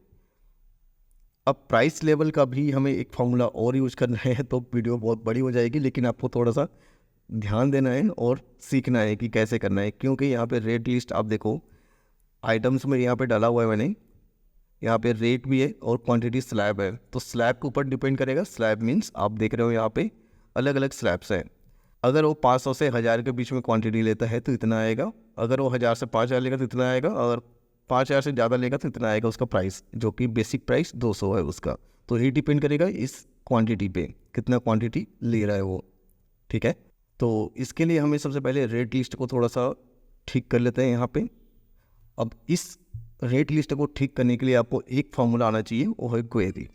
अब प्राइस लेवल का भी हमें एक फार्मूला और यूज करना है तो वीडियो बहुत बड़ी हो जाएगी, लेकिन आपको थोड़ा सा ध्यान देना है और सीखना है कि कैसे करना है। क्योंकि यहाँ पे रेट लिस्ट आप देखो आइटम्स में यहाँ पे डाला हुआ है मैंने, यहाँ पे रेट भी है और क्वांटिटी स्लैब है। तो स्लैब के ऊपर डिपेंड करेगा। स्लैब मीन्स आप देख रहे हो यहाँ पे अलग अलग स्लैब्स हैं। अगर वो 500 से 1000 के बीच में क्वांटिटी लेता है तो इतना आएगा, अगर वो 1000 से 5000 लेगा तो इतना आएगा, और 5000 से ज़्यादा लेगा तो इतना आएगा उसका प्राइस, जो कि बेसिक प्राइस 200 है उसका। तो ये डिपेंड करेगा इस क्वांटिटी पे, कितना क्वांटिटी ले रहा है वो, ठीक है। तो इसके लिए हमें सबसे पहले रेट लिस्ट को थोड़ा सा ठीक कर लेते हैं यहाँ पे। अब इस रेट लिस्ट को ठीक करने के लिए आपको एक फार्मूला आना चाहिए, वो है क्वेरी,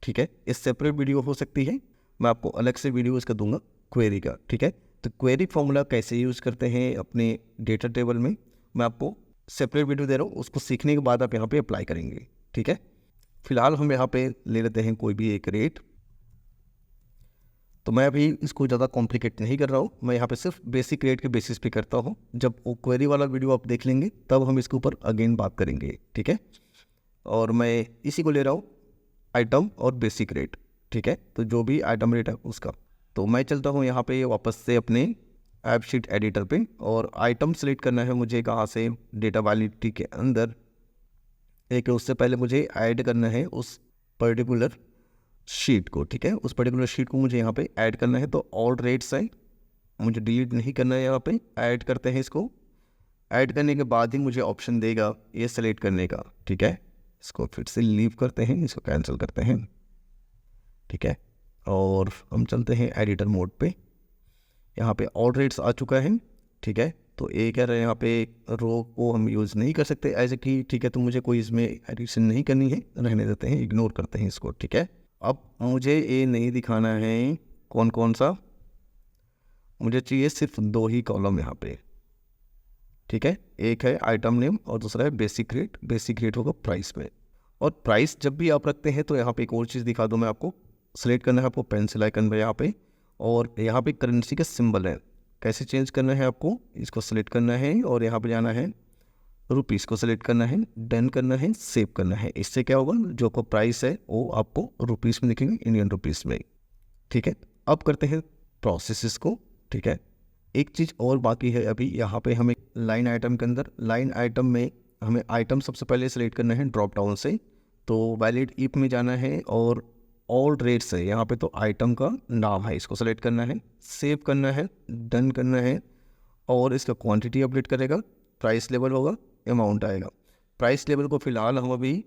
ठीक है। इस सेपरेट वीडियो हो सकती है, मैं आपको अलग से वीडियो इसका दूंगा क्वेरी का, ठीक है। तो क्वेरी फार्मूला कैसे यूज़ करते हैं अपने डेटा टेबल में, मैं आपको सेपरेट वीडियो दे रहा हूँ, उसको सीखने के बाद आप यहाँ पे अप्लाई करेंगे, ठीक है। फिलहाल हम यहाँ पे ले लेते हैं कोई भी एक रेट। तो मैं अभी इसको ज़्यादा कॉम्प्लिकेट नहीं कर रहा हूँ, मैं यहाँ पे सिर्फ बेसिक रेट के बेसिस पे करता हूँ। जब वो क्वेरी वाला वीडियो आप देख लेंगे तब हम इसके ऊपर अगेन बात करेंगे, ठीक है। और मैं इसी को ले रहा हूँ आइटम और बेसिक रेट, ठीक है। तो जो भी आइटम रेट है उसका, तो मैं चलता हूँ यहाँ पे वापस से अपने ऐप शीट एडिटर पे, और आइटम सेलेक्ट करना है मुझे कहाँ से, डेटा वैलिडिटी के अंदर। एक उससे पहले मुझे ऐड करना है उस पर्टिकुलर शीट को, ठीक है। उस पर्टिकुलर शीट को मुझे यहाँ पे ऐड करना है। तो ऑल रेट्स है, मुझे डिलीट नहीं करना है, यहाँ पे ऐड करते हैं इसको। ऐड करने के बाद ही मुझे ऑप्शन देगा ये सेलेक्ट करने का, ठीक है। इसको फिर से लीव करते हैं, इसको कैंसिल करते हैं, ठीक है। और हम चलते हैं एडिटर मोड पे। यहाँ पे ऑल रेट्स आ चुका है, ठीक है। तो एक कह रहे हैं यहाँ पे रो को हम यूज़ नहीं कर सकते ऐसे कि, ठीक है। तो मुझे कोई इसमें एडिशन नहीं करनी है, रहने देते हैं, इग्नोर करते हैं इसको, ठीक है। अब मुझे ये नहीं दिखाना है कौन कौन सा, मुझे चाहिए सिर्फ 2 ही कॉलम यहाँ पे, ठीक है। एक है आइटम नेम और दूसरा है बेसिक रेट। बेसिक रेट होगा प्राइस में। और प्राइस जब भी आप रखते हैं तो यहाँ पे एक और चीज़ दिखा दूँ मैं आपको। सेलेक्ट करना है आपको पेंसिल आइकन पे यहाँ पे, और यहाँ पे करेंसी का सिंबल है, कैसे चेंज करना है आपको, इसको सेलेक्ट करना है और यहाँ पे जाना है रुपीज़ को सेलेक्ट करना है, डन करना है, सेव करना है। इससे क्या होगा, जो आपको प्राइस है वो आपको रुपीज़ में दिखेंगे, इंडियन रुपीज़ में, ठीक है। अब करते हैं प्रोसेस को, ठीक है। एक चीज़ और बाकी है अभी यहाँ पे हमें लाइन आइटम के अंदर, लाइन आइटम में हमें आइटम सबसे पहले सेलेक्ट करना है ड्रॉप डाउन से। तो वैलिड इफ में जाना है और ऑल रेट्स है, यहाँ पे तो आइटम का नाम है, इसको सेलेक्ट करना है, सेव करना है, डन करना है, और इसका क्वांटिटी अपडेट करेगा, प्राइस लेवल होगा, अमाउंट आएगा। प्राइस लेवल को फ़िलहाल हम अभी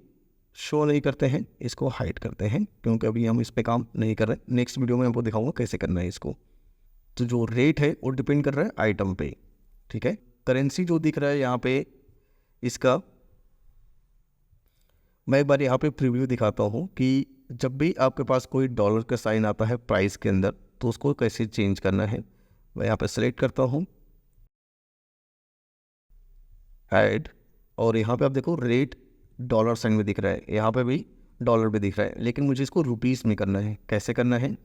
शो नहीं करते हैं, इसको हाइड करते हैं क्योंकि अभी हम इस पे काम नहीं कर रहे। नेक्स्ट वीडियो में आपको दिखाऊंगा कैसे करना है इसको। तो जो रेट है वो डिपेंड कर रहा है आइटम पे, ठीक है। करेंसी जो दिख रहा है यहाँ पे, इसका मैं एक बार यहाँ पे प्रीव्यू दिखाता हूँ कि जब भी आपके पास कोई डॉलर का साइन आता है प्राइस के अंदर तो उसको कैसे चेंज करना है। मैं यहाँ पे सेलेक्ट करता हूँ ऐड, और यहाँ पे आप देखो रेट डॉलर साइन में दिख रहा है, यहाँ पे भी डॉलर भी दिख रहा है, लेकिन मुझे इसको रुपीज़ में करना है। कैसे करना है,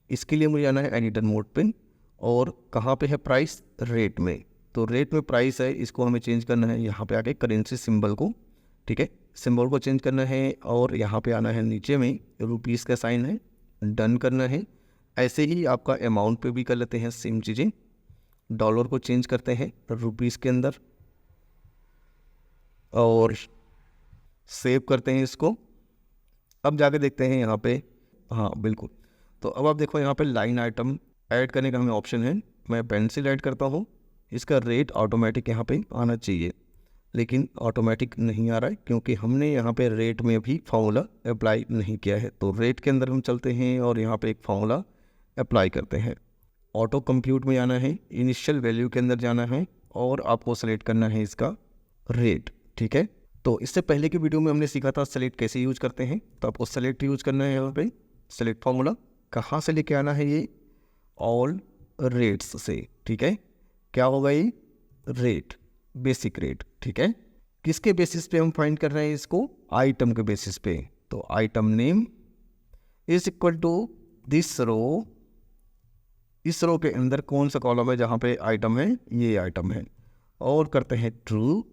इसके लिए मुझे आना है एडिटर मोड पे, और कहाँ पे है प्राइस, रेट में। तो रेट में प्राइस है, इसको हमें चेंज करना है यहाँ पे आके करेंसी सिंबल को, ठीक है। सिंबल को चेंज करना है और यहाँ पे आना है नीचे में रुपीज़ का साइन है, डन करना है। ऐसे ही आपका अमाउंट पे भी कर लेते हैं सेम चीज़ें। डॉलर को चेंज करते हैं रुपीज़ के अंदर और सेव करते हैं इसको। अब जाके देखते हैं यहाँ पे, हाँ बिल्कुल। तो अब आप देखो यहाँ पे लाइन आइटम ऐड करने का हमें ऑप्शन है। मैं पेंसिल ऐड करता हूँ, इसका रेट ऑटोमेटिक यहाँ पे आना चाहिए, लेकिन ऑटोमेटिक नहीं आ रहा है क्योंकि हमने यहाँ पे रेट में भी फार्मूला अप्लाई नहीं किया है। तो रेट के अंदर हम चलते हैं और यहाँ पे एक फार्मूला अप्लाई करते हैं। ऑटो कंप्यूट में जाना है, इनिशियल वैल्यू के अंदर जाना है और आपको सेलेक्ट करना है इसका रेट, ठीक है। तो इससे पहले की वीडियो में हमने सीखा था सेलेक्ट कैसे यूज़ करते हैं, तो आपको सेलेक्ट यूज़ करना है। यहाँ पे सेलेक्ट फार्मूला कहाँ से लेके आना है, ये ऑल रेट्स से, ठीक है। क्या होगा ये? रेट, बेसिक रेट, ठीक है। किसके बेसिस पे हम फाइंड कर रहे हैं इसको? आइटम के बेसिस पे। तो item name is equal to this row, इस रो के अंदर कौन सा कॉलम है जहाँ पे आइटम है? ये आइटम है, और करते हैं ट्रू।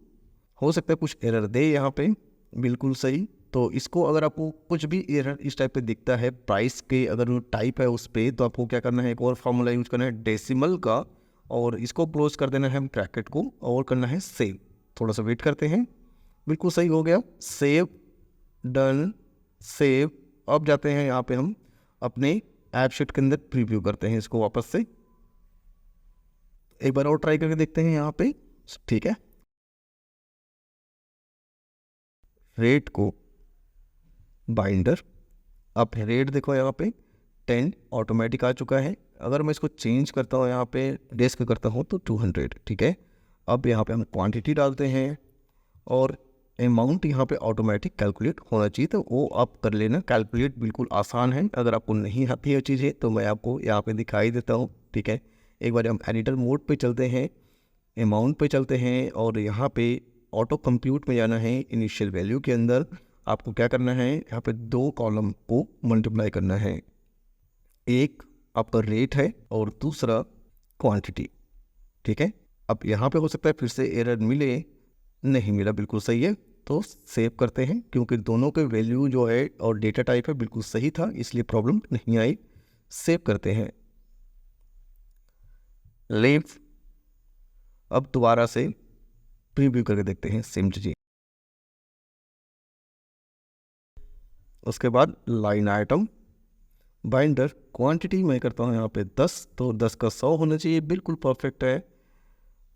हो सकता है कुछ एरर दे यहाँ पे, बिल्कुल सही। तो इसको अगर आपको कुछ भी एरर इस टाइप पे दिखता है प्राइस के, अगर वो टाइप है उस पर, तो आपको क्या करना है? एक और फार्मूला यूज करना है डेसिमल का, और इसको क्लोज कर देना है हम ब्रैकेट को, और करना है सेव। थोड़ा सा वेट करते हैं, बिल्कुल सही हो गया। Save, done, save. अब जाते हैं यहाँ पे हम अपने ऐप शीट के अंदर प्रीव्यू करते हैं इसको वापस से, एक बार और ट्राई करके देखते हैं यहाँ पे, ठीक है। रेट को बाइंडर, अब रेट देखो यहाँ पे 10 ऑटोमेटिक आ चुका है। अगर मैं इसको चेंज करता हूँ यहाँ पे डेस्क करता हूँ तो 200, ठीक है। अब यहाँ पे हम क्वांटिटी डालते हैं, और अमाउंट यहाँ पे ऑटोमेटिक कैलकुलेट होना चाहिए, तो वो आप कर लेना। कैलकुलेट बिल्कुल आसान है, अगर आपको नहीं आती है चीज़ें तो मैं आपको यहाँ पे दिखाई देता हूँ, ठीक है। एक बार हम एडिटर मोड पे चलते हैं, अमाउंट पे चलते हैं, और यहाँ पे ऑटो कंप्यूट में जाना है। इनिशियल वैल्यू के अंदर आपको क्या करना है? यहाँ पे 2 कॉलम को मल्टीप्लाई करना है, एक आपका रेट है और दूसरा क्वांटिटी, ठीक है। अब यहाँ पे हो सकता है फिर से एरर मिले, नहीं मिला, बिल्कुल सही है। तो सेव करते हैं, क्योंकि दोनों के वैल्यू जो है और डेटा टाइप है बिल्कुल सही था, इसलिए प्रॉब्लम नहीं आई। सेव करते हैं, लीव। अब दोबारा से प्रीव्यू करके देखते हैं सेम चीज़। उसके बाद लाइन आइटम बाइंडर, क्वांटिटी मैं करता हूँ यहाँ पे 10, तो 10 का 100 होना चाहिए, बिल्कुल परफेक्ट है।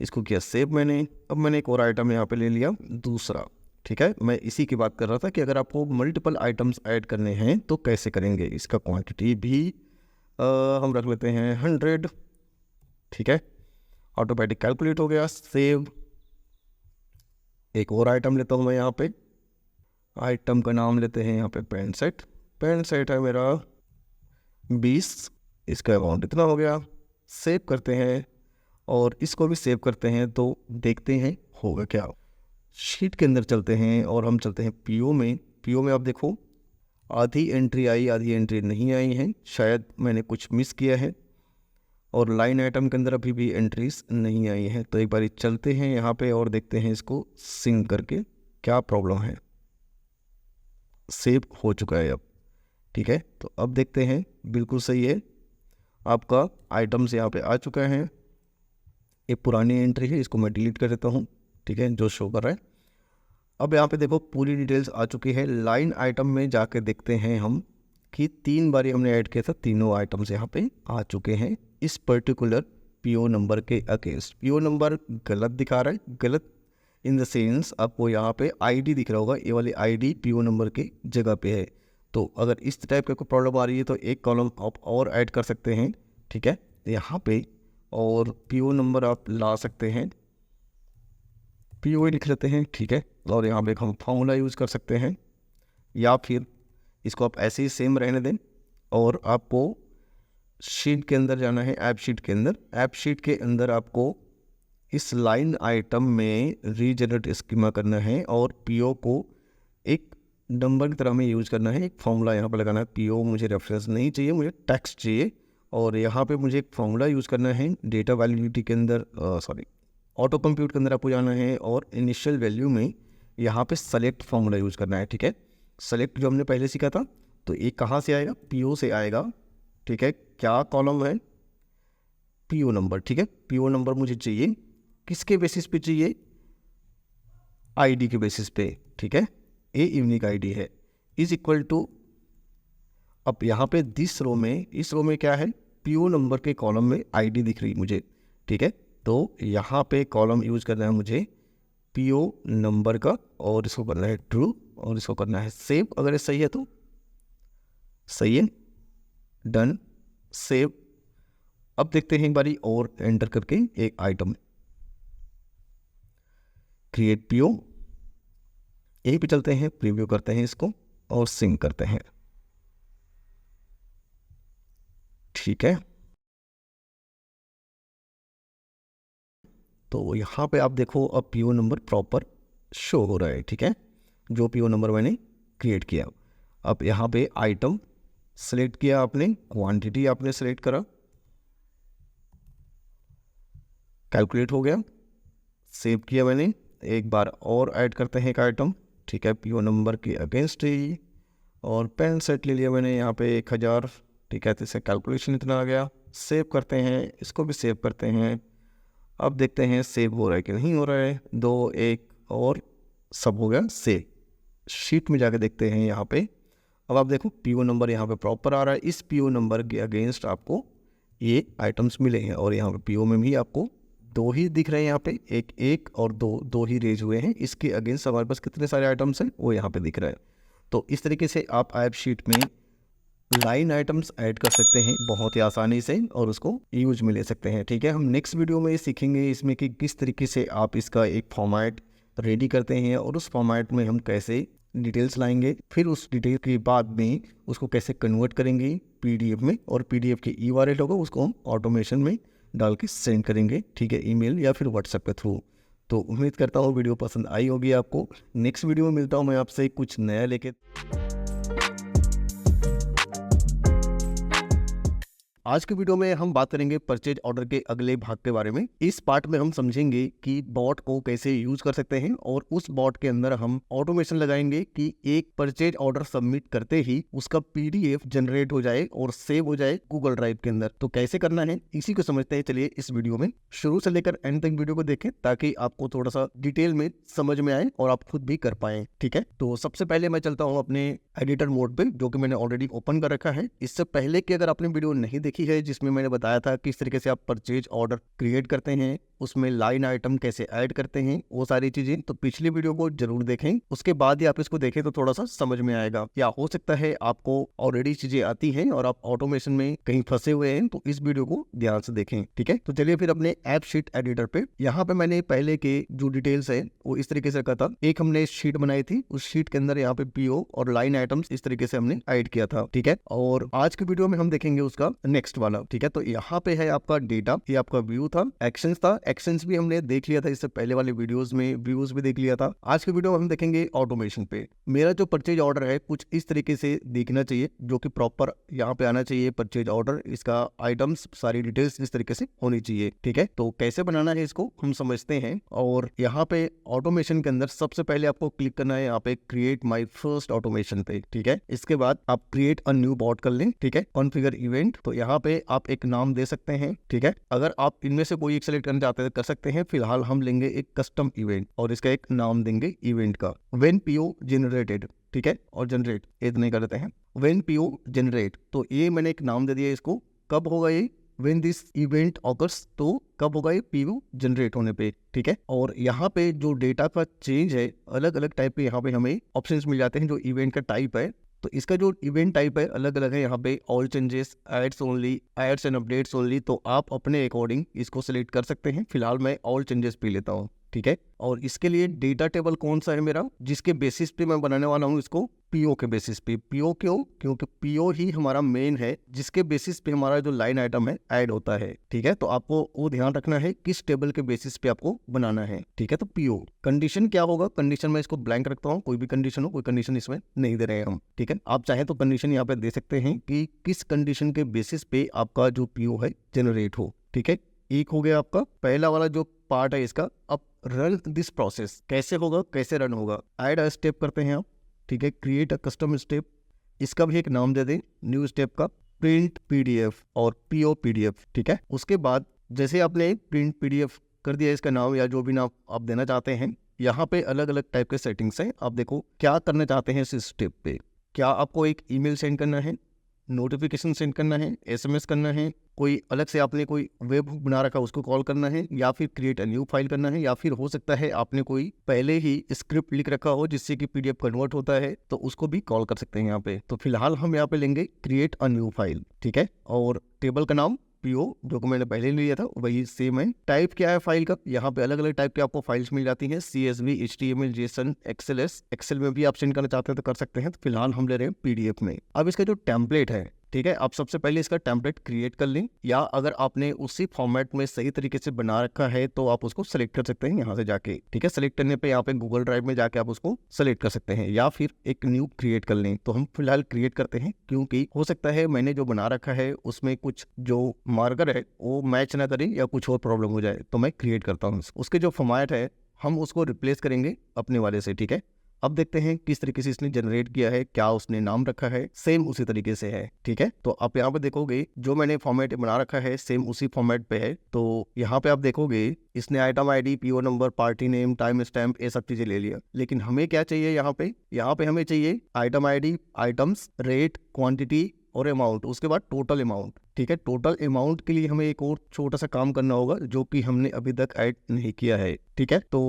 इसको किया सेव मैंने। अब मैंने एक और आइटम यहाँ पे ले लिया दूसरा, ठीक है। मैं इसी की बात कर रहा था कि अगर आपको मल्टीपल आइटम्स ऐड करने हैं तो कैसे करेंगे। इसका क्वांटिटी भी हम रख लेते हैं 100, ठीक है। ऑटोमेटिक कैलकुलेट हो गया, सेव। एक और आइटम लेता हूँ मैं यहाँ पे, आइटम का नाम लेते हैं यहाँ पे पेन सेट। पेन सेट है मेरा 20, इसका अमाउंट इतना हो गया। सेव करते हैं, और इसको भी सेव करते हैं, तो देखते हैं होगा क्या। शीट के अंदर चलते हैं और हम चलते हैं पीओ में। पीओ में आप देखो आधी एंट्री आई, आधी एंट्री नहीं आई है, शायद मैंने कुछ मिस किया है। और लाइन आइटम के अंदर अभी भी एंट्रीज नहीं आई है, तो एक बार चलते हैं यहाँ पे और देखते हैं इसको सिंक करके क्या प्रॉब्लम है। सेव हो चुका है अब, ठीक है। तो अब देखते हैं, बिल्कुल सही है, आपका आइटम्स यहाँ पे आ चुका है। एक पुरानी एंट्री है, इसको मैं डिलीट कर देता हूँ, ठीक है, जो शो कर रहा है। अब यहाँ पे देखो पूरी डिटेल्स आ चुकी है। लाइन आइटम में जाके देखते हैं हम कि 3 बारी हमने ऐड किया था, तीनों आइटम्स यहाँ पे आ चुके हैं इस पर्टिकुलर पीओ नंबर के अगेंस्ट। पीओ नंबर गलत दिखा रहा है, गलत इन द सेंस आपको यहाँ पे आईडी दिख रहा होगा, ये वाली आईडी पीओ नंबर की जगह पे है। तो अगर इस टाइप का कोई प्रॉब्लम आ रही है तो एक कॉलम आप और ऐड कर सकते हैं, ठीक है, यहाँ पे, और पीओ नंबर आप ला सकते हैं, पीओ ही लिख लेते हैं, ठीक है। और यहाँ पे हम फॉर्मूला यूज़ कर सकते हैं, या फिर इसको आप ऐसे ही सेम रहने दें, और आपको शीट के अंदर जाना है, ऐप शीट के अंदर। ऐप शीट के अंदर आपको इस लाइन आइटम में रीजनरेट स्कीमा करना है, और पीओ को एक नंबर की तरह में यूज़ करना है। एक फॉर्मूला यहाँ पर लगाना है। पीओ मुझे रेफरेंस नहीं चाहिए, मुझे टेक्स्ट चाहिए, और यहाँ पे मुझे एक फॉर्मूला यूज़ करना है। डेटा वैलिडिटी के अंदर ऑटो कंप्यूट के अंदर आपको जाना है, और इनिशियल वैल्यू में यहाँ पे सेलेक्ट फॉर्मूला यूज़ करना है, ठीक है। सेलेक्ट जो हमने पहले सीखा था, तो ये कहाँ से आएगा? पीओ से आएगा, ठीक है। क्या कॉलम है? पीओ नंबर, ठीक है। पीओ नंबर मुझे चाहिए, किसके बेसिस पे चाहिए? आईडी के बेसिस पे, ठीक है। ए यूनिक आईडी है, इज इक्वल टू, अब यहाँ पे दिस रो में, इस रो में क्या है? पीओ नंबर के कॉलम में आईडी दिख रही मुझे, ठीक है। तो यहाँ पे कॉलम यूज करना है मुझे पीओ नंबर का, और इसको करना है ट्रू, और इसको करना है सेव। अगर ये सही है तो सही है, डन, सेव। अब देखते हैं एक बारी और एंटर करके एक आइटम, क्रिएट पीओ, यहीं पे चलते हैं, प्रीव्यू करते हैं इसको और सिंक करते हैं, ठीक है। तो यहाँ पे आप देखो अब पीओ नंबर प्रॉपर शो हो रहा है, ठीक है, जो पीओ नंबर मैंने क्रिएट किया। अब यहाँ पे आइटम सेलेक्ट किया आपने, क्वांटिटी आपने सेलेक्ट करा, कैलकुलेट हो गया, सेव किया मैंने। एक बार और ऐड करते हैं एक आइटम, ठीक है, पीओ नंबर के अगेंस्ट ही, और पेन सेट ले लिया मैंने यहाँ पे 1000, ठीक है, तो इससे कैलकुलेशन इतना आ गया। सेव करते हैं, इसको भी सेव करते हैं। अब देखते हैं सेव हो रहा है कि नहीं हो रहा है। 2 1 और सब हो गया सेव। शीट में जाके देखते हैं यहाँ पे। अब आप देखो पीओ नंबर यहाँ पे प्रॉपर आ रहा है। इस पीओ नंबर के अगेंस्ट आपको ये आइटम्स मिले हैं, और यहाँ पे पीओ में भी आपको 2 ही दिख रहे हैं। यहाँ पे 1 1 और 2 ही रेज हुए हैं। इसके अगेंस्ट हमारे पास कितने सारे आइटम्स हैं वो यहाँ पे दिख रहा है। तो इस तरीके से आप ऐप शीट में लाइन आइटम्स ऐड कर सकते हैं बहुत ही आसानी से, और उसको यूज में ले सकते हैं, ठीक है। हम नेक्स्ट वीडियो में सीखेंगे इसमें कि किस तरीके से आप इसका एक फॉर्मेट रेडी करते हैं, और उस फॉर्मेट में हम कैसे डिटेल्स लाएंगे, फिर उस डिटेल के बाद में उसको कैसे कन्वर्ट करेंगे पीडीएफ में, और पीडीएफ की यूआरएल होगा उसको हम ऑटोमेशन में डाल के सेंड करेंगे, ठीक है, ईमेल या फिर व्हाट्सएप के थ्रू। तो उम्मीद करता हूँ वीडियो पसंद आई होगी आपको। नेक्स्ट वीडियो में मिलता हूँ मैं आपसे कुछ नया लेके। आज के वीडियो में हम बात करेंगे परचेज ऑर्डर के अगले भाग के बारे में। इस पार्ट में हम समझेंगे कि बॉट को कैसे यूज कर सकते हैं, और उस बॉट के अंदर हम ऑटोमेशन लगाएंगे कि एक परचेज ऑर्डर सबमिट करते ही उसका पीडीएफ जनरेट हो जाए और सेव हो जाए गूगल ड्राइव के अंदर। तो कैसे करना है इसी को समझते हैं। चलिए इस वीडियो में शुरू से लेकर एंड तक वीडियो को देखें, ताकि आपको थोड़ा सा डिटेल में समझ में आए और आप खुद भी कर पाए, ठीक है। तो सबसे पहले मैं चलता हूँ अपने एडिटर मोड पे, जो कि मैंने ऑलरेडी ओपन कर रखा है। इससे पहले कि अगर आपने वीडियो नहीं देखी है जिसमें मैंने बताया था किस तरीके से आप परचेज ऑर्डर क्रिएट करते हैं, उसमें लाइन आइटम कैसे ऐड करते हैं, वो सारी चीजें, तो पिछली वीडियो को जरूर देखें। उसके बाद ही आप इसको देखें तो थोड़ा सा समझ में आएगा। या हो सकता है आपको ऑलरेडी चीजें आती हैं और आप ऑटोमेशन में कहीं फंसे हुए हैं, तो इस वीडियो को ध्यान से देखें, ठीक है। तो चलिए फिर अपने ऐप शीट एडिटर पे, यहाँ पे मैंने पहले के जो डिटेल्स है वो इस तरीके से रखा था। एक हमने शीट बनाई थी, उस शीट के अंदर यहाँ पे पीओ और लाइन आइटम्स इस तरीके से हमने ऐड किया था, ठीक है। और आज की वीडियो में हम देखेंगे उसका नेक्स्ट वाला, ठीक है। तो यहाँ पे है आपका डेटा, ये आपका व्यू था, एक्शंस था, एक्शंस भी हमने देख लिया था इससे पहले वाले वीडियोस में, व्यूज भी देख लिया था। आज के वीडियो में हम देखेंगे ऑटोमेशन पे। मेरा जो परचेज ऑर्डर है कुछ इस तरीके से दिखना चाहिए, जो कि प्रॉपर यहाँ पे आना चाहिए परचेज ऑर्डर, इसका आइटम्स सारी डिटेल्स इस तरीके से होनी चाहिए, ठीक है। तो कैसे बनाना है इसको हम समझते हैं। और यहाँ पे ऑटोमेशन के अंदर सबसे पहले आपको क्लिक करना है यहाँ पे क्रिएट माई फर्स्ट ऑटोमेशन पे, ठीक है। इसके बाद आप क्रिएट अ न्यू बॉट कर लें, ठीक है, कॉन्फ़िगर इवेंट। तो यहाँ पे आप एक नाम दे सकते हैं, ठीक है। अगर आप इनमें से कोई एक सेलेक्ट करना चाहते हैं कर सकते हैं। फिलहाल हम लेंगे एक कस्टम इवेंट और इसका एक नाम देंगे इवेंट का, व्हेन पीओ जनरेटेड, ठीक है, और जनरेट इतने कर देते हैं, व्हेन पीओ जनरेट। तो ये मैंने एक नाम दे दिया इसको। कब होगा ये, व्हेन दिस इवेंट ऑकर्स, तो कब होगा ये पीओ जनरेट होने पे, ठीक है। और यहाँ पे जो डेटा का चेंज है, अलग अलग टाइप के यहाँ पे हमें ऑप्शंस मिल जाते हैं जो इवेंट का टाइप है। तो इसका जो इवेंट टाइप है अलग अलग है, यहाँ पे all changes, adds only, adds and updates only. तो आप अपने अकॉर्डिंग इसको सिलेक्ट कर सकते हैं। फिलहाल मैं ऑल चेंजेस पे लेता हूँ, ठीक है। और इसके लिए डेटा टेबल कौन सा है मेरा, जिसके बेसिस पे मैं बनाने वाला हूँ इसको, पीओ के बेसिस पे। पीओ क्यों, क्योंकि पीओ ही हमारा मेन है जिसके बेसिस पे हमारा जो लाइन आइटम है ऐड होता है, ठीक है। तो आपको वो ध्यान रखना है किस टेबल के बेसिस पे आपको बनाना है, ठीक है। तो पीओ कंडीशन क्या होगा, कंडीशन में इसको ब्लैंक रखता हूँ, कोई भी कंडीशन हो, कोई कंडीशन इसमें नहीं दे रहे हैं हम, ठीक है। आप चाहे तो कंडीशन यहाँ पे दे सकते हैं कि किस कंडीशन के बेसिस पे आपका जो पीओ है जनरेट हो, ठीक है। एक हो गया आपका पहला वाला जो पार्ट है इसका। अब रन दिस प्रोसेस कैसे होगा, कैसे रन होगा, ऐड अ स्टेप करते हैं आप, ठीक है, क्रिएट अ कस्टम स्टेप, इसका भी एक नाम दे दें न्यू स्टेप का, प्रिंट पीडीएफ और पीओ पीडीएफ, ठीक है। उसके बाद जैसे आपने प्रिंट पीडीएफ कर दिया इसका नाम या जो भी नाम आप देना चाहते हैं, यहाँ पे अलग अलग टाइप के सेटिंग्स हैं। आप देखो क्या करना चाहते हैं इस स्टेप पे। क्या आपको एक ईमेल सेंड करना है, नोटिफिकेशन सेंड करना है, एसएमएस करना है, कोई अलग से आपने कोई वेब बना रखा उसको कॉल करना है, या फिर क्रिएट अ न्यू फाइल करना है, या फिर हो सकता है आपने कोई पहले ही स्क्रिप्ट लिख रखा हो जिससे कि पीडीएफ कन्वर्ट होता है, तो उसको भी कॉल कर सकते हैं यहाँ पे। तो फिलहाल हम यहाँ पे लेंगे क्रिएट अ न्यू फाइल, ठीक है। और टेबल का नाम पीओ जो कि मैंने पहले लिया था वही सेम है। टाइप क्या है फाइल का, यहाँ पे अलग अलग टाइप की आपको फाइल्स मिल जाती हैं, CSV, HTML, JSON, XLS, Excel में भी आप सेंड करना चाहते हैं तो कर सकते हैं। तो फिलहाल हम ले रहे हैं पीडीएफ में। अब इसका जो टेम्पलेट है, ठीक है। आप सबसे पहले इसका टेम्पलेट क्रिएट कर लें, या अगर आपने उसी फॉर्मेट में सही तरीके से बना रखा है तो आप उसको सेलेक्ट कर सकते हैं यहाँ से जाके, ठीक है। सेलेक्ट करने पे यहाँ पे गूगल ड्राइव में जाके आप उसको सेलेक्ट कर सकते हैं, या फिर एक न्यू क्रिएट कर लें। तो हम फिलहाल क्रिएट करते हैं, क्योंकि हो सकता है मैंने जो बना रखा है उसमें कुछ जो मार्कर है वो मैच ना करे या कुछ और प्रॉब्लम हो जाए, तो मैं क्रिएट करता हूँ। उसके जो फॉर्मेट है हम उसको रिप्लेस करेंगे अपने वाले से, ठीक है। अब देखते हैं किस तरीके से इसने जनरेट किया है, क्या उसने नाम रखा है, सेम उसी तरीके से है, ठीक है। तो आप यहाँ पे देखोगे जो मैंने फॉर्मेट बना रखा है सेम उसी फॉर्मेट पे है। तो यहाँ पे आप देखोगे इसने item ID, PO number, party name, time stamp, ये सब चीजें ले लिया। लेकिन हमें क्या चाहिए यहाँ पे हमें चाहिए item ID, items, rate, quantity और अमाउंट, उसके बाद टोटल अमाउंट, ठीक है। टोटल अमाउंट के लिए हमें एक और छोटा सा काम करना होगा जो कि हमने अभी तक ऐड नहीं किया है, ठीक है। तो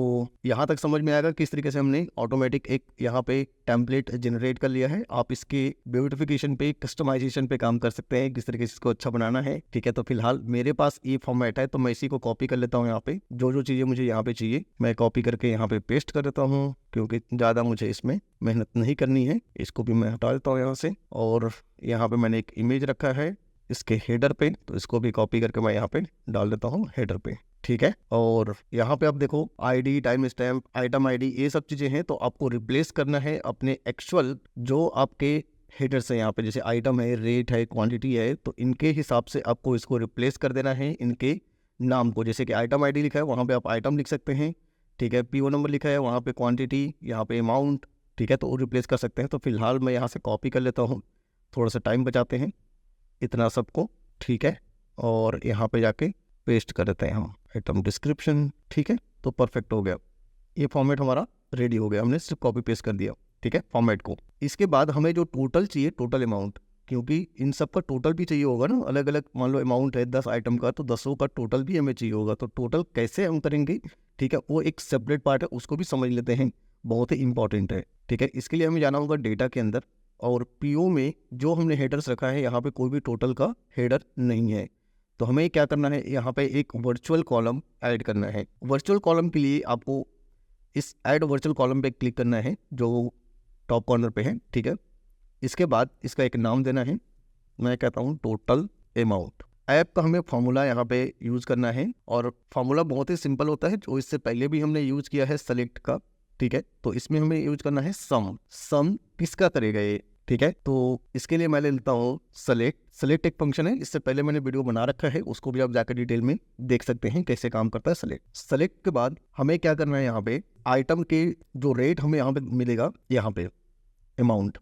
यहाँ तक समझ में आएगा किस तरीके से हमने ऑटोमेटिक एक यहाँ पे टेम्पलेट जनरेट कर लिया है। आप इसके ब्यूटिफिकेशन पे, कस्टमाइजेशन पे काम कर सकते हैं, किस तरीके से इसको अच्छा बनाना है, ठीक है। तो फिलहाल मेरे पास ये फॉर्मेट है तो मैं इसी को कॉपी कर लेता हूँ। यहाँ पे जो चीज़ें मुझे यहाँ पे चाहिए मैं कॉपी करके यहाँ पे पेस्ट कर देता हूँ, क्योंकि ज़्यादा मुझे इसमें मेहनत नहीं करनी है। इसको भी मैं हटा देता हूँ यहाँ से, और यहाँ पे मैंने एक इमेज रखा है इसके हेडर पे, तो इसको भी कॉपी करके मैं यहाँ पे डाल देता हूँ हेडर पे, ठीक है। और यहाँ पे आप देखो ID, time stamp, item ID, ये सब चीज़ें हैं। तो आपको रिप्लेस करना है अपने एक्चुअल जो आपके हेडर्स हैं यहाँ पे, जैसे आइटम है, रेट है, क्वांटिटी है, तो इनके हिसाब से आपको इसको रिप्लेस कर देना है इनके नाम को। जैसे कि आइटम आईडी लिखा है वहाँ पे आप आइटम लिख सकते हैं, ठीक है। पीओ नंबर लिखा है वहाँ पे क्वांटिटी, यहाँ पे अमाउंट, ठीक है। तो रिप्लेस कर सकते हैं। तो फिलहाल मैं यहाँ से कॉपी कर लेता हूँ, थोड़ा सा टाइम बचाते हैं इतना सबको, ठीक है। और यहाँ पे जाके पेस्ट कर देते हैं हम आइटम डिस्क्रिप्शन, ठीक है। तो परफेक्ट हो गया, ये फॉर्मेट हमारा रेडी हो गया, हमने सिर्फ कॉपी पेस्ट कर दिया, ठीक है, फॉर्मेट को। इसके बाद हमें जो टोटल चाहिए, टोटल अमाउंट, क्योंकि इन सब का टोटल भी चाहिए होगा ना, अलग अलग। मान लो अमाउंट है 10 आइटम का, तो 10 का टोटल भी हमें चाहिए होगा। तो टोटल कैसे हम करेंगे, ठीक है, वो एक सेपरेट पार्ट है, उसको भी समझ लेते हैं, बहुत ही इंपॉर्टेंट है, ठीक है। इसके लिए हमें जाना होगा डेटा के अंदर, और पीओ में जो हमने हेडर्स रखा है यहाँ पे कोई भी टोटल का हेडर नहीं है। तो हमें क्या करना है, यहाँ पे एक वर्चुअल कॉलम ऐड करना है। वर्चुअल कॉलम के लिए आपको इस ऐड वर्चुअल कॉलम पे क्लिक करना है जो टॉप कॉर्नर पे है, ठीक है। इसके बाद इसका एक नाम देना है, मैं कहता हूँ टोटल अमाउंट। ऐप का हमें फॉर्मूला यहाँ पे यूज़ करना है, और फॉर्मूला बहुत ही सिंपल होता है, जो इससे पहले भी हमने यूज़ किया है सेलेक्ट का, ठीक है। तो इसमें हमें यूज करना है सम किसका करेगा ये, ठीक है। तो इसके लिए मैं ले लेता हूँ सेलेक्ट एक फंक्शन है, इससे पहले मैंने वीडियो बना रखा है, उसको भी आप जाकर डिटेल में देख सकते हैं कैसे काम करता है सेलेक्ट के बाद हमें क्या करना है, यहाँ पे आइटम के जो रेट हमें यहाँ पे मिलेगा, यहाँ पे अमाउंट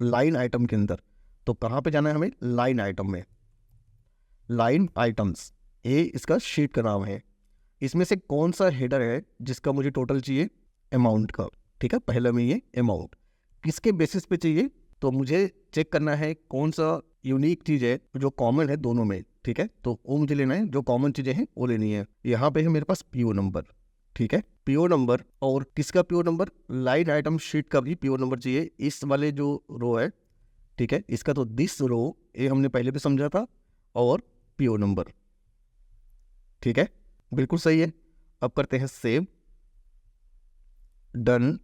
लाइन आइटम के अंदर। तो कहाँ पे जाना है हमें, लाइन आइटम में, लाइन आइटम्स, ये इसका शीट का नाम है। इसमें से कौन सा हेडर है जिसका मुझे टोटल चाहिए, अमाउंट का, ठीक है। पहले में ये अमाउंट किसके बेसिस पे चाहिए, तो मुझे चेक करना है कौन सा यूनिक चीज़ है जो कॉमन है दोनों में, ठीक है। तो वो मुझे लेना है, जो कॉमन चीज़ें हैं वो लेनी है। यहाँ पे है मेरे पास पीओ नंबर, ठीक है, पीओ नंबर। और किसका PO number, line item sheet का भी पीओ नंबर चाहिए, इस वाले जो रो है, ठीक है, इसका। तो दिस रो ये हमने पहले भी समझा था, और पीओ नंबर, ठीक है, बिल्कुल सही है। अब करते हैं सेव, डन,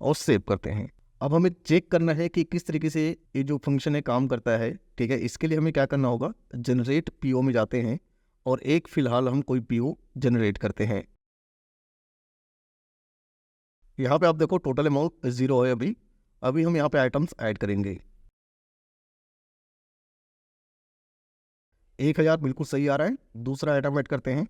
और सेव करते हैं। अब हमें चेक करना है कि किस तरीके से ये जो फंक्शन है काम करता है, ठीक है। इसके लिए हमें क्या करना होगा, जनरेट पीओ में जाते हैं, और एक फिलहाल हम कोई पीओ जनरेट करते हैं। यहाँ पे आप देखो टोटल अमाउंट 0 है अभी हम यहाँ पे आइटम्स ऐड करेंगे। 1000 बिल्कुल सही आ रहा है। दूसरा आइटम ऐड करते हैं,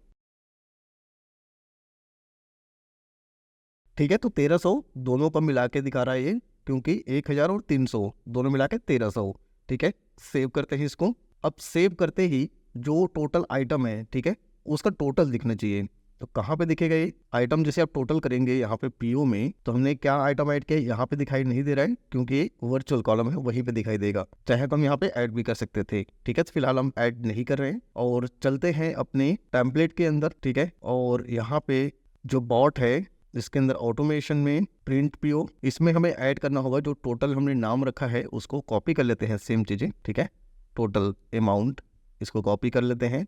ठीक है। तो 1300 दोनों का मिला के दिखा रहा है ये, क्योंकि 1000 और 300 दोनों मिला के 1300, ठीक है। सेव करते हैं इसको। अब सेव करते ही जो टोटल आइटम है, ठीक है, उसका टोटल दिखना चाहिए। तो कहाँ पे दिखेगा ये आइटम, जैसे आप टोटल करेंगे यहाँ पे पीओ में, तो हमने क्या आइटम ऐड किया, यहाँ पे दिखाई नहीं दे रहा है, क्योंकि ये वर्चुअल कॉलम है, वहीं पे दिखाई देगा। चाहे तो हम यहाँ पे ऐड भी कर सकते थे, ठीक है। तो फिलहाल हम ऐड नहीं कर रहे हैं, और चलते हैं अपने टेम्पलेट के अंदर, ठीक है। और यहाँ पे जो बॉट है इसके अंदर ऑटोमेशन में प्रिंट पीओ, इसमें हमें ऐड करना होगा जो टोटल हमने नाम रखा है उसको कॉपी कर लेते हैं, सेम चीज़ें, ठीक है। टोटल अमाउंट इसको कॉपी कर लेते हैं,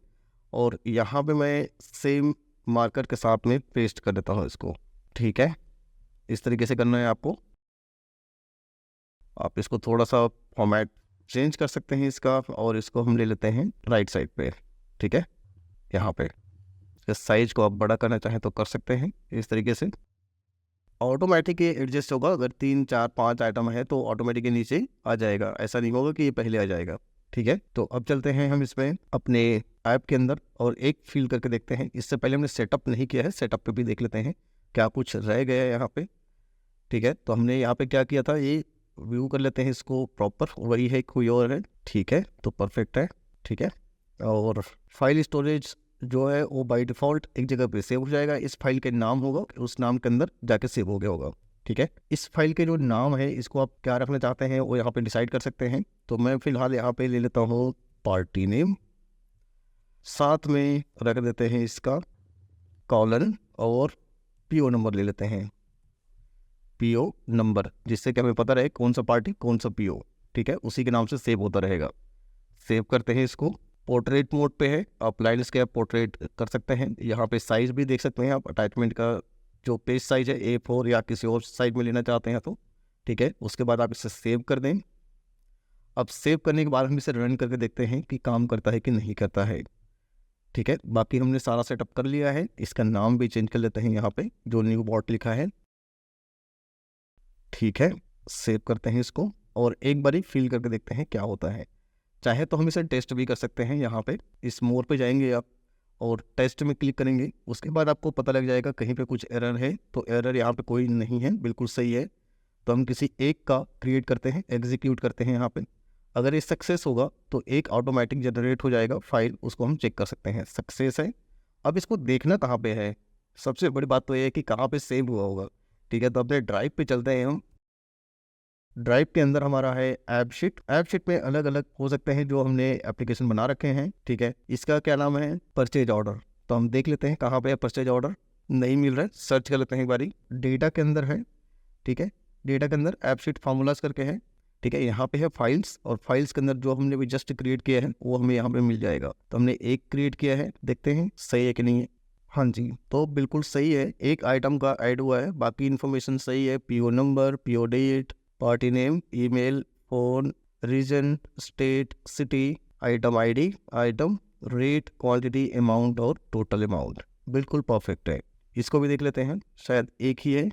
और यहाँ पे मैं सेम मार्कर के साथ में पेस्ट कर देता हूँ इसको, ठीक है। इस तरीके से करना है आपको। आप इसको थोड़ा सा फॉर्मेट चेंज कर सकते हैं इसका, और इसको हम ले लेते हैं राइट साइड पे, ठीक है। यहाँ पे इसका साइज को आप बड़ा करना चाहें तो कर सकते हैं इस तरीके से। ऑटोमेटिक ये एडजस्ट होगा, अगर 3 4 5 आइटम है तो ऑटोमेटिक नीचे आ जाएगा, ऐसा नहीं होगा कि ये पहले आ जाएगा, ठीक है। तो अब चलते हैं हम इसमें अपने ऐप के अंदर और एक फील करके देखते हैं। इससे पहले हमने सेटअप नहीं किया है, सेटअप पे भी देख लेते हैं क्या कुछ रह गया है यहाँ पे, ठीक है। तो हमने यहाँ पे क्या किया था, ये व्यू कर लेते हैं इसको प्रॉपर, वही है कोई और है, ठीक है। तो परफेक्ट है, ठीक है। और फाइल स्टोरेज जो है वो बाय डिफ़ॉल्ट एक जगह पे सेव हो जाएगा, इस फाइल के नाम होगा, उस नाम के अंदर जाके सेव हो गया होगा, ठीक है। इस फाइल के जो नाम है इसको आप क्या रखना चाहते हैं वो यहाँ पे डिसाइड कर सकते हैं। तो मैं फ़िलहाल यहाँ पे ले लेता हूँ पार्टी नेम, साथ में रख देते हैं इसका कॉलन, और पीओ नंबर ले लेते हैं, पीओ नंबर, जिससे कि हमें पता रहे कौन सा पार्टी कौन सा पीओ, ठीक है, उसी के नाम से सेव होता रहेगा। सेव करते हैं इसको, पोर्ट्रेट मोड पे है, आप लाइन स्केप पोर्ट्रेट कर सकते हैं। यहाँ पे साइज़ भी देख सकते हैं आप, अटैचमेंट का जो पेज साइज़ है A4 या किसी और साइज में लेना चाहते हैं तो, ठीक है। उसके बाद आप इसे सेव कर दें। अब सेव करने के बाद हम इसे रन करके देखते हैं कि काम करता है कि नहीं करता है, ठीक है। बाकी हमने सारा सेटअप कर लिया है, इसका नाम भी चेंज कर लेते हैं यहाँ पे जो न्यू बॉट लिखा है, ठीक है। सेव करते हैं इसको और एक बारी फिल करके देखते हैं क्या होता है। चाहे तो हम इसे टेस्ट भी कर सकते हैं, यहाँ पे इस मोड पे जाएंगे आप और टेस्ट में क्लिक करेंगे, उसके बाद आपको पता लग जाएगा कहीं पे कुछ एरर है, तो एरर यहाँ पे कोई नहीं है, बिल्कुल सही है। तो हम किसी एक का क्रिएट करते हैं, एग्जीक्यूट करते हैं यहाँ पे। अगर ये सक्सेस होगा तो एक ऑटोमेटिक जनरेट हो जाएगा फाइल, उसको हम चेक कर सकते हैं सक्सेस है। अब इसको देखना कहाँ पे है, सबसे बड़ी बात तो ये है कि कहाँ पे सेव हुआ होगा, ठीक है। तो अपने ड्राइव पे चलते हैं हम। ड्राइव के अंदर हमारा है ऐप शीट, ऐप शीट में अलग अलग हो सकते हैं जो हमने एप्लीकेशन बना रखे हैं, ठीक है। इसका क्या नाम है, परचेज ऑर्डर। तो हम देख लेते हैं कहाँ पे है परचेज ऑर्डर, नहीं मिल रहा है, सर्च कर लेते हैं एक बारी। डेटा के अंदर है, ठीक है, डेटा के अंदर ऐप शीट फार्मूलाज करके है, ठीक है। यहाँ पे है फाइल्स, और फाइल्स के अंदर जो हमने भी जस्ट क्रिएट किया है वो हमें यहाँ पे मिल जाएगा। तो हमने एक क्रिएट किया है, देखते हैं सही है कि नहीं है। हाँ जी, तो बिल्कुल सही है, एक आइटम का ऐड हुआ है, बाकी इन्फॉर्मेशन सही है, PO number, PO date, party name, email, phone, region, state, city, item ID, item, rate, quantity, amount और टोटल अमाउंट, बिल्कुल परफेक्ट है। इसको भी देख लेते हैं, शायद एक ही है,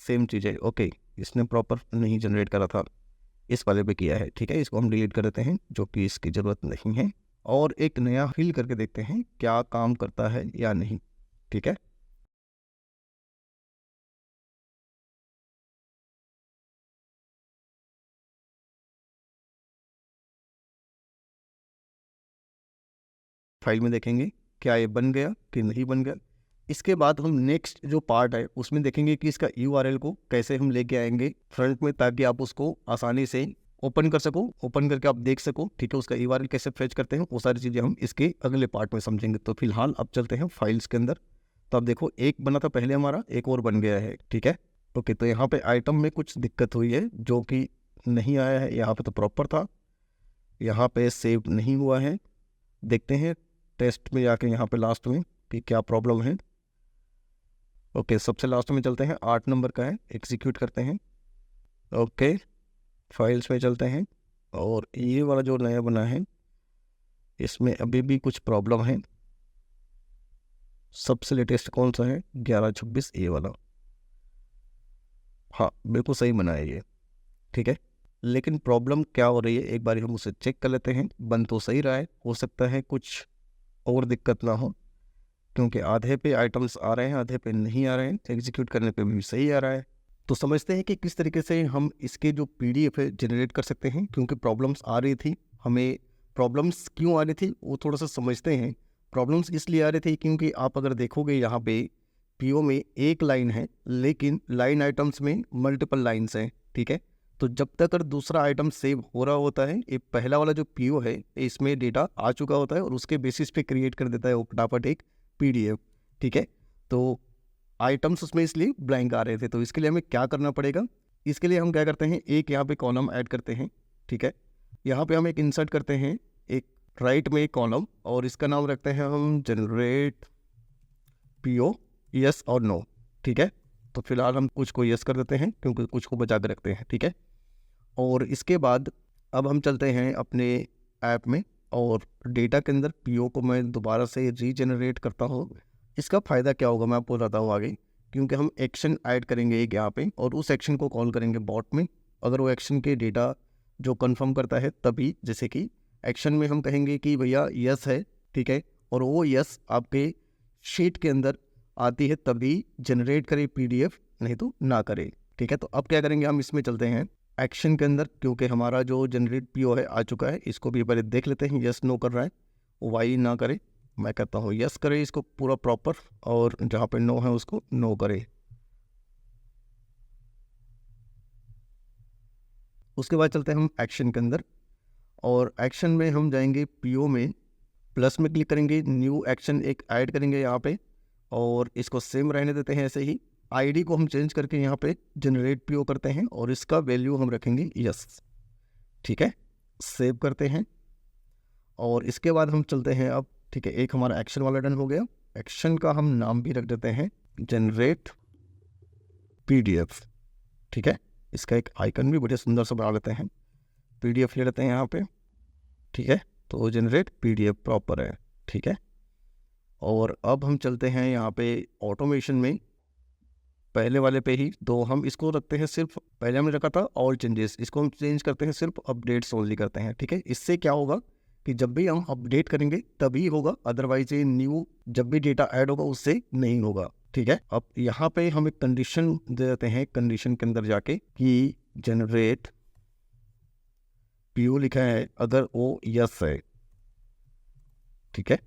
सेम चीज़ है, ओके। इसने प्रॉपर नहीं जनरेट करा था, इस वाले पे किया है, ठीक है। इसको हम डिलीट कर देते हैं, जो कि इसकी ज़रूरत नहीं है, और एक नया फिल करके देखते हैं क्या काम करता है या नहीं, ठीक है। फाइल में देखेंगे क्या ये बन गया कि नहीं बन गया। इसके बाद हम नेक्स्ट जो पार्ट है उसमें देखेंगे कि इसका URL को कैसे हम लेके आएंगे फ्रंट में, ताकि आप उसको आसानी से ओपन कर सको, ओपन करके आप देख सको, ठीक है। उसका URL कैसे फेच करते हैं वो सारी चीज़ें हम इसके अगले पार्ट में समझेंगे। तो फिलहाल अब चलते हैं फाइल्स के अंदर। तो अब देखो एक बना था पहले हमारा, एक और बन गया है, ठीक है। ओके, तो यहाँ पे आइटम में कुछ दिक्कत हुई है जो कि नहीं आया है, यहाँ पे तो प्रॉपर था, यहाँ पे सेव नहीं हुआ है। देखते हैं टेस्ट में जाके यहाँ पे लास्ट में कि क्या प्रॉब्लम है। ओके, सबसे लास्ट में चलते हैं, 8 नंबर का है, एग्जीक्यूट करते हैं। ओके, फाइल्स में चलते हैं, और ये वाला जो नया बना है इसमें अभी भी कुछ प्रॉब्लम है। सबसे लेटेस्ट कौन सा है, 1126 ये वाला, हाँ बिल्कुल सही बना है ये, ठीक है। लेकिन प्रॉब्लम क्या हो रही है एक बार हम उसे चेक कर लेते हैं। बन तो सही रहा है, हो सकता है कुछ और दिक्कत ना हो, क्योंकि आधे पे आइटम्स आ रहे हैं, आधे पे नहीं आ रहे हैं, एग्जीक्यूट करने पे भी सही आ रहा है। तो समझते हैं कि किस तरीके से हम इसके जो PDF है जनरेट कर सकते हैं, क्योंकि प्रॉब्लम्स आ रही थी हमें। प्रॉब्लम्स क्यों आ रही थी वो थोड़ा सा समझते हैं। प्रॉब्लम्स इसलिए आ रही थी क्योंकि आप अगर देखोगे यहाँ पे PO में एक लाइन है, लेकिन लाइन आइटम्स में मल्टीपल लाइन्स हैं, ठीक है। तो जब तक अगर दूसरा आइटम सेव हो रहा होता है, ये पहला वाला जो PO है इसमें डेटा आ चुका होता है, और उसके बेसिस पे क्रिएट कर देता है वो फटाफट एक PDF, ठीक है। तो आइटम्स उसमें इसलिए ब्लैंक आ रहे थे। तो इसके लिए हमें क्या करना पड़ेगा, इसके लिए हम क्या करते हैं, एक यहाँ पे कॉलम ऐड करते हैं, ठीक है। यहाँ पे हम एक इंसर्ट करते हैं, एक राइट में एक कॉलम, और इसका नाम रखते हैं हम जनरेट PO यस और नो, ठीक है। तो फिलहाल हम कुछ को यस कर देते हैं क्योंकि कुछ को बचा के रखते हैं, ठीक है। और इसके बाद अब हम चलते हैं अपने ऐप में और डेटा के अंदर पीओ को मैं दोबारा से रीजनरेट करता हूँ। इसका फ़ायदा क्या होगा मैं आपको बताता हूँ आगे, क्योंकि हम एक्शन ऐड करेंगे एक यहाँ पे और उस एक्शन को कॉल करेंगे बॉट में। अगर वो एक्शन के डेटा जो कंफर्म करता है तभी, जैसे कि एक्शन में हम कहेंगे कि भैया यस है, ठीक है, और वो यस आपके शीट के अंदर आती है तभी जनरेट करे पीडीएफ, नहीं तो ना करे, ठीक है। तो अब क्या करेंगे, हम इसमें चलते हैं एक्शन के अंदर, क्योंकि हमारा जो जनरेट पीओ है आ चुका है। इसको भी पहले देख लेते हैं, यस नो कर रहा है, वाई ना करे, मैं कहता हूँ यस करे इसको पूरा प्रॉपर, और जहाँ पे नो है उसको नो करे। उसके बाद चलते हैं हम एक्शन के अंदर, और एक्शन में हम जाएंगे पीओ में, प्लस में क्लिक करेंगे, न्यू एक्शन एक ऐड करेंगे यहाँ पे, और इसको सेम रहने देते हैं ऐसे ही। आईडी को हम चेंज करके यहाँ पे जनरेट पीओ करते हैं और इसका वैल्यू हम रखेंगे यस, ठीक है। सेव करते हैं और इसके बाद हम चलते हैं अब, ठीक है, एक हमारा एक्शन वाला डन हो गया। एक्शन का हम नाम भी रख देते हैं जनरेट पीडीएफ, ठीक है। इसका एक आइकन भी बड़े सुंदर सा बना लेते हैं, पीडीएफ ले लेते हैं यहाँ पे, ठीक है। तो जनरेट पीडीएफ प्रॉपर है, ठीक है। और अब हम चलते हैं यहाँ पे ऑटोमेशन में, पहले वाले पे ही, तो हम इसको रखते हैं सिर्फ, पहले हमने रखा था ऑल चेंजेस, इसको हम चेंज करते हैं सिर्फ अपडेट्स ओनली करते हैं, ठीक है। इससे क्या होगा कि जब भी हम अपडेट करेंगे तभी होगा, अदरवाइज ये न्यू जब भी डेटा ऐड होगा उससे नहीं होगा, ठीक है। अब यहाँ पे हम एक कंडीशन दे देते हैं, कंडीशन के अंदर जाके कि जनरेट पीओ लिखा है, अगर वो यस है, ठीक है,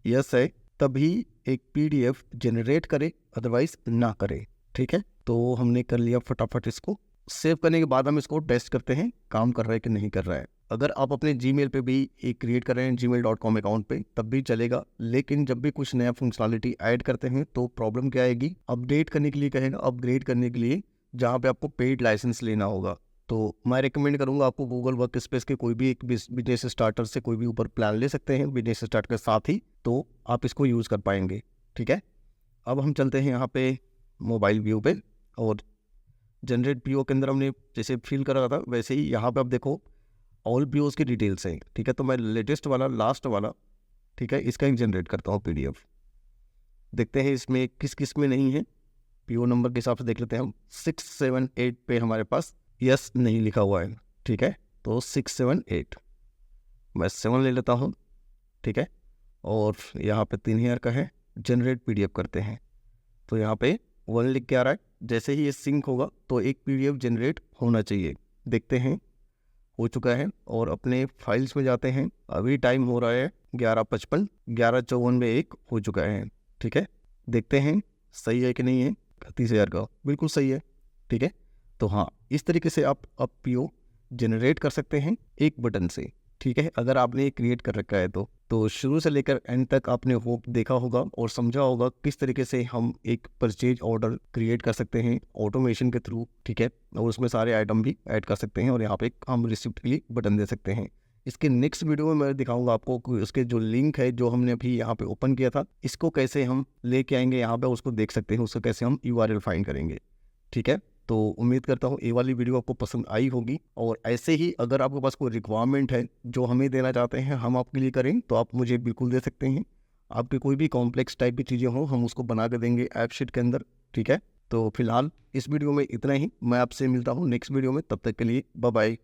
यस है तभी एक पीडीएफ जनरेट करे, अदरवाइज ना करे, ठीक है। तो हमने कर लिया फटाफट इसको। सेव करने के बाद हम इसको टेस्ट करते हैं काम कर रहा है कि नहीं कर रहा है। अगर आप अपने जीमेल पे भी एक क्रिएट कर रहे हैं gmail.com अकाउंट पे तब भी चलेगा, लेकिन जब भी कुछ नया फंक्शनलिटी ऐड करते हैं तो प्रॉब्लम क्या आएगी, अपडेट करने के लिए कहेगा, अपग्रेड करने के लिए जहाँ पे आपको पेड लाइसेंस लेना होगा। तो मैं रिकमेंड करूंगा आपको गूगल वर्क स्पेस के कोई भी एक बिजनेस स्टार्टर से कोई भी ऊपर प्लान ले सकते हैं बिजनेस स्टार्ट के साथ ही, तो आप इसको यूज़ कर पाएंगे, ठीक है। अब हम चलते हैं यहाँ पे मोबाइल व्यू पे, और जनरेट पीओ के अंदर हमने जैसे फिल करा था वैसे ही यहाँ पे आप देखो ऑल पीओज की डिटेल्स हैं, ठीक है। तो मैं लेटेस्ट वाला, लास्ट वाला, ठीक है, इसका एक जनरेट करता हूँ पीडीएफ। देखते हैं इसमें किस किस में नहीं है, पीओ नंबर के हिसाब से देख लेते हैं हम। 678 पे हमारे पास यस नहीं लिखा हुआ है, ठीक है। तो 678 मैं 7 ले लेता हूँ, ठीक है। और यहाँ पे 3000 का है, जनरेट पीडीएफ करते हैं, तो यहाँ पे 1 लिख के आ रहा है। जैसे ही ये सिंक होगा तो एक पीडीएफ जनरेट होना चाहिए, देखते हैं हो चुका है। और अपने फाइल्स में जाते हैं, अभी टाइम हो रहा है 11:55, 11:54 में एक हो चुका है, ठीक है। देखते हैं सही है कि नहीं है, 30,000 का बिल्कुल सही है, ठीक है। तो हाँ, इस तरीके से आप अब पीओ जनरेट कर सकते हैं एक बटन से, ठीक है। अगर आपने ये क्रिएट कर रखा है तो शुरू से लेकर एंड तक आपने होप देखा होगा और समझा होगा किस तरीके से हम एक परचेज ऑर्डर क्रिएट कर सकते हैं ऑटोमेशन के थ्रू, ठीक है। और उसमें सारे आइटम भी ऐड कर सकते हैं और यहाँ पे हम रिसिप्ट के लिए बटन दे सकते हैं। इसके नेक्स्ट वीडियो में मैं दिखाऊंगा आपको कि उसके जो लिंक है जो हमने अभी यहाँ पे ओपन किया था, इसको कैसे हम लेके आएंगे यहाँ पे, उसको देख सकते हैं, उसको कैसे हम यूआरएल फाइंड करेंगे, ठीक है। तो उम्मीद करता हूँ ये वाली वीडियो आपको पसंद आई होगी, और ऐसे ही अगर आपके पास कोई रिक्वायरमेंट है जो हमें देना चाहते हैं हम आपके लिए करें तो आप मुझे बिल्कुल दे सकते हैं। आपके कोई भी कॉम्प्लेक्स टाइप की चीज़ें हों हम उसको बना के देंगे ऐप शीट के अंदर, ठीक है। तो फिलहाल इस वीडियो में इतना ही, मैं आपसे मिलता हूँ नेक्स्ट वीडियो में, तब तक के लिए बाय बाय।